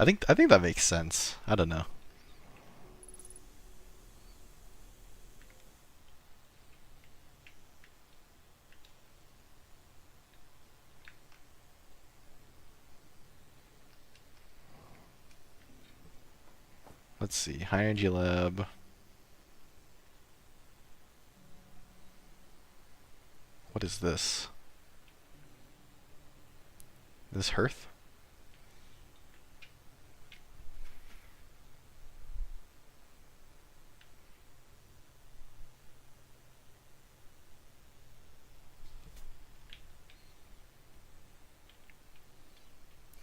I think that makes sense. I don't know. Let's see. High energy lab. What is this? This Hearth?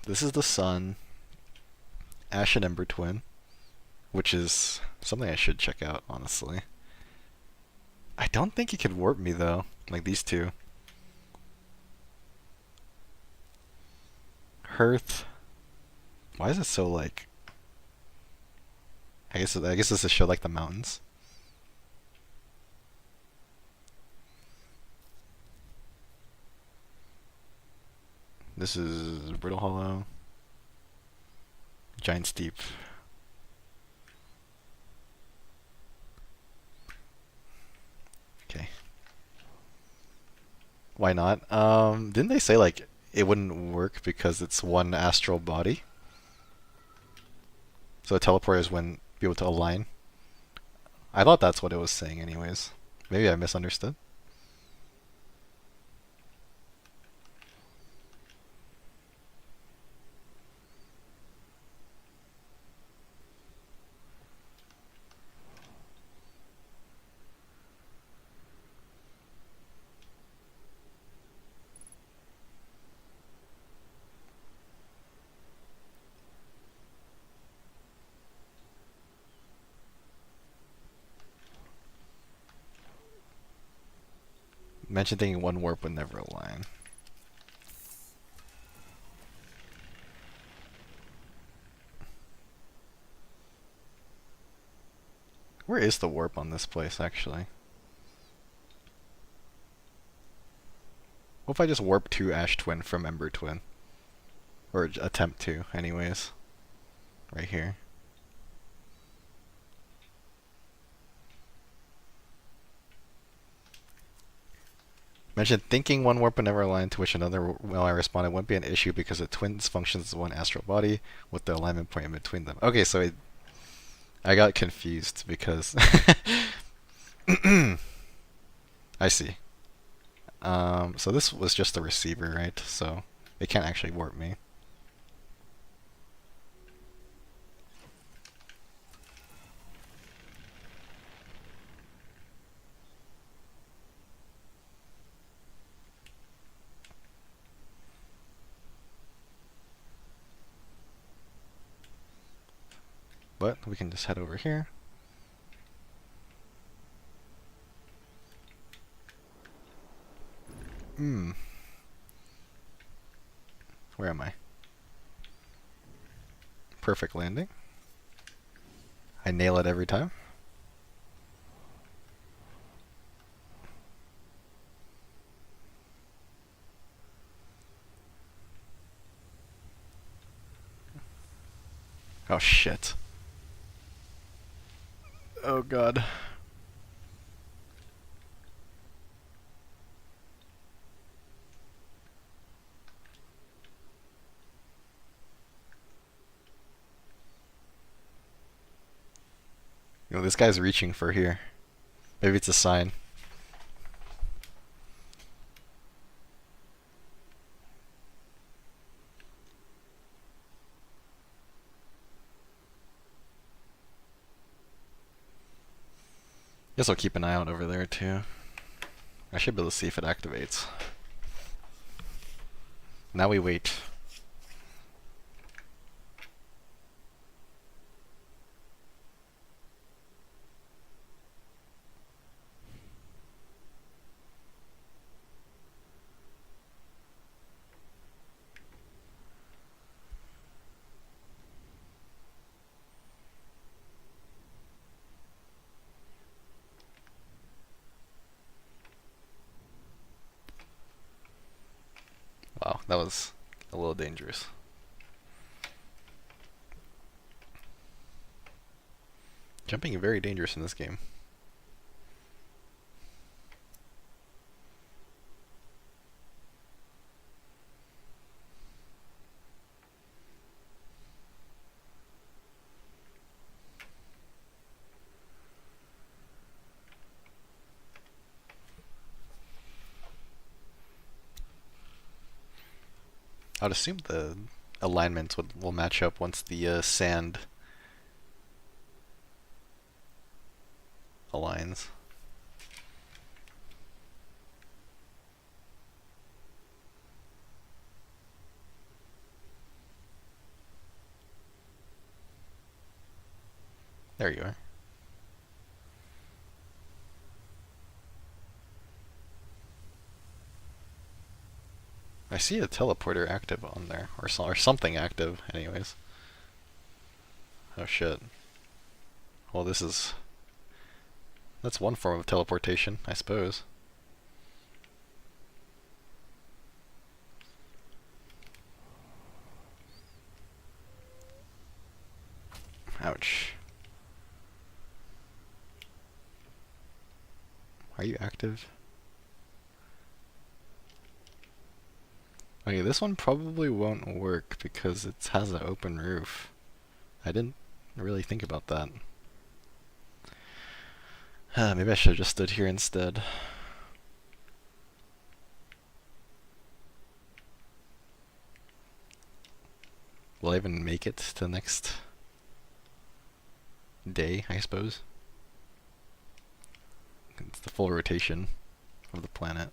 This is the sun. Ash and Ember Twin, which is something I should check out, honestly. I don't think he could warp me though, like these two. Hearth. Why is it so like? I guess this is show like the mountains. This is Brittle Hollow. Giant Steep. Okay. Why not? Didn't they say like it wouldn't work because it's one astral body? So teleporters wouldn't be able to align. I thought that's what it was saying anyways. Maybe I misunderstood. Mention thinking one warp would never align. Where is the warp on this place, actually? What if I just warp to Ash Twin from Ember Twin? Or attempt to, anyways. Right here. Mentioned thinking one warp would never align, to which another, well, I responded, wouldn't be an issue because the twins functions as one astral body with the alignment point in between them. Okay, so I got confused because I see. So this was just the receiver, right? So it can't actually warp me. But we can just head over here. Where am I? Perfect landing. I nail it every time. Oh shit. Oh god. You know, this guy's reaching for here. Maybe it's a sign. Guess I'll keep an eye out over there too. I should be able to see if it activates. Now we wait. Wow, that was a little dangerous. Jumping is very dangerous in this game. I'd assume the alignments will match up once the sand aligns. There you are. I see a teleporter active on there, or something active, anyways. Oh shit. Well, that's one form of teleportation, I suppose. Ouch. Are you active? Okay, this one probably won't work because it has an open roof. I didn't really think about that. Maybe I should have just stood here instead. Will I even make it to the next day, I suppose? It's the full rotation of the planet.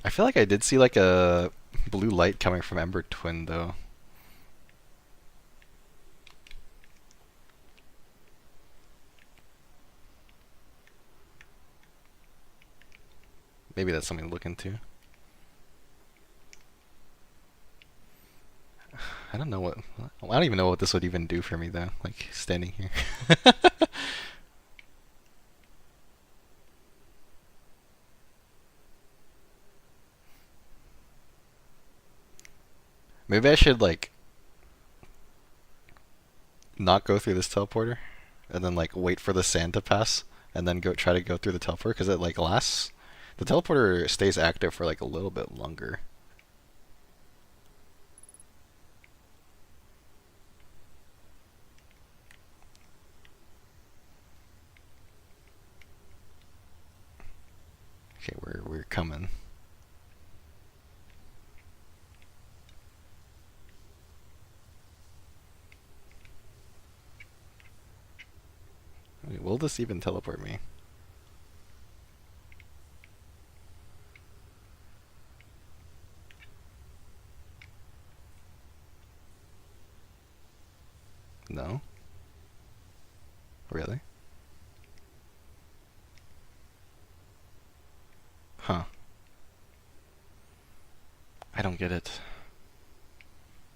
I feel like I did see like a blue light coming from Ember Twin though. Maybe that's something to look into. I don't know what. I don't even know what this would even do for me though. Like standing here. Maybe I should like not go through this teleporter, and then like wait for the sand to pass, and then go try to go through the teleporter because it like lasts. The teleporter stays active for like a little bit longer. Okay, we're coming. Wait, will this even teleport me? No? Really? Huh. I don't get it.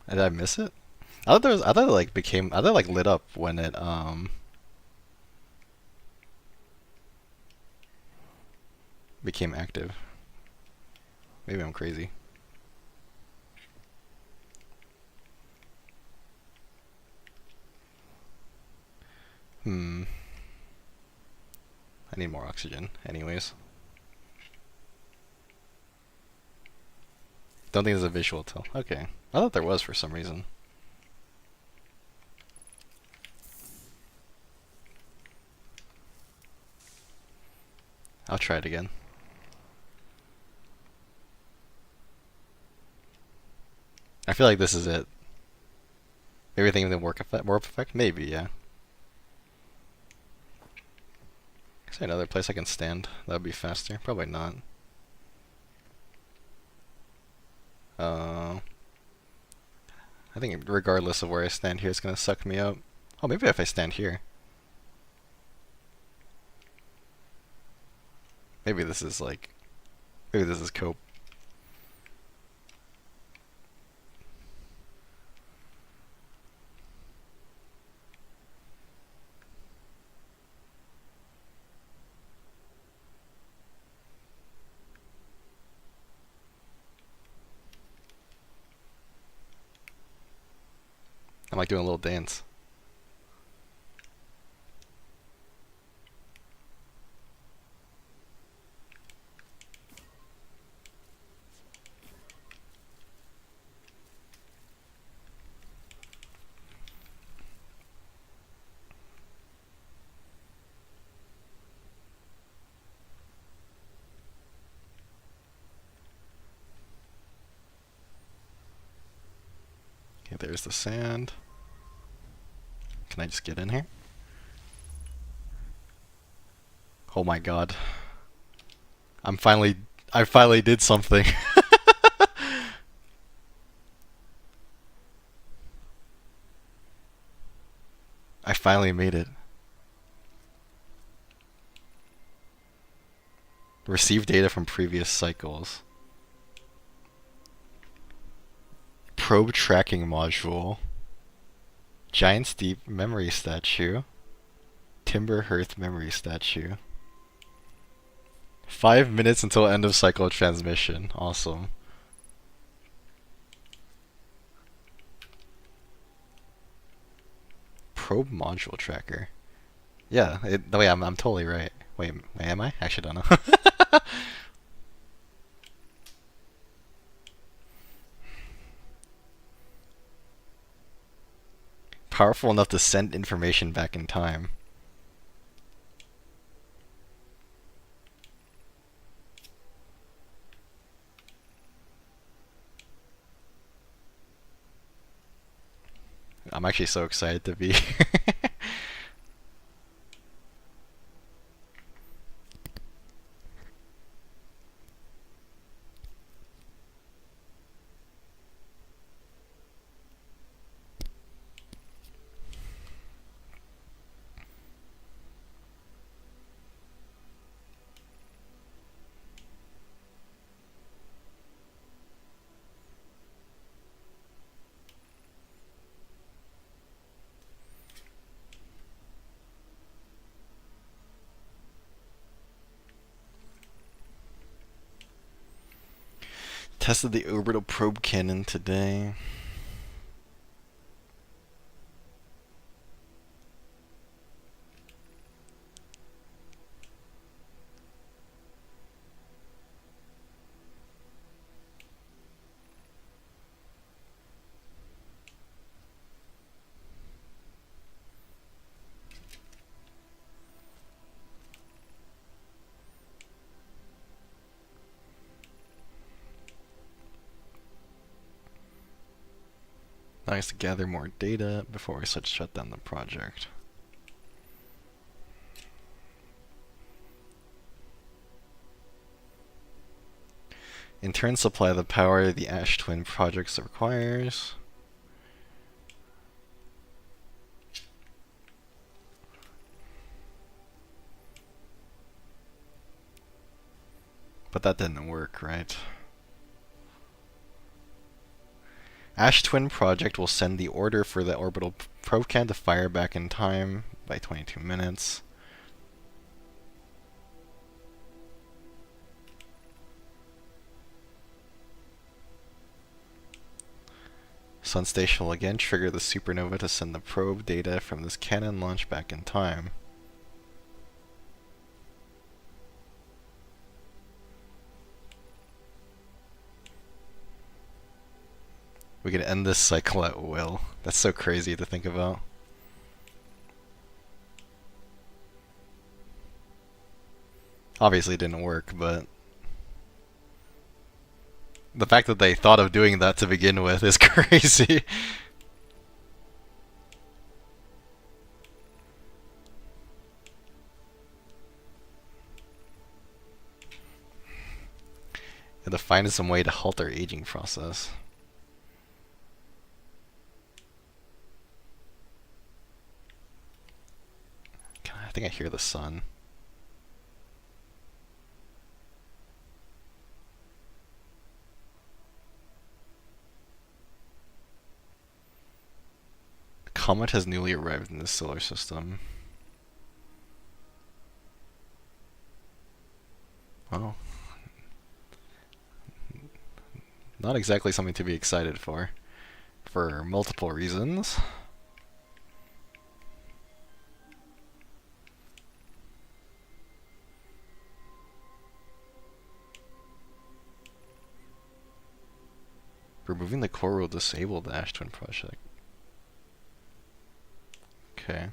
Did I miss it? I thought it like became I thought it like lit up when it became active. Maybe I'm crazy. Hmm. I need more oxygen anyways. Don't think there's a visual tell. Okay. I thought there was for some reason. I'll try it again. I feel like this is it. Maybe thinking the warp effect? Maybe, yeah. Is there another place I can stand? That would be faster. Probably not. I think regardless of where I stand here, it's gonna suck me up. Oh, maybe if I stand here. Maybe this is like... Maybe this is cope. I'm like doing a little dance. Okay, there's the sand. Can I just get in here? Oh my god. I finally did something. I finally made it. Receive data from previous cycles. Probe tracking module. Giant's Deep memory statue. Timber Hearth memory statue. 5 minutes until end of cycle transmission. Awesome. probe module tracker. Yeah, wait, I'm totally right. Wait, am I? Actually, don't know. Powerful enough to send information back in time. I'm actually so excited to be. Tested the orbital probe cannon today. Nice to gather more data before we shut down the project. In turn, supply the power the Ash Twin projects requires. But that didn't work, right? Ash Twin project will send the order for the orbital probe can to fire back in time by 22 minutes. Sun Station will again trigger the supernova to send the probe data from this cannon launch back in time. We can end this cycle at will. That's so crazy to think about. Obviously it didn't work, but the fact that they thought of doing that to begin with is crazy. And to find some way to halt our aging process. I think I hear the sun. The comet has newly arrived in the solar system. Well, not exactly something to be excited for multiple reasons. Removing the core will disable the Ash Twin project. Okay.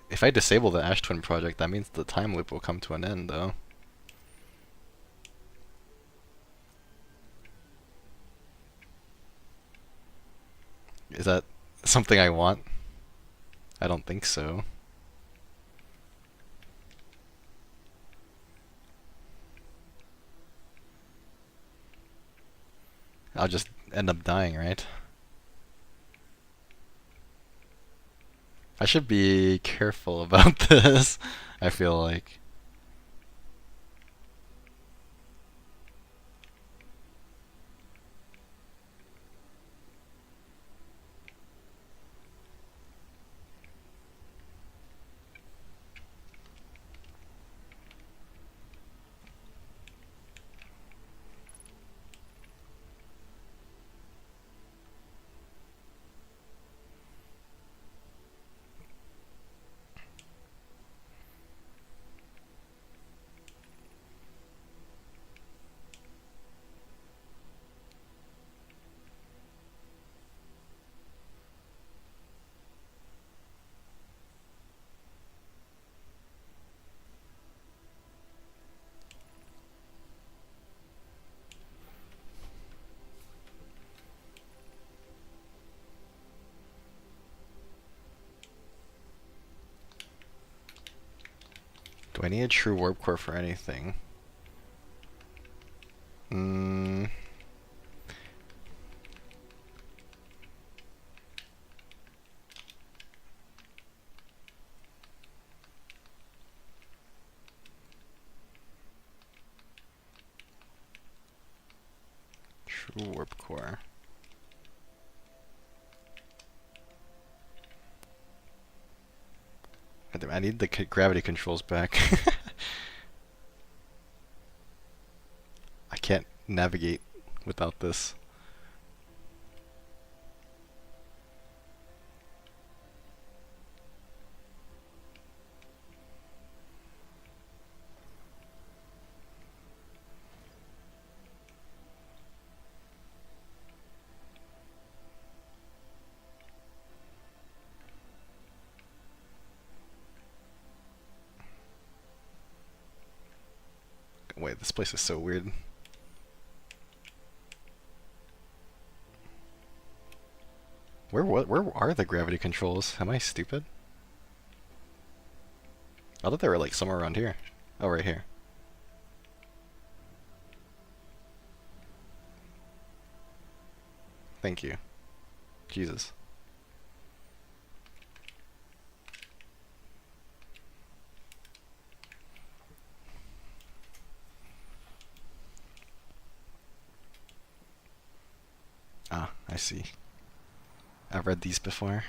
If I disable the Ash Twin project, that means the time loop will come to an end, though. Is that something I want? I don't think so. I'll just end up dying, right? I should be careful about this, I feel like. Do I need a true warp core for anything? Hmm. True warp core. I need the gravity controls back. I can't navigate without this. Wait, this place is so weird. Where are the gravity controls? Am I stupid? I thought they were like somewhere around here. Oh, right here. Thank you. Jesus. Ah, I see. I've read these before.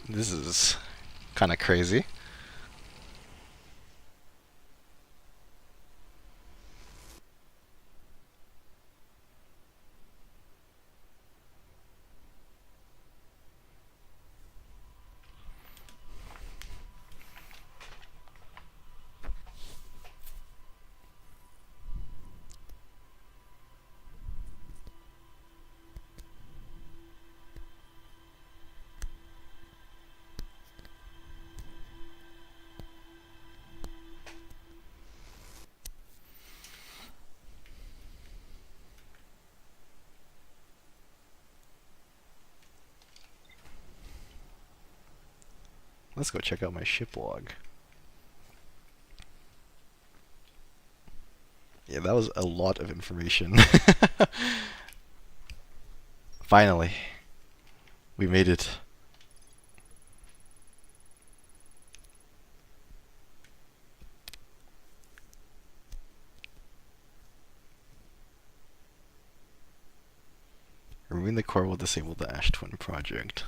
This is kind of crazy. Let's go check out my ship log. Yeah, that was a lot of information. Finally, we made it. Removing the core will disable the Ash Twin project.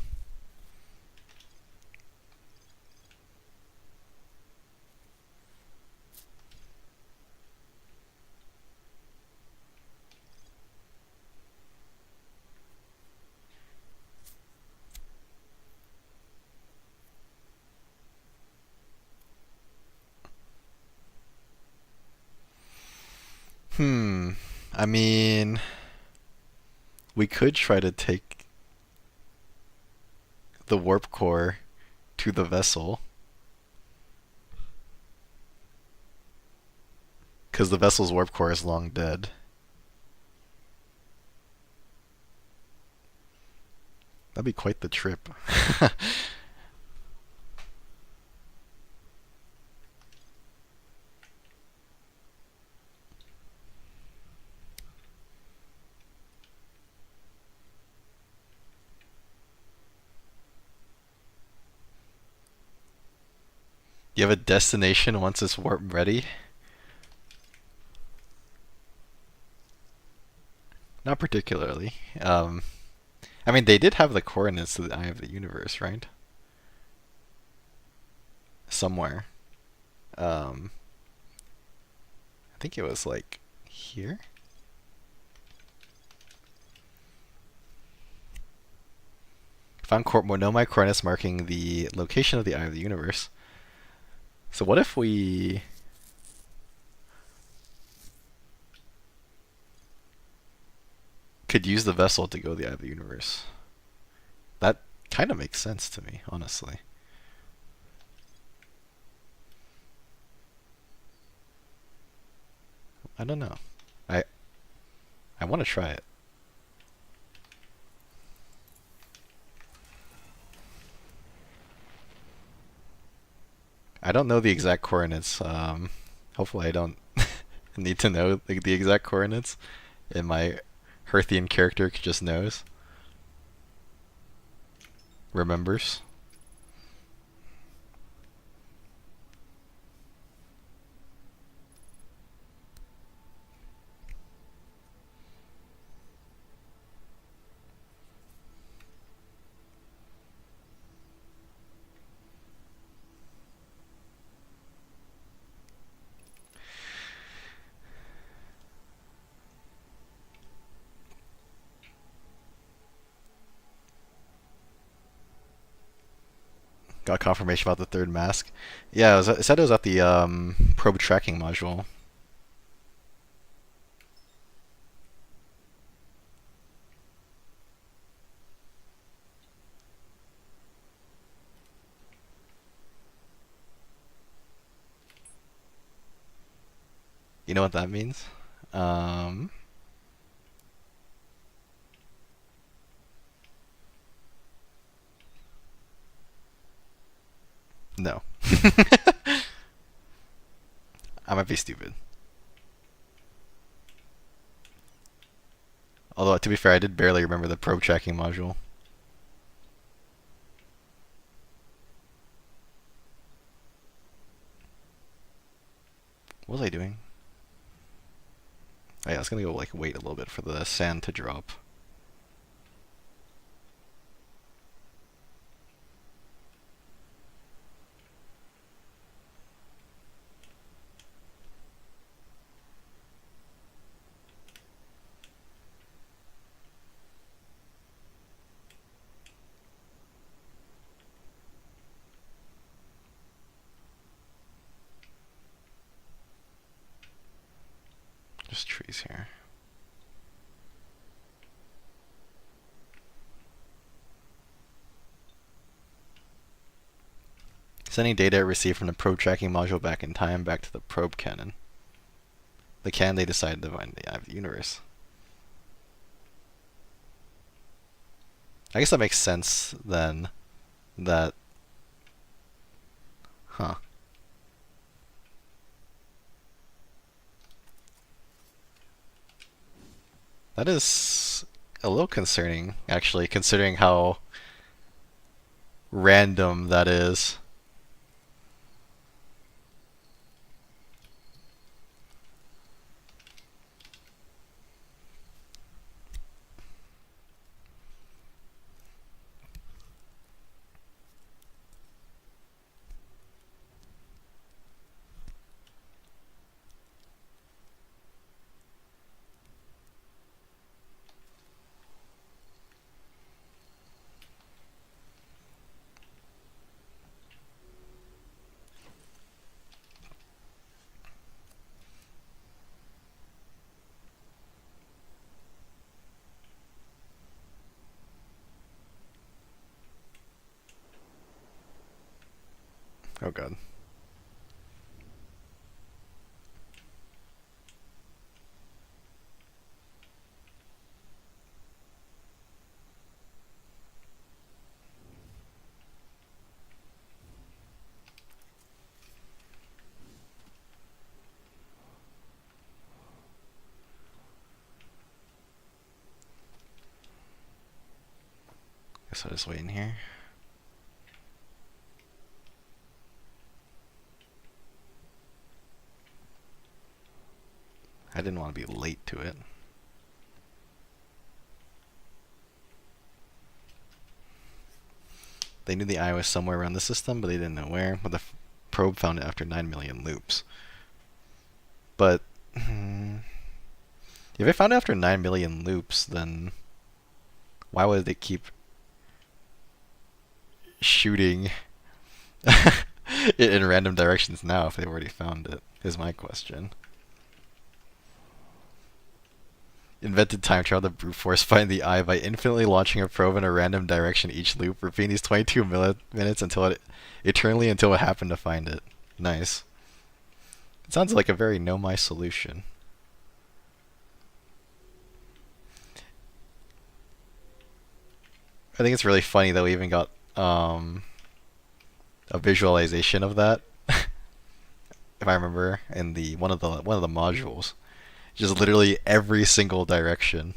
I mean, we could try to take the warp core to the vessel, because the vessel's warp core is long dead. That'd be quite the trip. You have a destination once it's warp ready? Not particularly. I mean, they did have the coordinates to the Eye of the Universe, right? Somewhere. I think it was like here? Found Nomai coordinates marking the location of the Eye of the Universe. So what if we... could use the vessel to go the eye of the universe. That kind of makes sense to me, honestly. I don't know. I I want to try it. I don't know the exact coordinates. Hopefully I don't need to know like the exact coordinates, and my Herthian character just knows, remembers. Got confirmation about the third mask. Yeah, it said it was at the probe tracking module. You know what that means? Um, no. I might be stupid. Although, to be fair, I did barely remember the probe tracking module. What was I doing? Oh, yeah, I was gonna go like wait a little bit for the sand to drop. Just trees here. Sending data received from the probe tracking module back in time back to the probe cannon. The cannon they decided to find the eye of the universe. I guess that makes sense then. That. Huh. That is a little concerning, actually, considering how random that is. Oh god. Guess I'll just wait in here. I didn't want to be late to it. They knew the eye was somewhere around the system, but they didn't know where. But the probe found it after 9 million loops. But if they found it after 9 million loops, then why would they keep shooting it in random directions now if they've already found it? Is my question. Invented time travel to brute force find the eye by infinitely launching a probe in a random direction each loop, repeating these 22 minutes until it eternally until it happened to find it. Nice. It sounds like a very know my solution. I think it's really funny that we even got a visualization of that, if I remember, in the one of the modules. Just literally every single direction.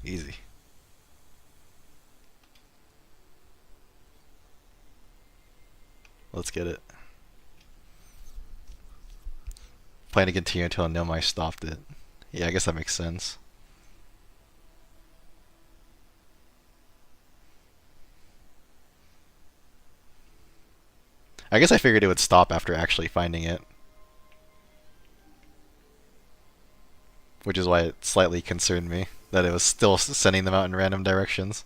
Easy. Let's get it. Plan to continue until Nomai stopped it. Yeah, I guess that makes sense. I guess I figured it would stop after actually finding it. Which is why it slightly concerned me that it was still sending them out in random directions.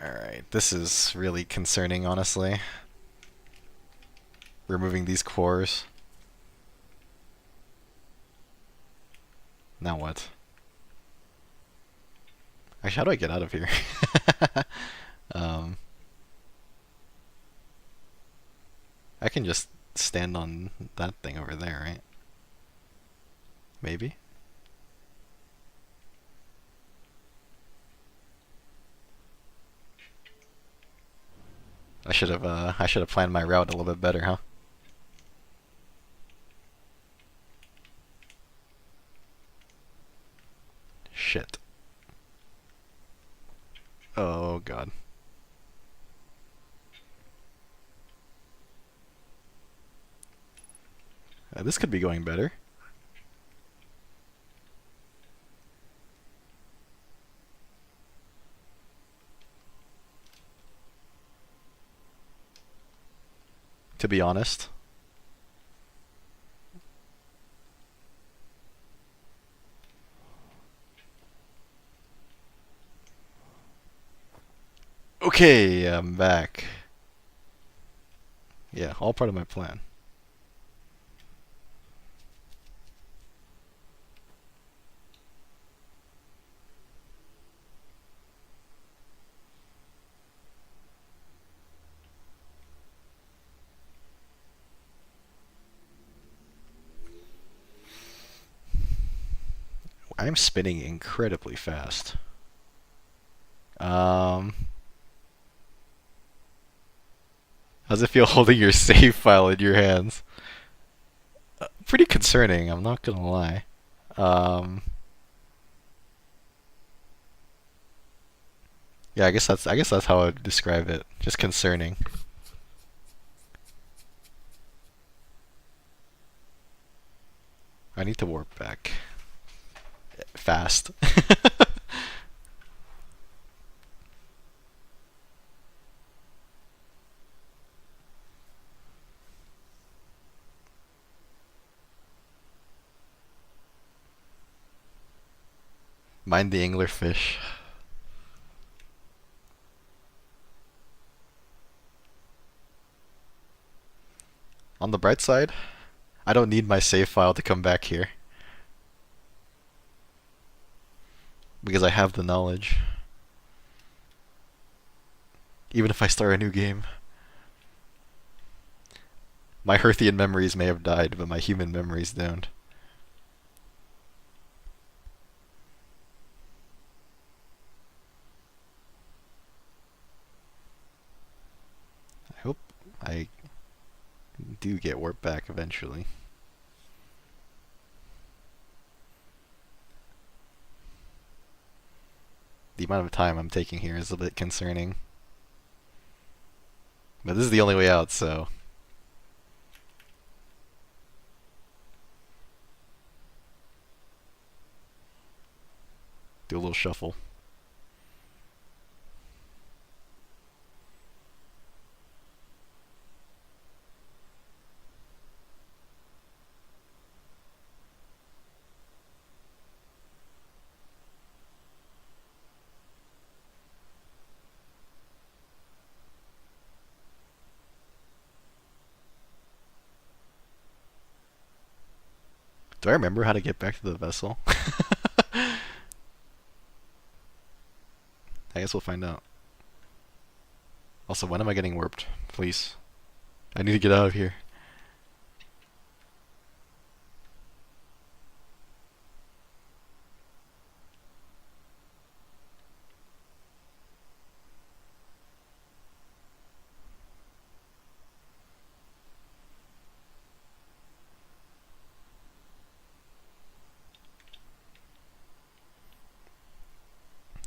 Alright, this is really concerning, honestly. Removing these cores. Now what? Actually, how do I get out of here? I can just stand on that thing over there, right? Maybe? I should have planned my route a little bit better, huh? Shit. Oh god. This could be going better. To be honest. Okay, I'm back. Yeah, all part of my plan. I'm spinning incredibly fast. How's it feel holding your save file in your hands? Pretty concerning, I'm not gonna lie. Yeah, I guess that's how I would describe it. Just concerning. I need to warp back. Fast. Mind the anglerfish. On the bright side, I don't need my save file to come back here. Because I have the knowledge. Even if I start a new game. My Hearthian memories may have died, but my human memories don't. I hope I do get warped back eventually. The amount of time I'm taking here is a bit concerning. But this is the only way out, so... little shuffle. Do I remember how to get back to the vessel? I guess we'll find out. Also, when am I getting warped? Please. I need to get out of here.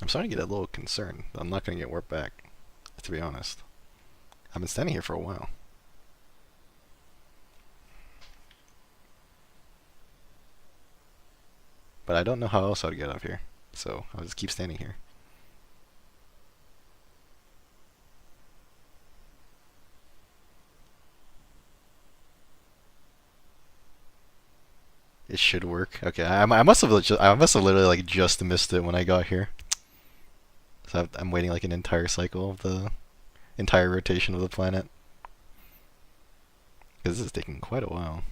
I'm starting to get a little concerned that I'm not going to get warped back, to be honest. I've been standing here for a while. But I don't know how else I would get out of here, so I'll just keep standing here. It should work. Okay, I must have literally like just missed it when I got here. So I'm waiting like an entire cycle of the entire rotation of the planet. Because this is taking quite a while.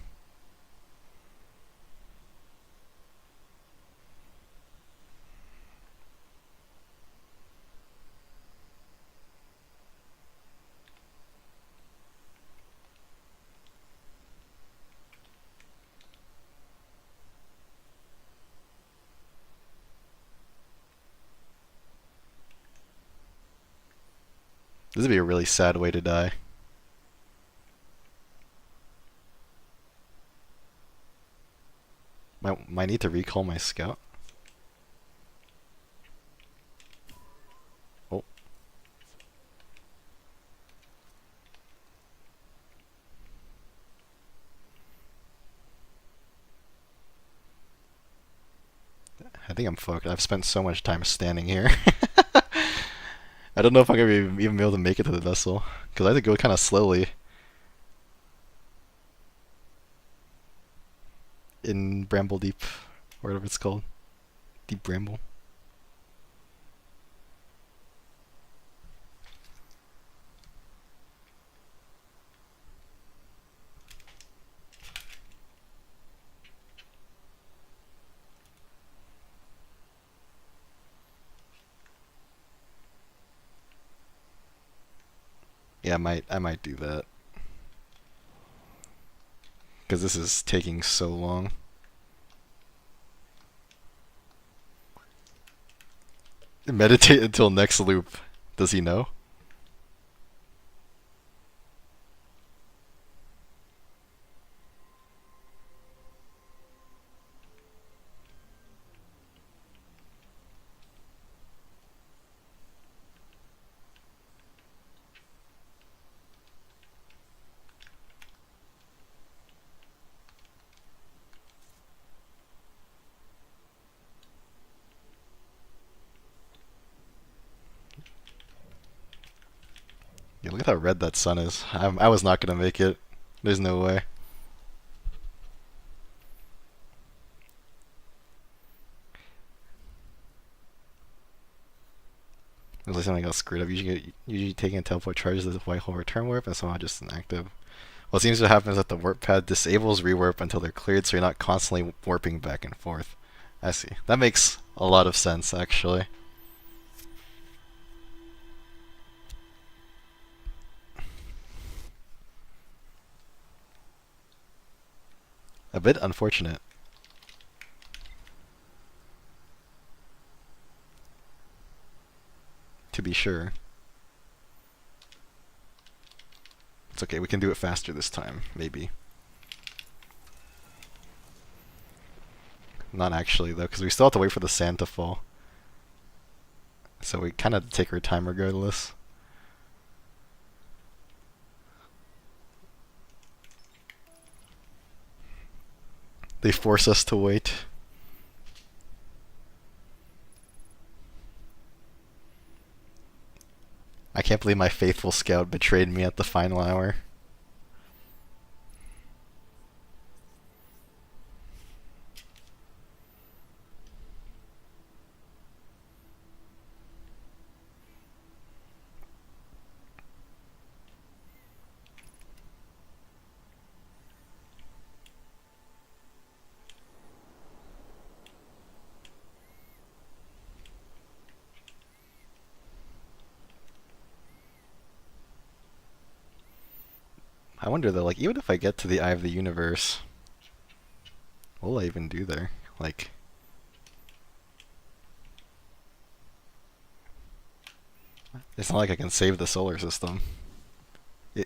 This would be a really sad way to die. Might need to recall my scout. Oh. I think I'm fucked. I've spent so much time standing here. I don't know if I'm gonna even be able to make it to the vessel, because I have to go kind of slowly. In Bramble Deep, or whatever it's called. Deep Bramble. Yeah, I might do that. Because this is taking so long. Meditate until next loop. Does he know? Yeah, look at how red that sun is. I was not gonna make it. There's no way. At least I got screwed up. Usually taking a teleport charges the white hole return warp and somehow just inactive. What seems to happen is that the warp pad disables rewarp until they're cleared, so you're not constantly warping back and forth. I see. That makes a lot of sense, actually. A bit unfortunate. To be sure. It's okay, we can do it faster this time, maybe. Not actually, though, because we still have to wait for the sand to fall. So we kind of take our time regardless. They force us to wait. can't believe my faithful scout betrayed me at the final hour. I wonder though, like, even if I get to the Eye of the Universe, what will I even do there? Like, it's not like I can save the solar system,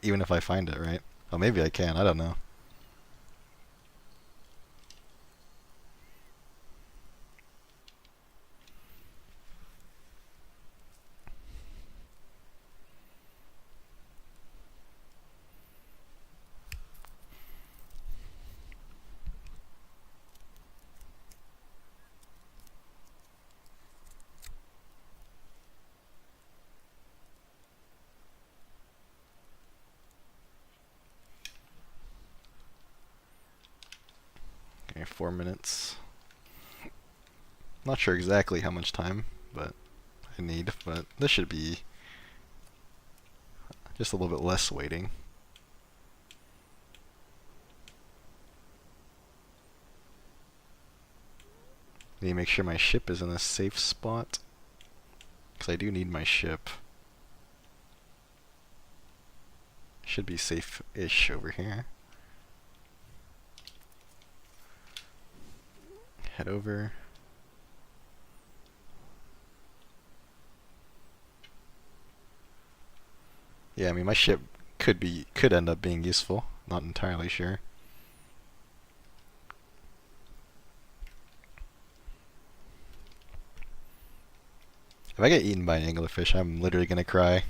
even if I find it, right? Oh, maybe I can, I don't know. Okay, 4 minutes. Not sure exactly how much time, but I need, but this should be just a little bit less waiting. Need to make sure my ship is in a safe spot, because I do need my ship. Should be safe-ish over here. Head over. Yeah, I mean my ship could end up being useful. Not entirely sure. If I get eaten by an anglerfish, I'm literally gonna cry.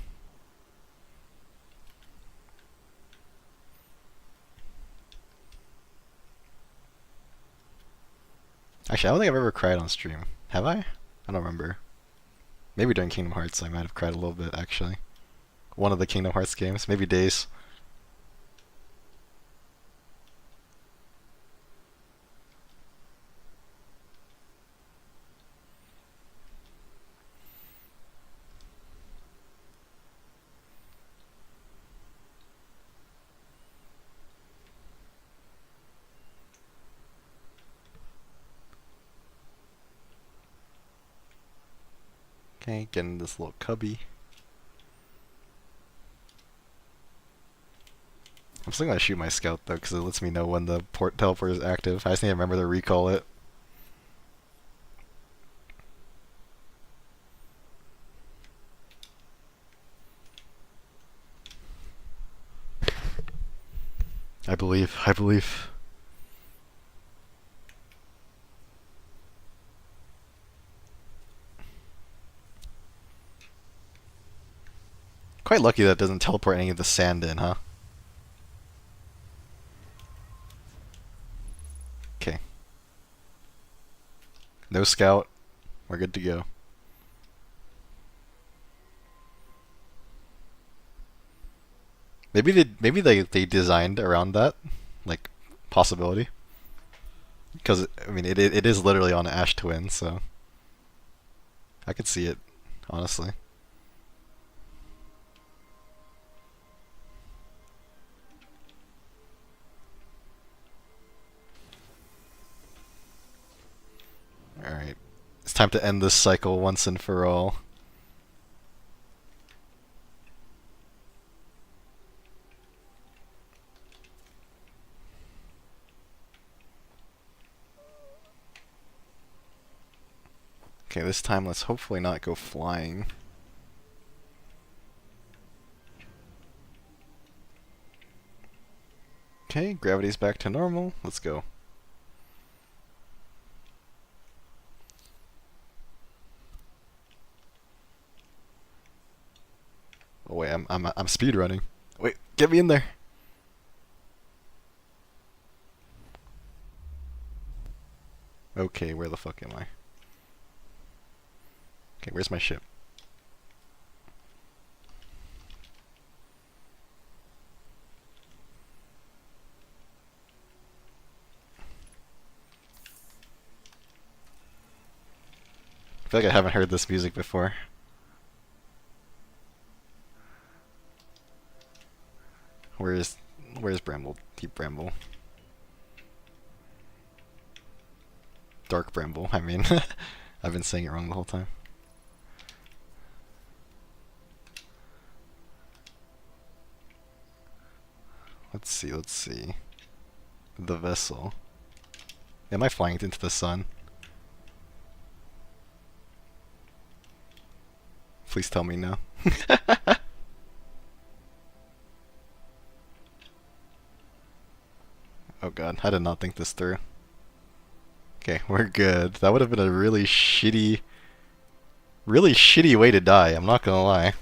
Actually, I don't think I've ever cried on stream. Have I? I don't remember. Maybe during Kingdom Hearts I might have cried a little bit, actually. One of the Kingdom Hearts games. Maybe Days. Okay, get in this little cubby. I'm still gonna shoot my scout though, because it lets me know when the port teleport is active. I just need to remember to recall it. I believe, I believe. Quite lucky that it doesn't teleport any of the sand in, huh? Okay. No scout. We're good to go. Maybe they designed around that, like, possibility. Because I mean it is literally on Ash Twin, so I could see it, honestly. Alright. It's time to end this cycle once and for all. Okay, this time let's hopefully not go flying. Okay, gravity's back to normal. Let's go. Oh wait, I'm speed running. Wait, get me in there. Okay, where the fuck am I? Okay, where's my ship? I feel like I haven't heard this music before. Where's Bramble? Deep Bramble. Dark Bramble, I mean. I've been saying it wrong the whole time. Let's see. The vessel. Am I flying into the sun? Please tell me no. Oh god, I did not think this through. Okay, we're good. That would have been a really shitty way to die, I'm not gonna lie.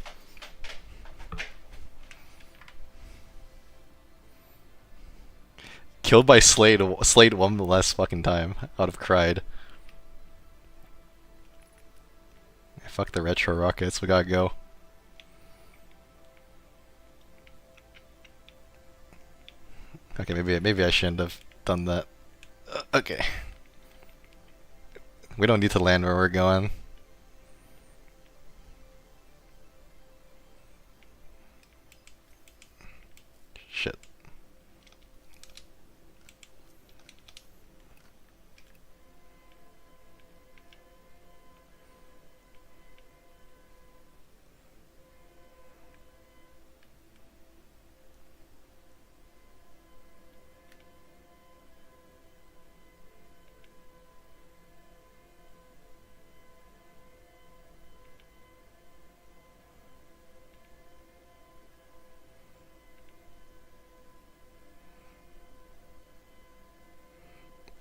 Killed by Slade one less fucking time. I would have cried. Fuck the retro rockets, we gotta go. Okay, maybe I shouldn't have done that. Okay. We don't need to land where we're going. Shit.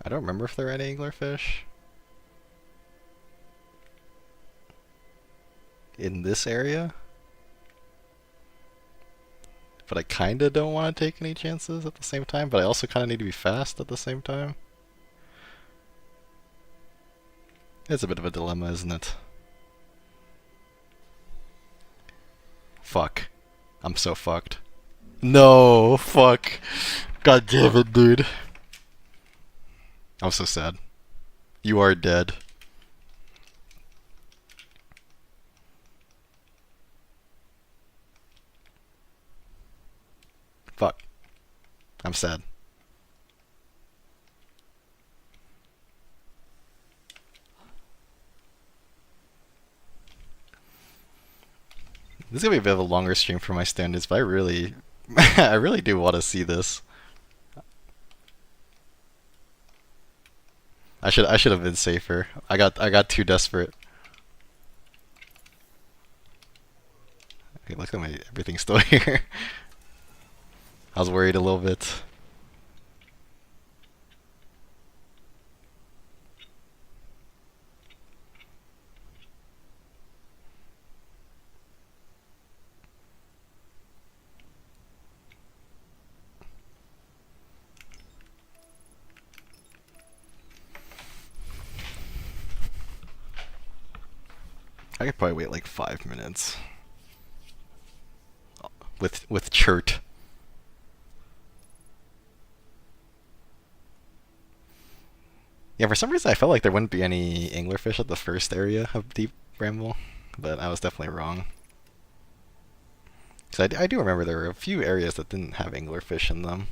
I don't remember if there are any anglerfish in this area, but I kinda don't want to take any chances at the same time, but I also kinda need to be fast at the same time. It's a bit of a dilemma, isn't it? Fuck. I'm so fucked. No, fuck. God damn it, dude. I'm so sad. You are dead. Fuck. I'm sad. This is gonna be a bit of a longer stream for my standards, but I really, I really do want to see this. I should have been safer. I got too desperate. Okay, look at my everything's still here. I was worried a little bit. I could probably wait like 5 minutes. With Chert. Yeah, for some reason I felt like there wouldn't be any anglerfish at the first area of Deep Bramble, but I was definitely wrong. Because I do remember there were a few areas that didn't have anglerfish in them.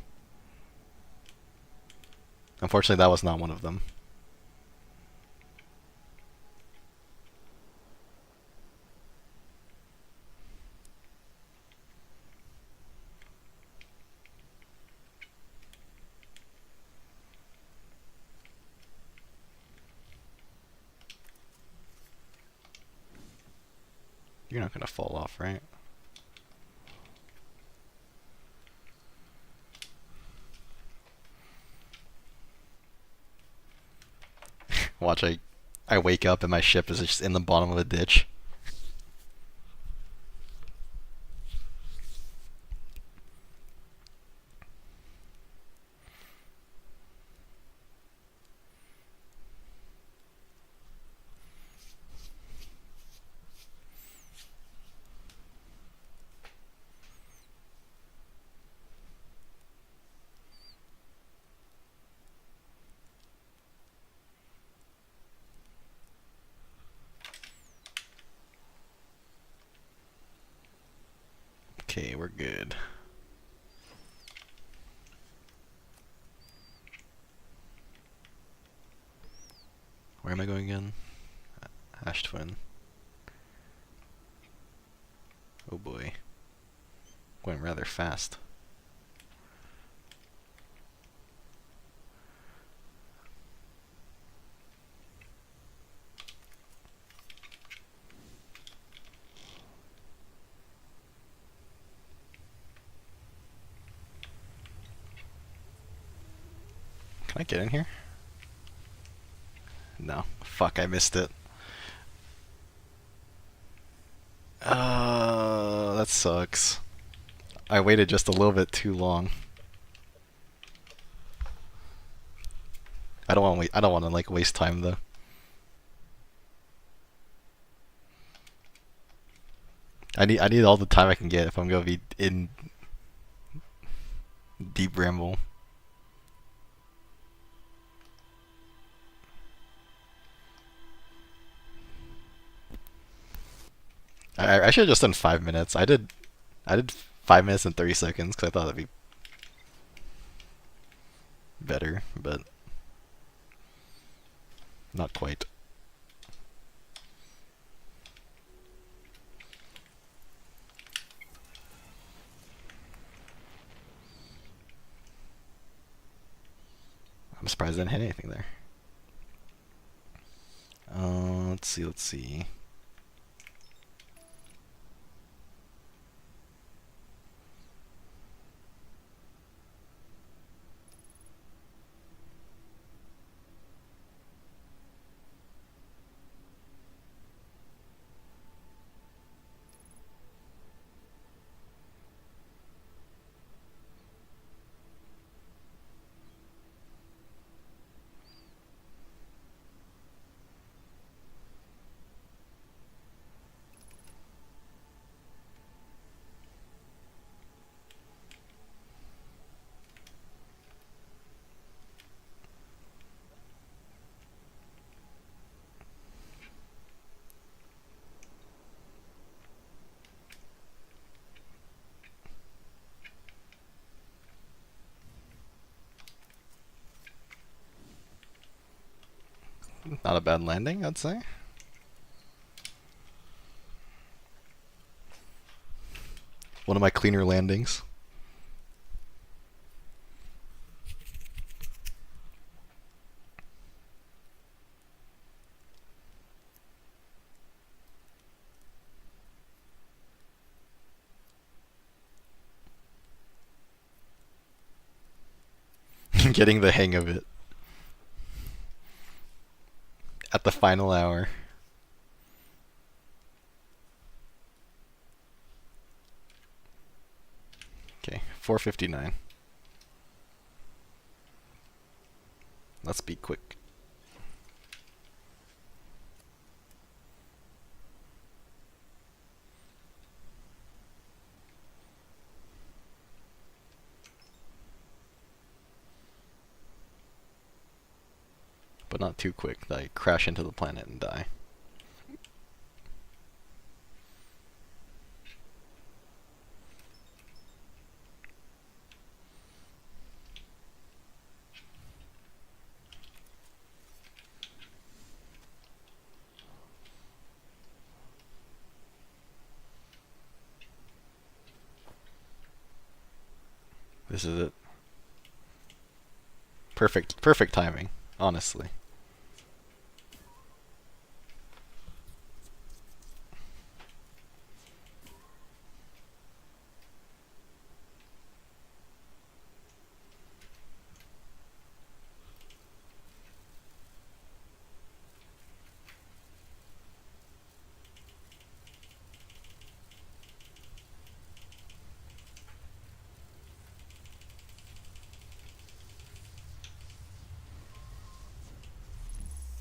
Unfortunately, that was not one of them. You're not gonna fall off, right? Watch, I wake up and my ship is just in the bottom of a ditch. Okay, we're good. Where am I going again? Ash Twin. Oh boy. Going rather fast. Can I get in here? No. Fuck, I missed it. That sucks. I waited just a little bit too long. I don't want to wait. I don't want to like waste time though. I need all the time I can get if I'm gonna be in deep ramble. I should have just done 5 minutes. I did 5 minutes and 30 seconds because I thought that'd be better, but not quite. I'm surprised I didn't hit anything there. Let's see, let's see. Not a bad landing, I'd say. One of my cleaner landings. Getting the hang of it. At the final hour. Okay, 4:59. Let's be quick. But not too quick that I crash into the planet and die. This is it. Perfect timing, honestly.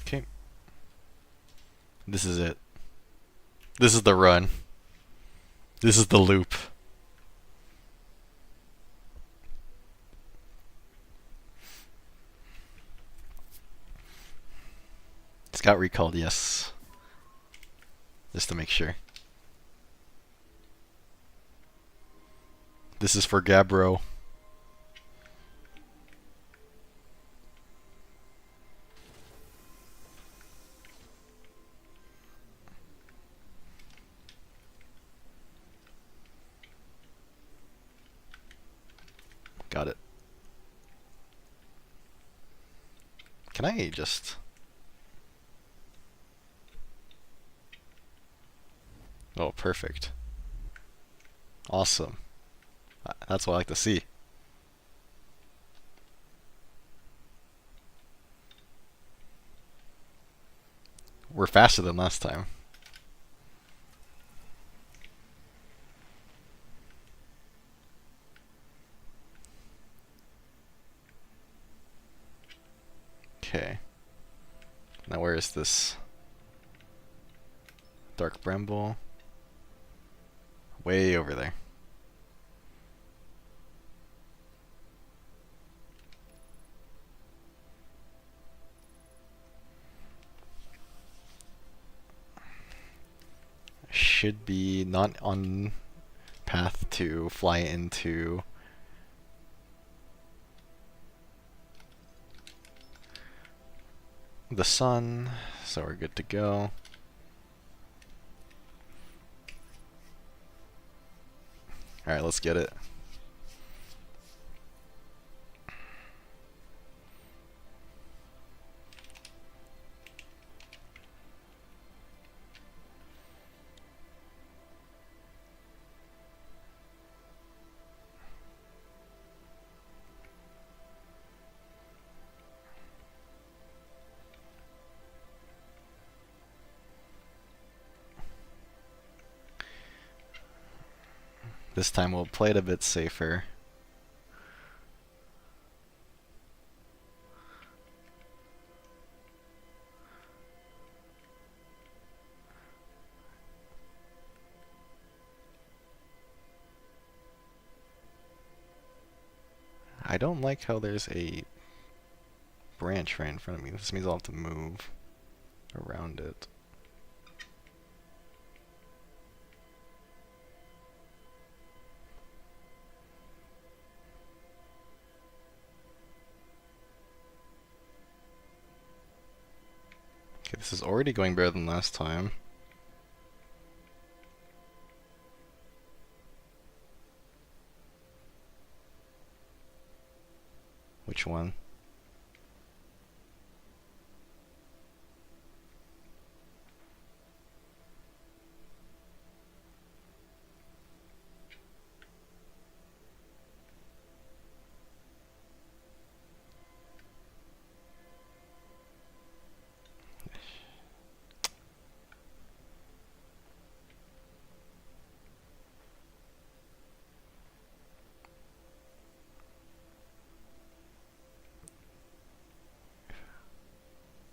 Okay. This is it. This is the run. This is the loop. It's got recalled, yes. Just to make sure. This is for Gabbro. Got it. Can I just... Oh, perfect. Awesome. That's what I like to see. We're faster than last time. Okay. Now where is this? Dark Bramble. Way over there. Should be not on path to fly into the sun, so we're good to go. Alright, let's get it. This time we'll play it a bit safer. I don't like how there's a branch right in front of me. This means I'll have to move around it. Okay, this is already going better than last time. Which one?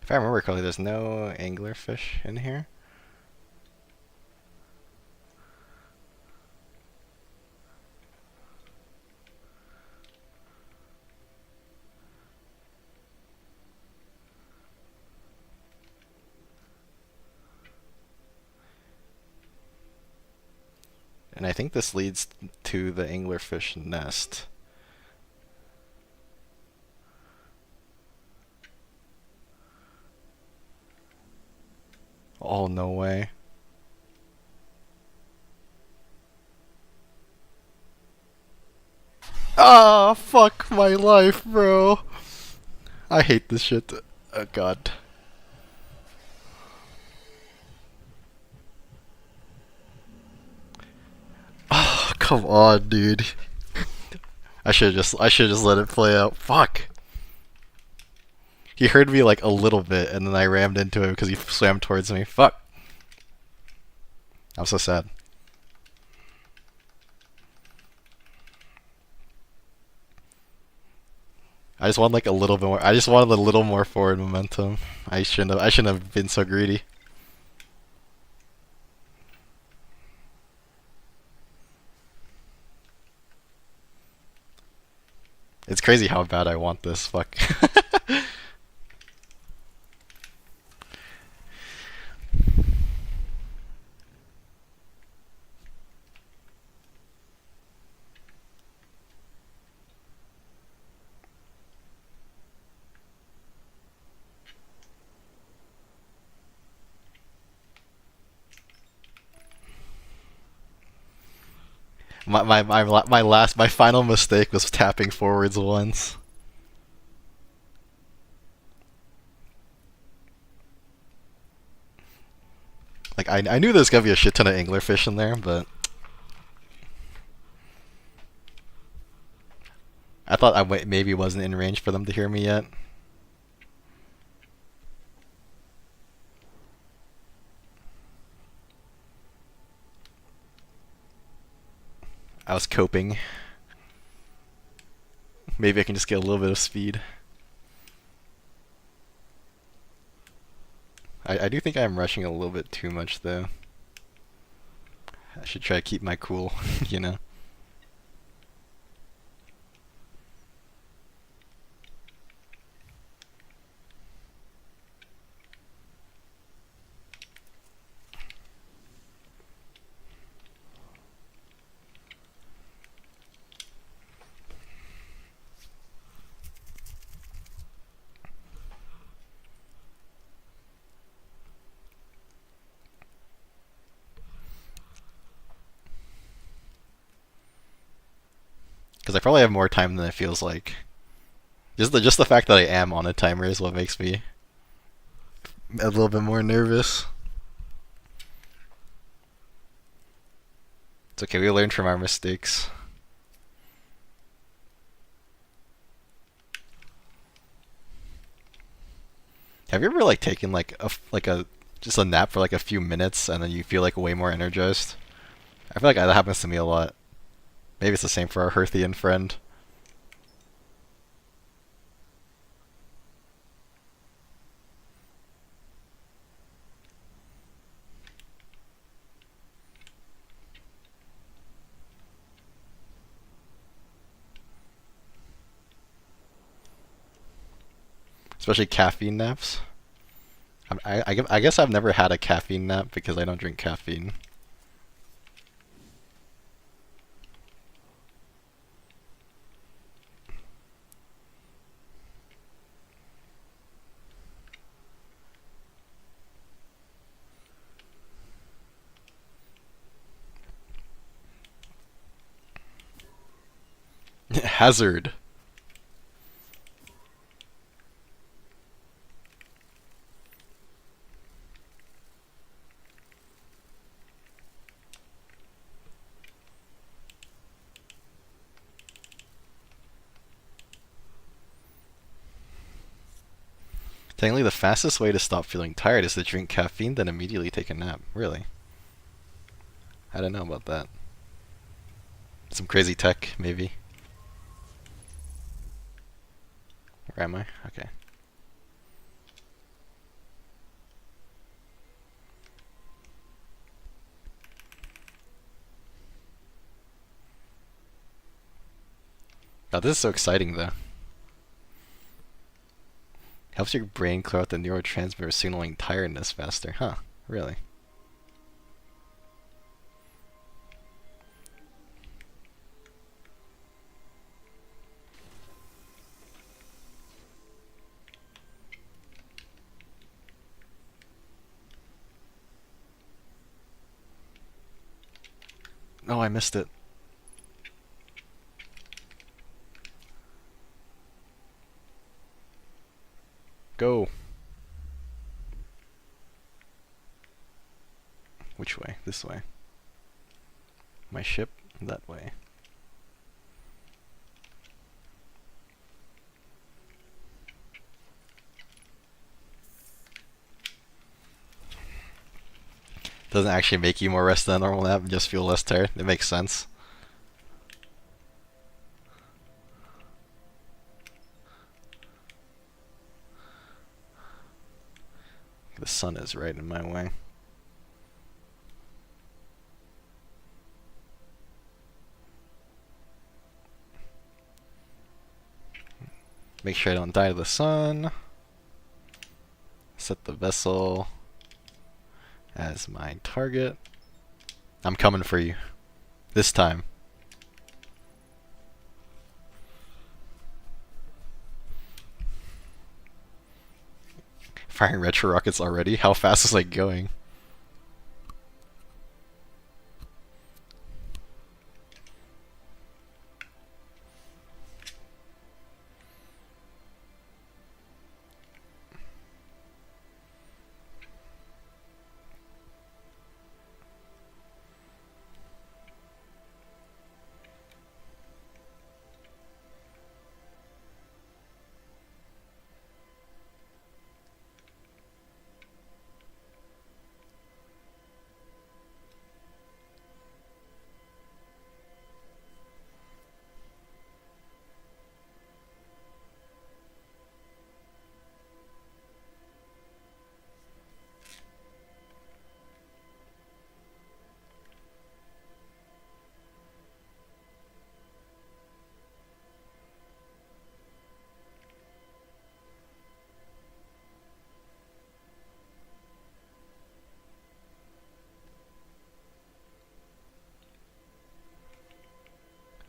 If I remember correctly, there's no anglerfish in here. And I think this leads to the anglerfish nest. Oh, no way. Ah, fuck my life, bro. I hate this shit. Oh, God. Oh, come on, dude. I should just let it play out. Fuck. He heard me like a little bit, and then I rammed into him because he swam towards me. Fuck. I'm so sad. I just want like a little bit more. I just wanted a little more forward momentum. I shouldn't have been so greedy. It's crazy how bad I want this. Fuck. My final mistake was tapping forwards once. Like I knew there's gonna be a shit ton of anglerfish in there, but I thought maybe wasn't in range for them to hear me yet. I was coping. Maybe I can just get a little bit of speed. I do think I'm rushing a little bit too much though. I should try to keep my cool, you know. Because I probably have more time than it feels like. Just the fact that I am on a timer is what makes me a little bit more nervous. It's okay, we learn from our mistakes. Have you ever like taken like a just a nap for like a few minutes and then you feel like way more energized? I feel like that happens to me a lot. Maybe it's the same for our Herthian friend. Especially caffeine naps. I guess I've never had a caffeine nap because I don't drink caffeine. Hazard. Technically, the fastest way to stop feeling tired is to drink caffeine, then immediately take a nap. Really? I don't know about that. Some crazy tech, maybe. Where am I? Okay. God, this is so exciting, though. Helps your brain clear out the neurotransmitter signaling tiredness faster. Huh, really? Oh, I missed it. Go. Which way? This way. My ship? That way. Doesn't actually make you more rested than a normal nap and just feel less tired. It makes sense. The sun is right in my way. Make sure I don't die to the sun. Set the vessel as my target. I'm coming for you. This time. Firing retro rockets already? How fast is it going?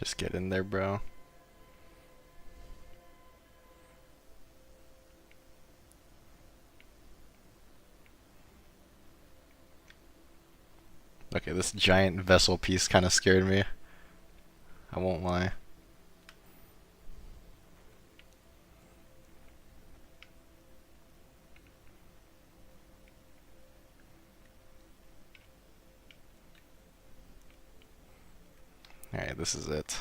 Just get in there, bro. Okay, this giant vessel piece kind of scared me. I won't lie. Alright, this is it.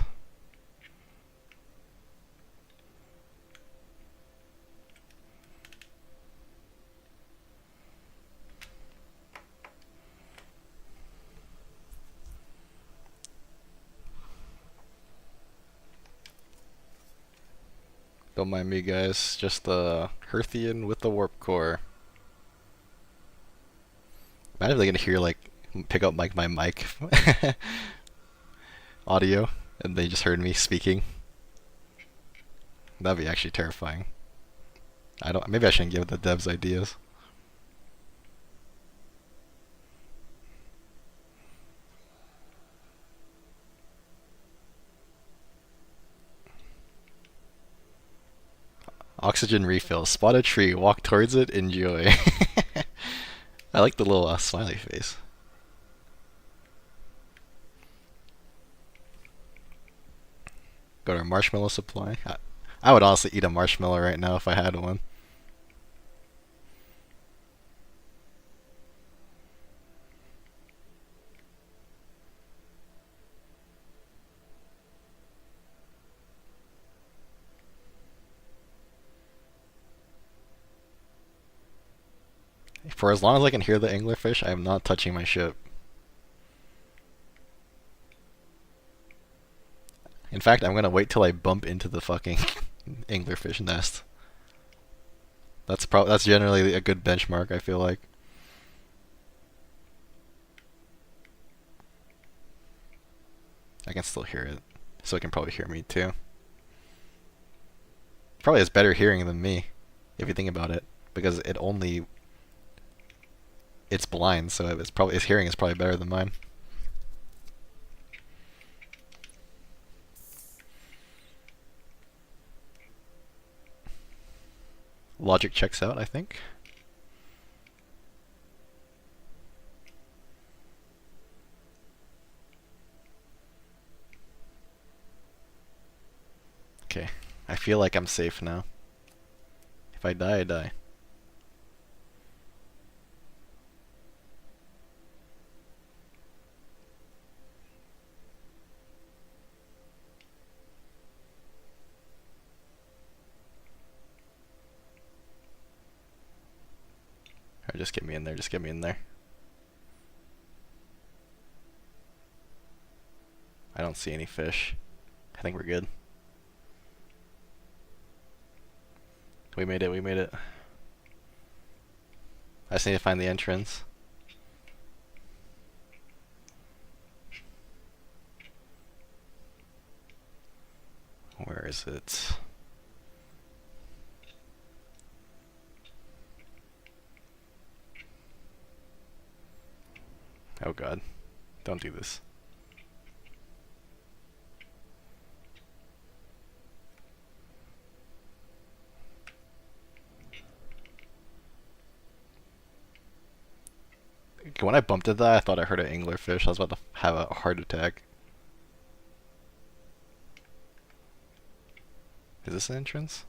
Don't mind me, guys. Just the Hearthian with the warp core. Imagine if they can hear, like, pick up my mic audio, and they just heard me speaking. That'd be actually terrifying. Maybe I shouldn't give the devs ideas. Oxygen refill. Spot a tree. Walk towards it. Enjoy. I like the little smiley face. Got our marshmallow supply. I would honestly eat a marshmallow right now if I had one. For as long as I can hear the anglerfish, I am not touching my ship. In fact, I'm gonna wait till I bump into the fucking anglerfish nest. That's generally a good benchmark, I feel like. I can still hear it, so it can probably hear me too. Probably has better hearing than me, if you think about it, because it's blind, so its hearing is probably better than mine. Logic checks out, I think. Okay, I feel like I'm safe now. If I die, I die. Alright, just get me in there, just get me in there. I don't see any fish. I think we're good. We made it, we made it. I just need to find the entrance. Where is it? Oh god. Don't do this. When I bumped into that, I thought I heard an anglerfish. I was about to have a heart attack. Is this an entrance?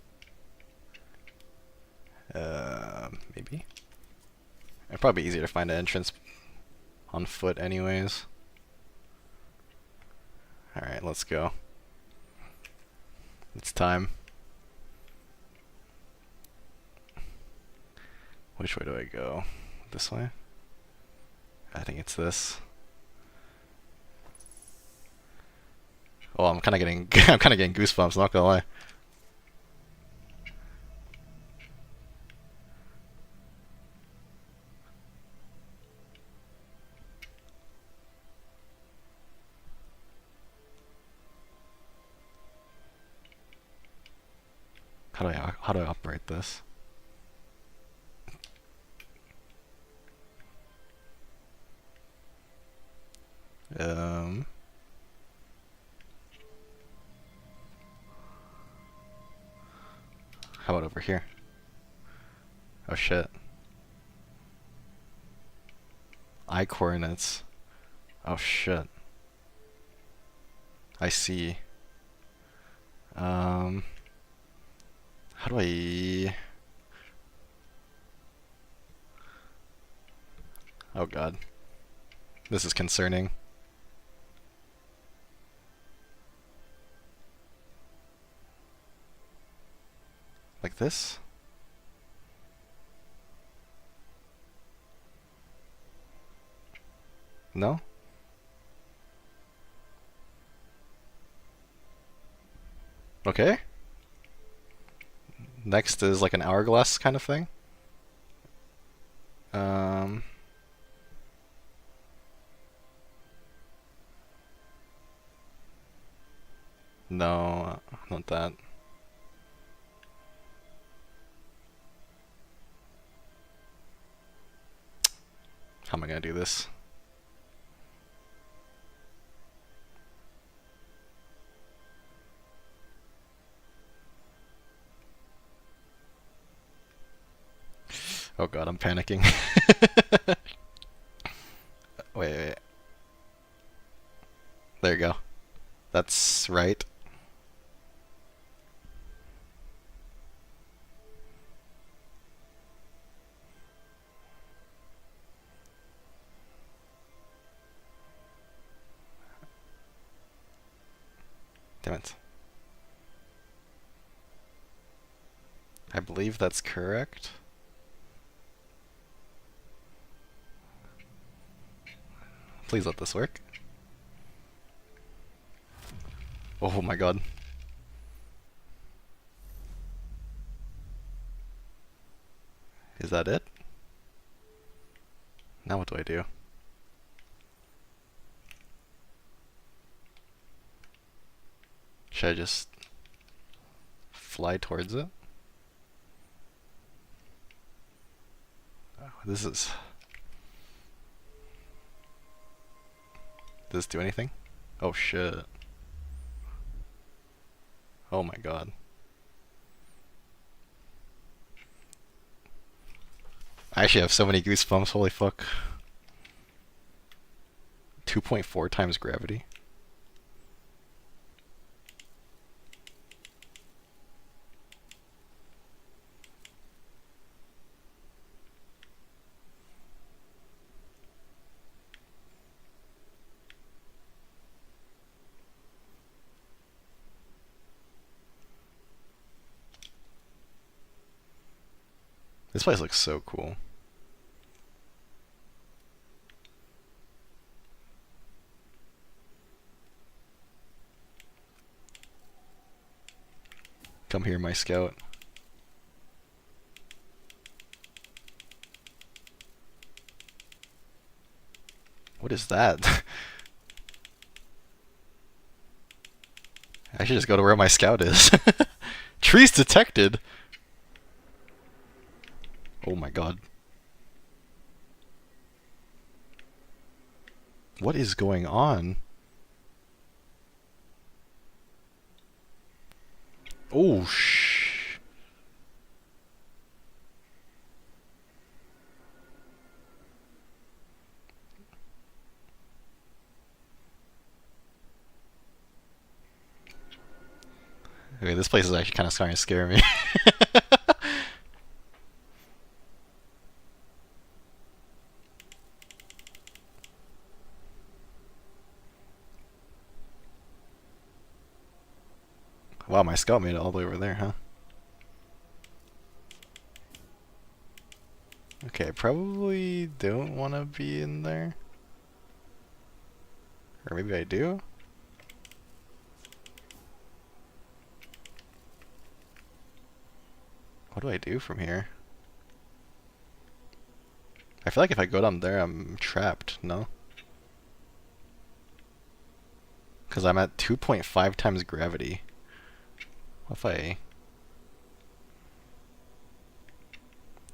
Maybe? It'd probably be easier to find an entrance on foot anyways. Alright, let's go. It's time. Which way do I go? This way? I think it's this. Oh, I'm kind of getting I'm kind of getting goosebumps, not gonna lie. How do I operate this? How about over here? Oh shit. I coordinates. Oh shit. I see. How do I... Oh god. This is concerning. Like this? No? Okay. Next is like an hourglass kind of thing. No, not that. How am I gonna do this? Oh god, I'm panicking. Wait. There you go. That's right. Damn it. I believe that's correct. Please let this work. Oh my god. Is that it? Now what do I do? Should I just fly towards it? Oh, this is... Does this do anything? Oh shit. Oh my god. I actually have so many goosebumps, holy fuck. 2.4 times gravity. This place looks so cool. Come here, my scout. What is that? I should just go to where my scout is. Trees detected! Oh my god. What is going on? Oh shh. Okay, this place is actually kind of starting to scare me. Wow, my scout made it all the way over there, huh? Okay, I probably don't want to be in there. Or maybe I do? What do I do from here? I feel like if I go down there, I'm trapped, no? Because I'm at 2.5 times gravity. What if I...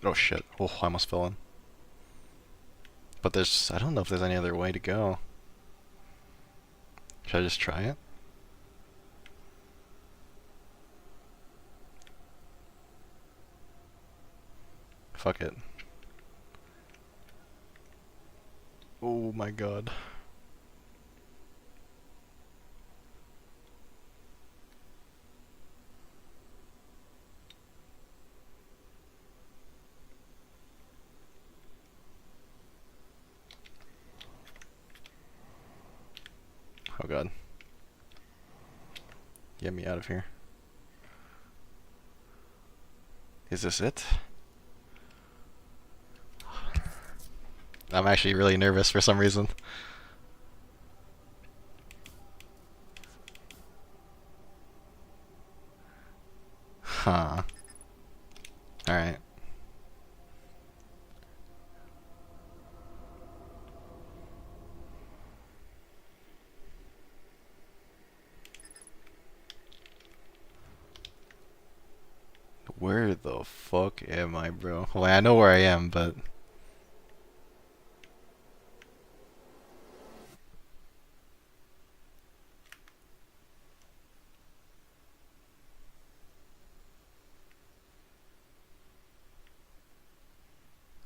Oh shit. Oh, I almost fell in. But there's... I don't know if there's any other way to go. Should I just try it? fuck it. Oh my god. Oh god. Get me out of here. Is this it? I'm actually really nervous for some reason. Huh. Alright. Where the fuck am I, bro? Well, I know where I am, but...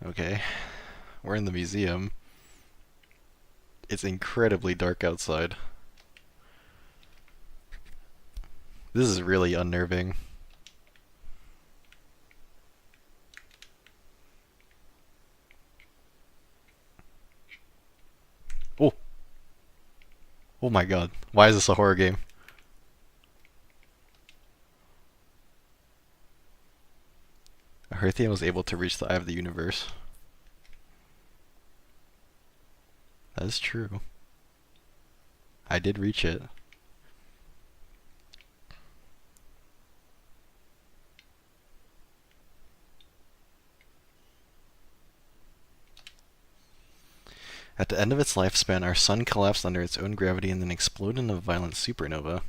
Okay. We're in the museum. It's incredibly dark outside. This is really unnerving. Oh! Oh my god. Why is this a horror game? Herthian was able to reach the eye of the universe. That is true. I did reach it. At the end of its lifespan, our sun collapsed under its own gravity and then exploded in a violent supernova.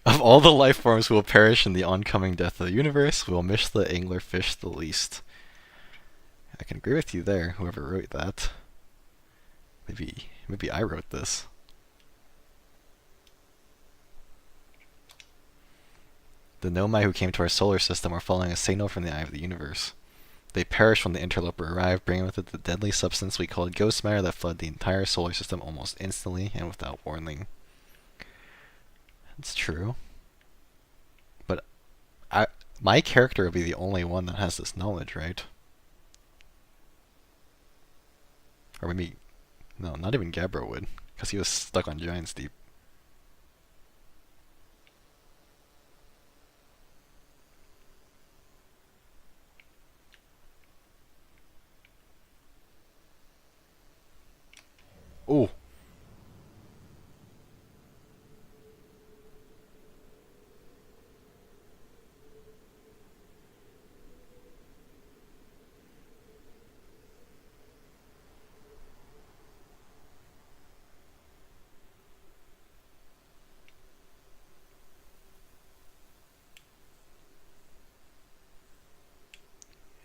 Of all the life forms who will perish in the oncoming death of the universe, we will miss the anglerfish the least. I can agree with you there, whoever wrote that. Maybe I wrote this. The Nomai who came to our solar system were following a signal from the eye of the universe. They perished when the interloper arrived, bringing with it the deadly substance we called ghost matter that flooded the entire solar system almost instantly and without warning. That's true. But my character will be the only one that has this knowledge, right? Or maybe... No, not even Gabbro would, because he was stuck on Giant's Deep. Oh!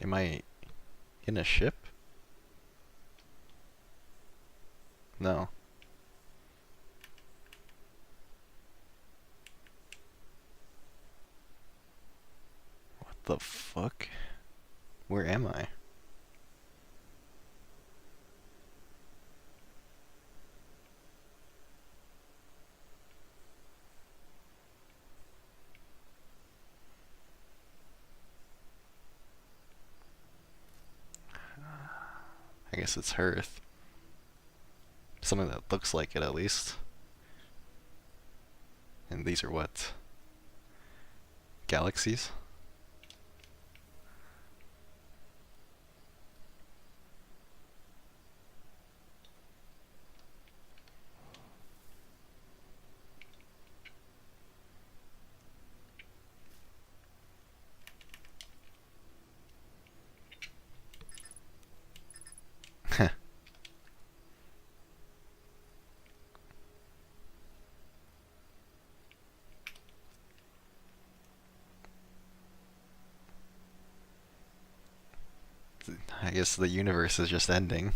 Am I in a ship? No. What the fuck? Where am I? I guess it's Earth. Something that looks like it, at least. And these are what? Galaxies? I guess the universe is just ending.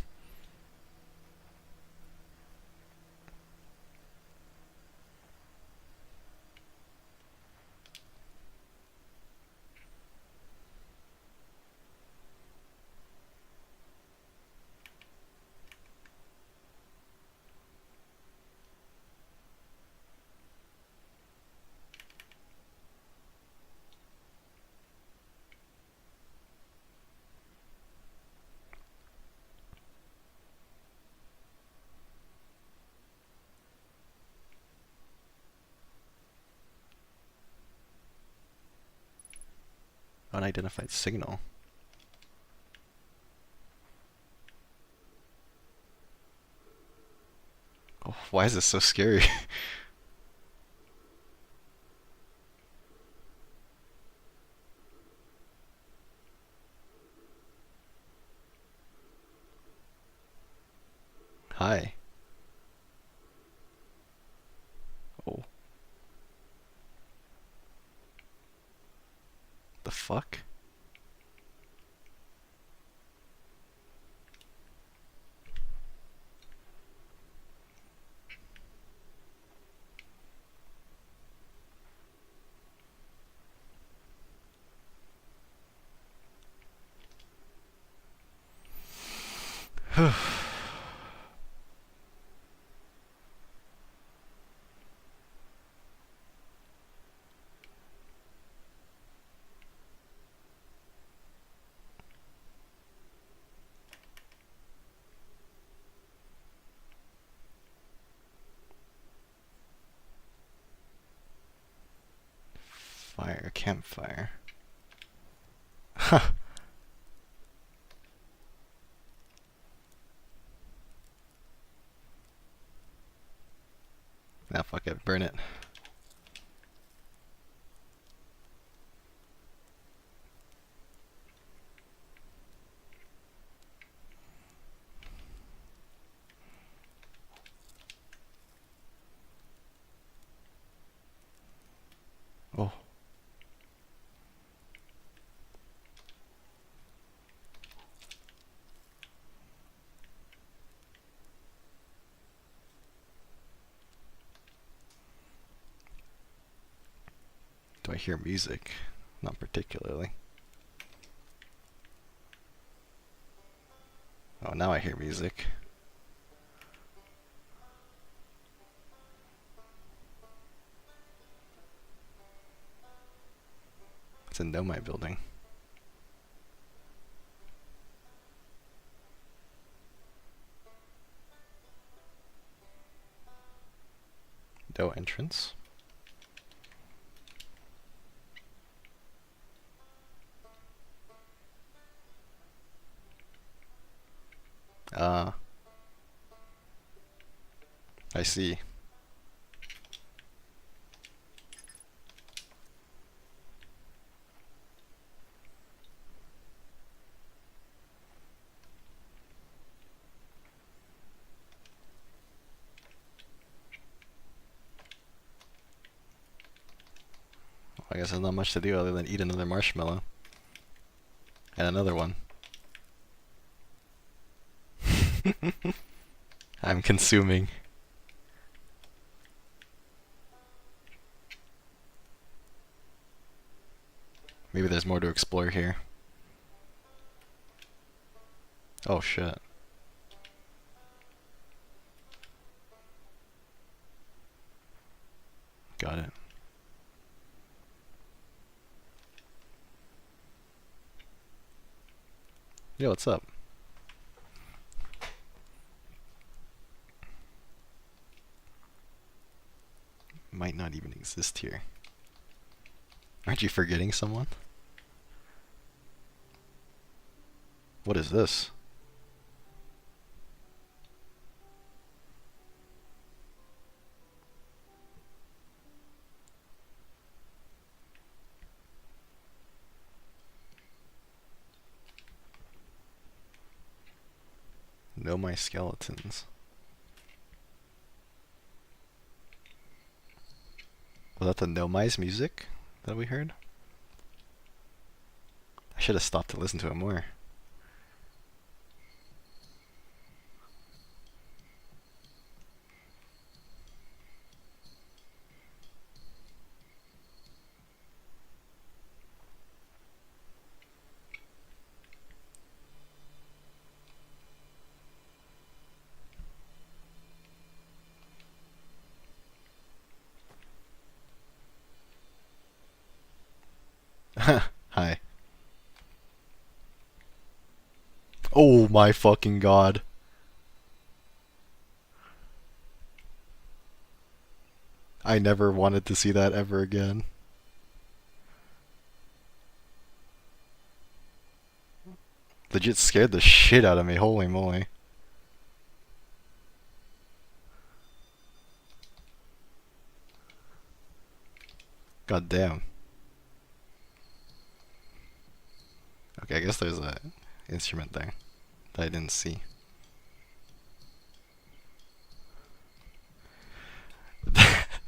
Unidentified signal. Oh, why is this so scary? Hi. Oh, the fuck? Fire, campfire. Huh. Now fuck it, burn it. Oh. Do I hear music? Not particularly. Oh, now I hear music. It's a Nomai building. No entrance. Ah, I see. I guess there's not much to do other than eat another marshmallow. And another one. I'm consuming. Maybe there's more to explore here. Oh shit. Got it. Yo, what's up? Might not even exist here. Aren't you forgetting someone? What is this? Know my skeletons. Was that the Nomai's music that we heard? I should have stopped to listen to it more. Hi. Oh my fucking god. I never wanted to see that ever again. Legit scared the shit out of me. Holy moly. God damn. Okay, I guess there's a instrument there that I didn't see.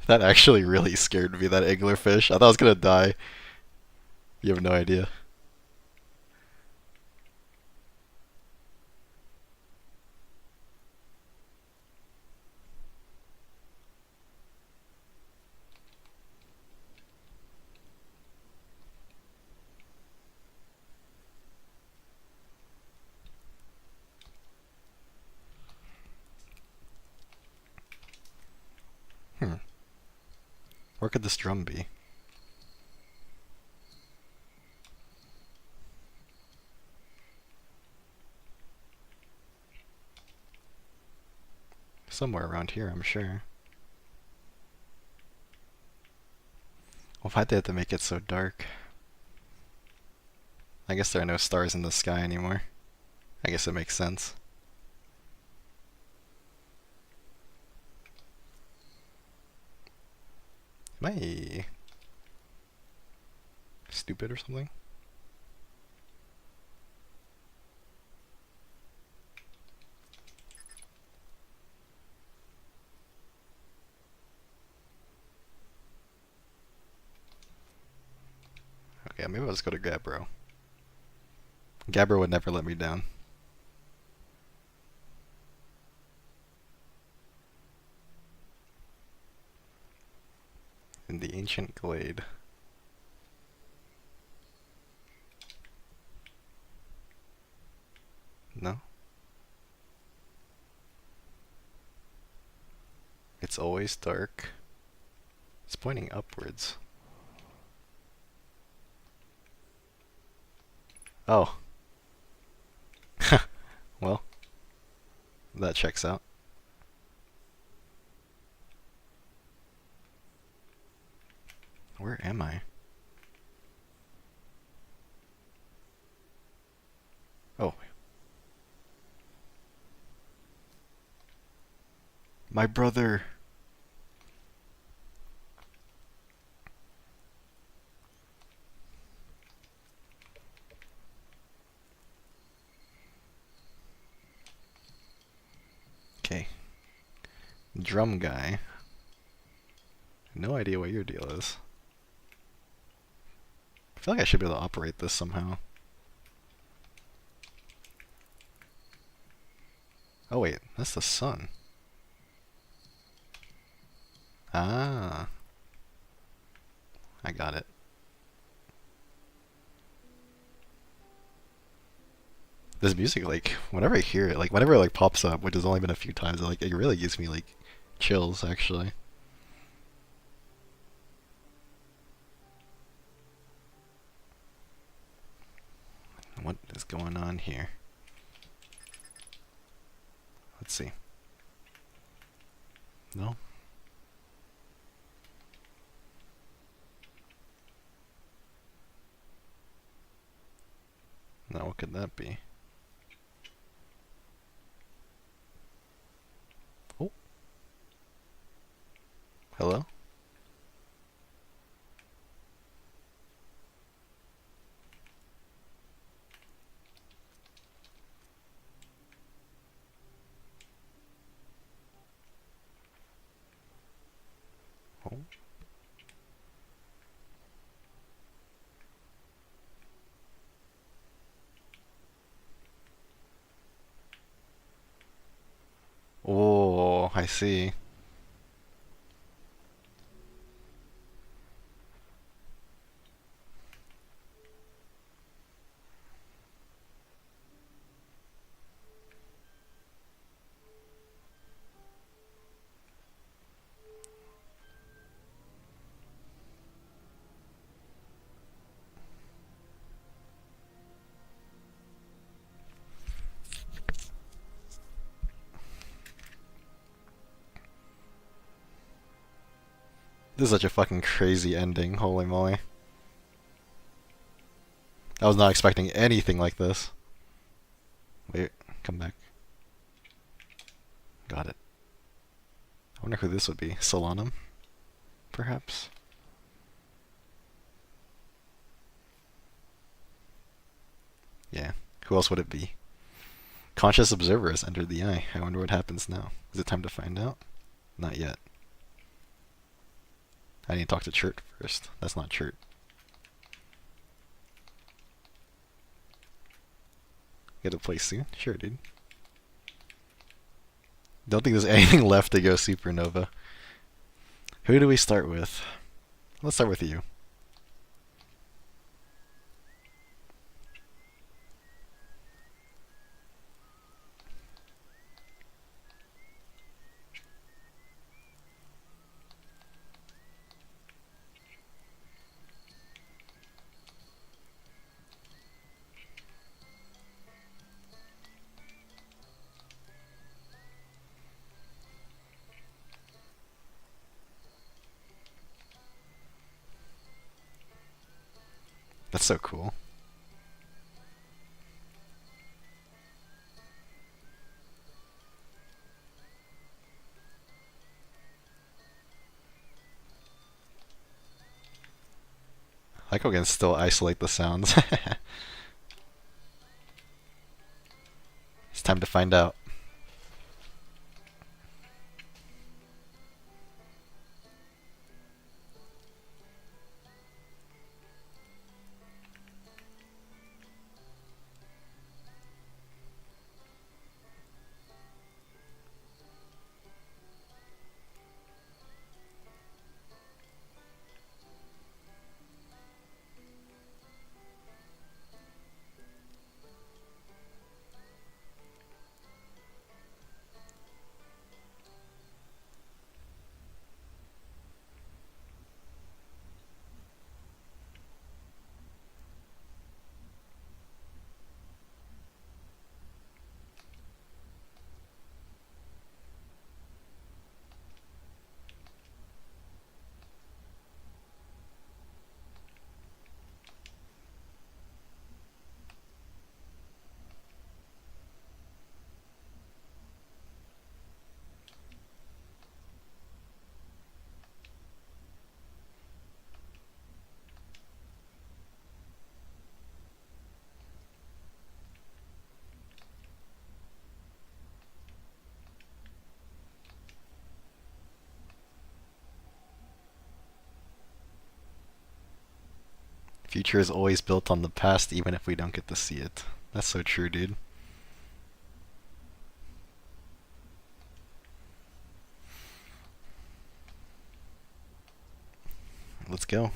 That actually really scared me, that anglerfish. I thought I was gonna die. You have no idea. Hmm. Where could this drum be? Somewhere around here, I'm sure. Well, why'd they have to make it so dark? I guess there are no stars in the sky anymore. I guess it makes sense. Am I stupid or something? Okay, maybe I'll just go to Gabbro. Gabbro would never let me down. In the ancient glade. No? It's always dark. It's pointing upwards. Oh. Well, that checks out. Where am I? Oh. My brother. Okay. Drum guy. No idea what your deal is. I feel like I should be able to operate this somehow. Oh wait, that's the sun. Ah. I got it. This music, like, whenever I hear it, like, whenever it, like, pops up, which has only been a few times, it really gives me, like, chills, actually. What is going on here? Let's see. No? Now, what could that be? Oh. Hello? Oh. Oh, I see. This is such a fucking crazy ending, holy moly. I was not expecting anything like this. Come back. Got it. I wonder who this would be. Solanum? Perhaps? Yeah. Who else would it be? Conscious observer has entered the eye. I wonder what happens now. Is it time to find out? Not yet. I need to talk to Chert first. That's not Chert. Get a place soon? Sure, dude. Don't think there's anything left to go supernova. Who do we start with? Let's start with you. That's so cool. I like how we can still isolate the sounds. It's time to find out. Future is always built on the past, even if we don't get to see it. That's so true, dude. Let's go.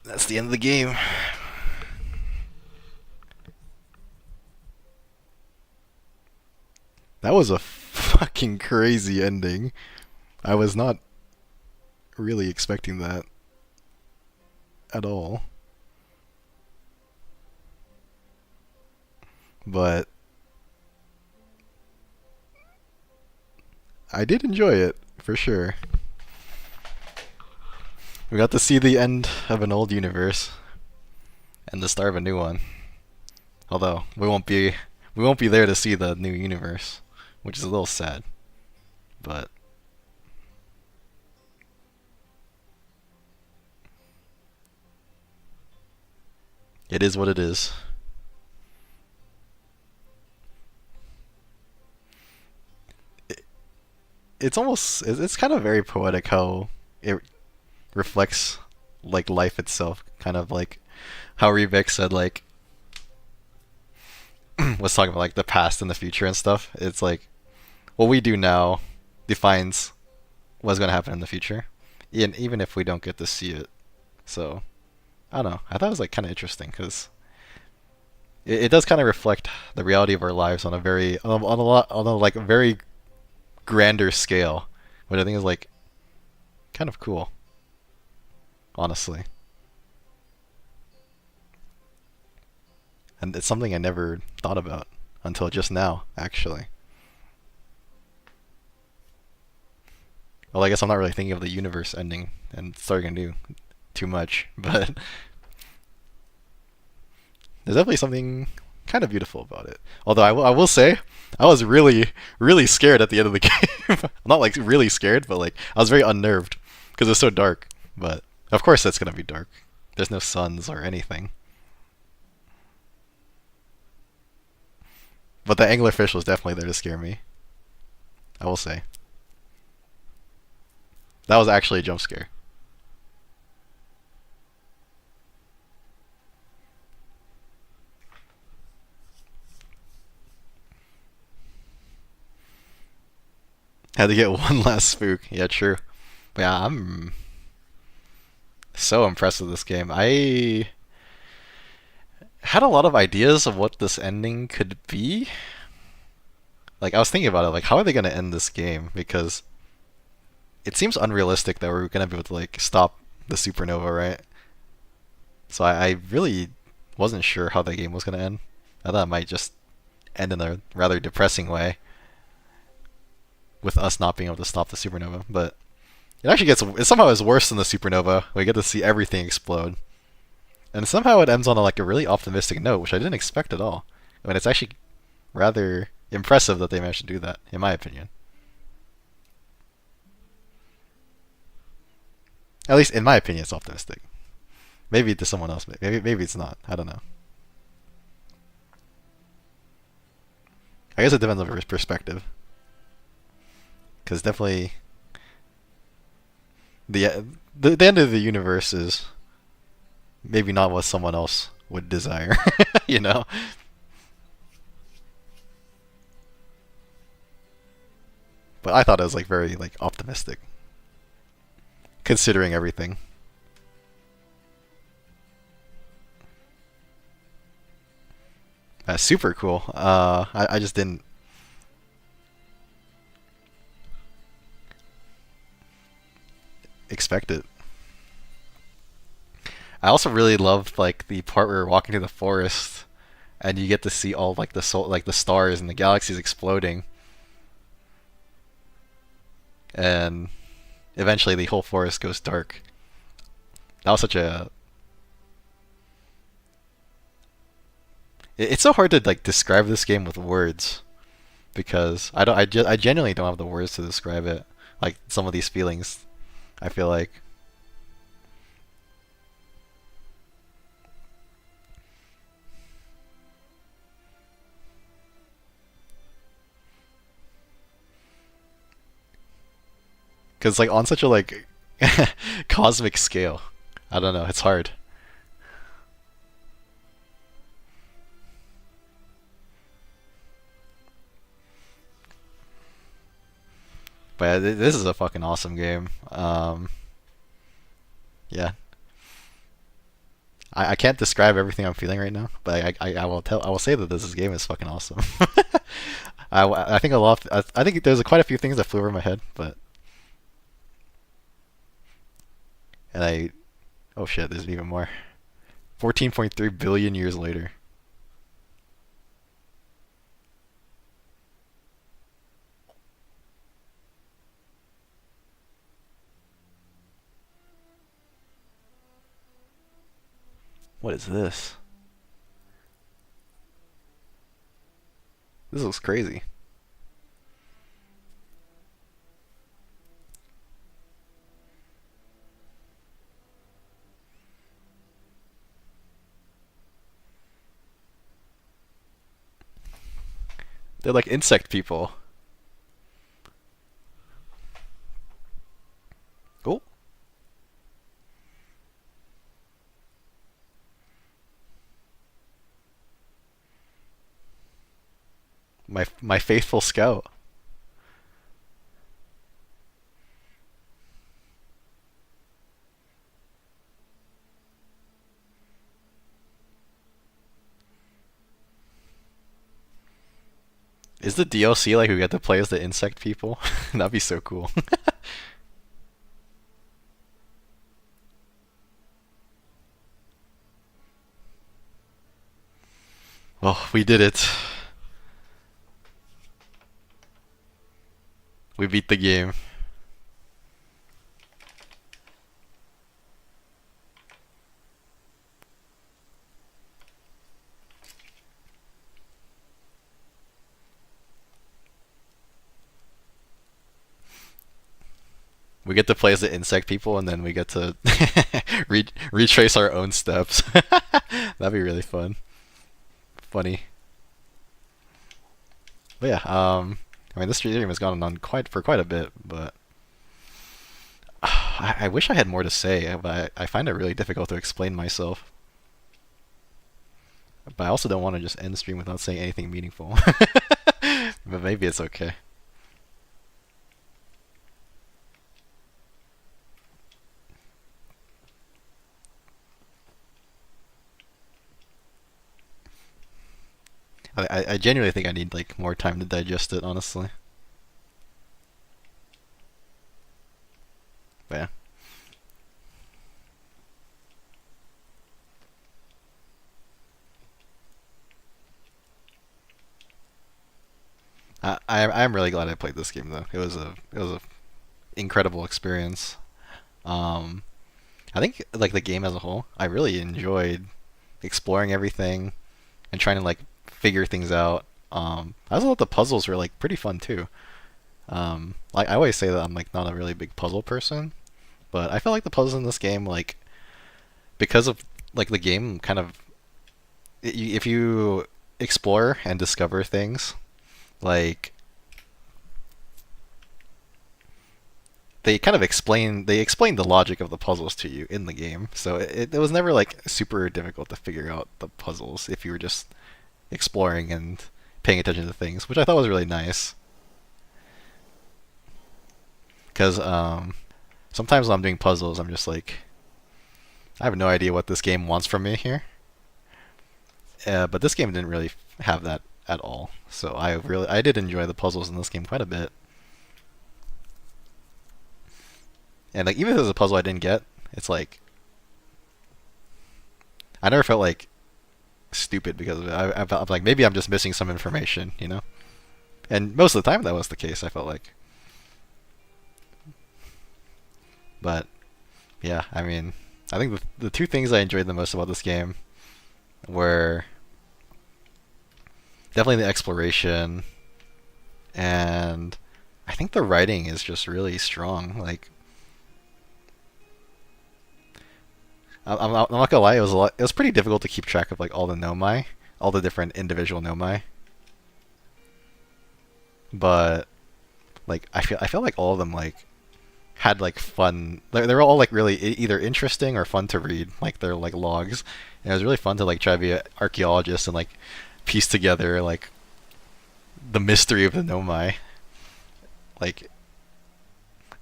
That's the end of the game. That was a fucking crazy ending. I was not really expecting that at all. But I did enjoy it, for sure. We got to see the end of an old universe and the start of a new one. Although we won't be there to see the new universe, which is a little sad. But It is what it is. It, it's kind of very poetic how it reflects like life itself. Kind of like how Rebek said like was talking about like the past and the future and stuff. It's like what we do now defines what's going to happen in the future, and even if we don't get to see it. So I don't know. I thought it was like kind of interesting because it does kind of reflect the reality of our lives on a very on a lot on a like very grander scale, which I think is like kind of cool, honestly. And it's something I never thought about until just now, actually. Well, I guess I'm not really thinking of the universe ending and starting to do too much, but there's definitely something kind of beautiful about it. Although I will say, I was really, really scared at the end of the game. Not like really scared, but like I was very unnerved because it's so dark. But of course, it's gonna be dark. There's no suns or anything. But the anglerfish was definitely there to scare me. I will say that was actually a jump scare. Had to get one last spook. Yeah, true. But yeah, I'm so impressed with this game. I had a lot of ideas of what this ending could be. Like I was thinking about it, like how are they gonna end this game? Because it seems unrealistic that we're gonna be able to like stop the supernova, right? So I really wasn't sure how the game was gonna end. I thought it might just end in a rather depressing way with us not being able to stop the supernova. But it actually gets it somehow is worse than the supernova. We get to see everything explode, and somehow it ends on like a really optimistic note, which I didn't expect at all. I mean, it's actually rather impressive that they managed to do that, in my opinion. At least in my opinion, it's optimistic. Maybe to someone else, maybe it's not. I don't know. I guess it depends on your perspective, because definitely the, the end of the universe is maybe not what someone else would desire, you know. But I thought it was like very like optimistic, considering everything. Super cool. I just didn't expect it. I also really loved like the part where we're walking through the forest and you get to see all like like the stars and the galaxies exploding, and eventually the whole forest goes dark. That was such a it's so hard to like describe this game with words because I genuinely don't have the words to describe it. Like some of these feelings, I feel like because like on such a like cosmic scale. I don't know. It's hard. But yeah, this is a fucking awesome game. Yeah, I can't describe everything I'm feeling right now, but I will say that this game is fucking awesome. I think a lot. I think there's quite a few things that flew over my head, but and I oh shit, there's even more. 14.3 billion years later. What is this? This looks crazy. They're like insect people. Oh, my faithful scout. Is the DLC like we get to play as the insect people? That'd be so cool. Well, we did it. We beat the game. We get to play as the insect people, and then we get to retrace our own steps. That'd be really fun. Funny. But yeah, I mean, this stream has gone on quite a bit, but I wish I had more to say, but I find it really difficult to explain myself. But I also don't want to just end the stream without saying anything meaningful. But maybe it's okay. I genuinely think I need like more time to digest it, honestly. But yeah. I'm really glad I played this game though. It was a incredible experience. Um, I think like the game as a whole, I really enjoyed exploring everything and trying to like figure things out. I also thought the puzzles were like pretty fun too. Like I always say that I'm like not a really big puzzle person, but I feel like the puzzles in this game like because of like the game kind of if you explore and discover things like they explain the logic of the puzzles to you in the game. So it was never like super difficult to figure out the puzzles if you were just exploring and paying attention to things, which I thought was really nice. Because sometimes when I'm doing puzzles, I'm just like, I have no idea what this game wants from me here. But this game didn't really have that at all. So I did enjoy the puzzles in this game quite a bit. And like even if there's a puzzle I didn't get, it's like I never felt like stupid because of it. I felt like maybe I'm just missing some information, you know? And most of the time that was the case, I felt like. But yeah, I mean, I think the two things I enjoyed the most about this game were definitely the exploration and I think the writing is just really strong. Like I'm not gonna lie, it was pretty difficult to keep track of like all the nomai, all the different individual nomai. But like I feel like all of them like had like fun. They were all like really either interesting or fun to read. Like they're like logs, and it was really fun to like try to be an archaeologist and like piece together like the mystery of the nomai. Like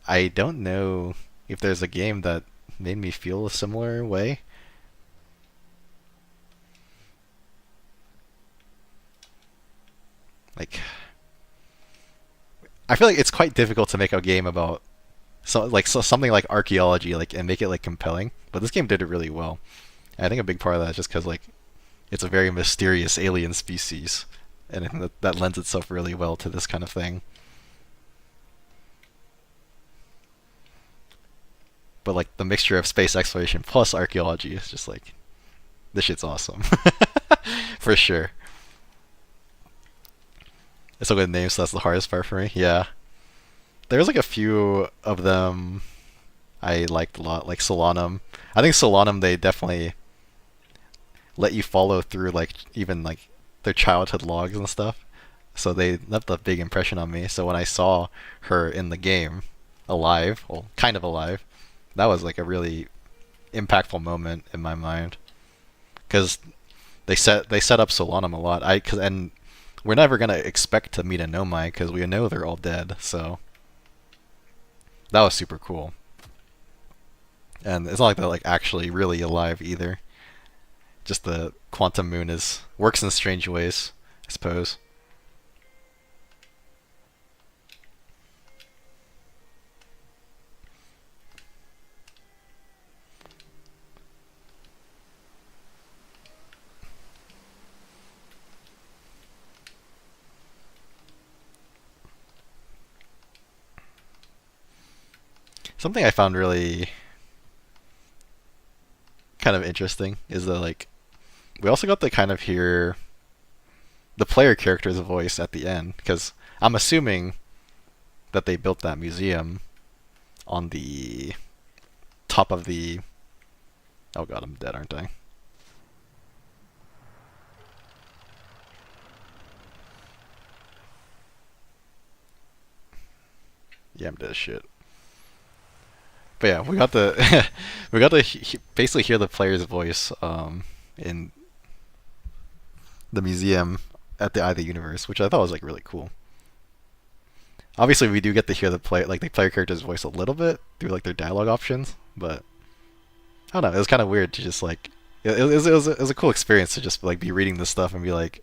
I don't know if there's a game that made me feel a similar way. Like I feel like it's quite difficult to make a game about something like archaeology like and make it like compelling. But this game did it really well. And I think a big part of that is just because like it's a very mysterious alien species, and I think that lends itself really well to this kind of thing. But like the mixture of space exploration plus archaeology is just like this shit's awesome. For sure. It's a good name, so that's the hardest part for me. Yeah. There's like a few of them I liked a lot, like Solanum. I think Solanum they definitely let you follow through like even like their childhood logs and stuff. So they left a big impression on me. So when I saw her in the game, alive, well, kind of alive, that was like a really impactful moment in my mind. Because they set up Solanum a lot. And we're never gonna expect to meet a Nomai because we know they're all dead. So that was super cool. And it's not like they're like actually really alive either. Just the quantum moon is works in strange ways, I suppose. Something I found really kind of interesting is that like we also got to kind of hear the player character's voice at the end because I'm assuming that they built that museum on the top of the. Oh god, I'm dead, aren't I? Yeah, I'm dead as shit. But yeah, we got the we got to basically hear the player's voice in the museum at the Eye of the Universe, which I thought was like really cool. Obviously, we do get to hear the player character's voice a little bit through like their dialogue options, but I don't know. It was kind of weird to just like it was a cool experience to just like be reading this stuff and be like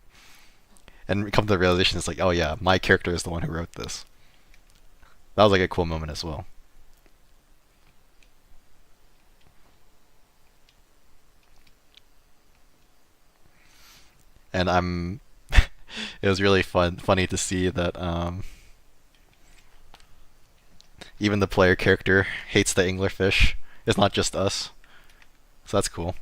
and come to the realization it's like, oh yeah, my character is the one who wrote this. That was like a cool moment as well. And it was really funny to see that even the player character hates the anglerfish. It's not just us, so that's cool.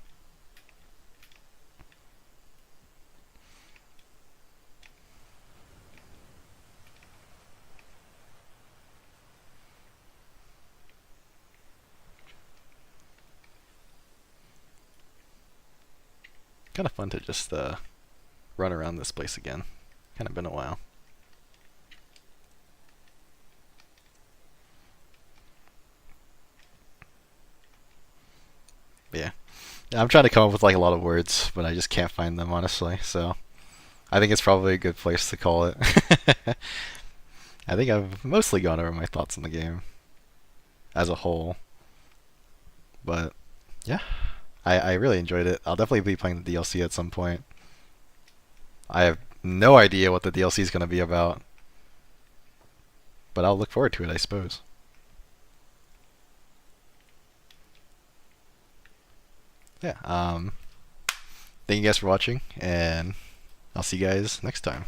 Kind of fun to just run around this place again. Kind of been a while. But yeah. I'm trying to come up with like a lot of words, but I just can't find them honestly. So I think it's probably a good place to call it. I think I've mostly gone over my thoughts on the game as a whole, but yeah, I really enjoyed it. I'll definitely be playing the DLC at some point. I have no idea what the DLC is going to be about, but I'll look forward to it, I suppose. Yeah. Thank you guys for watching, and I'll see you guys next time.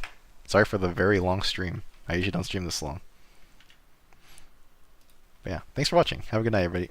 Sorry for the very long stream. I usually don't stream this long. But yeah, thanks for watching. Have a good night, everybody.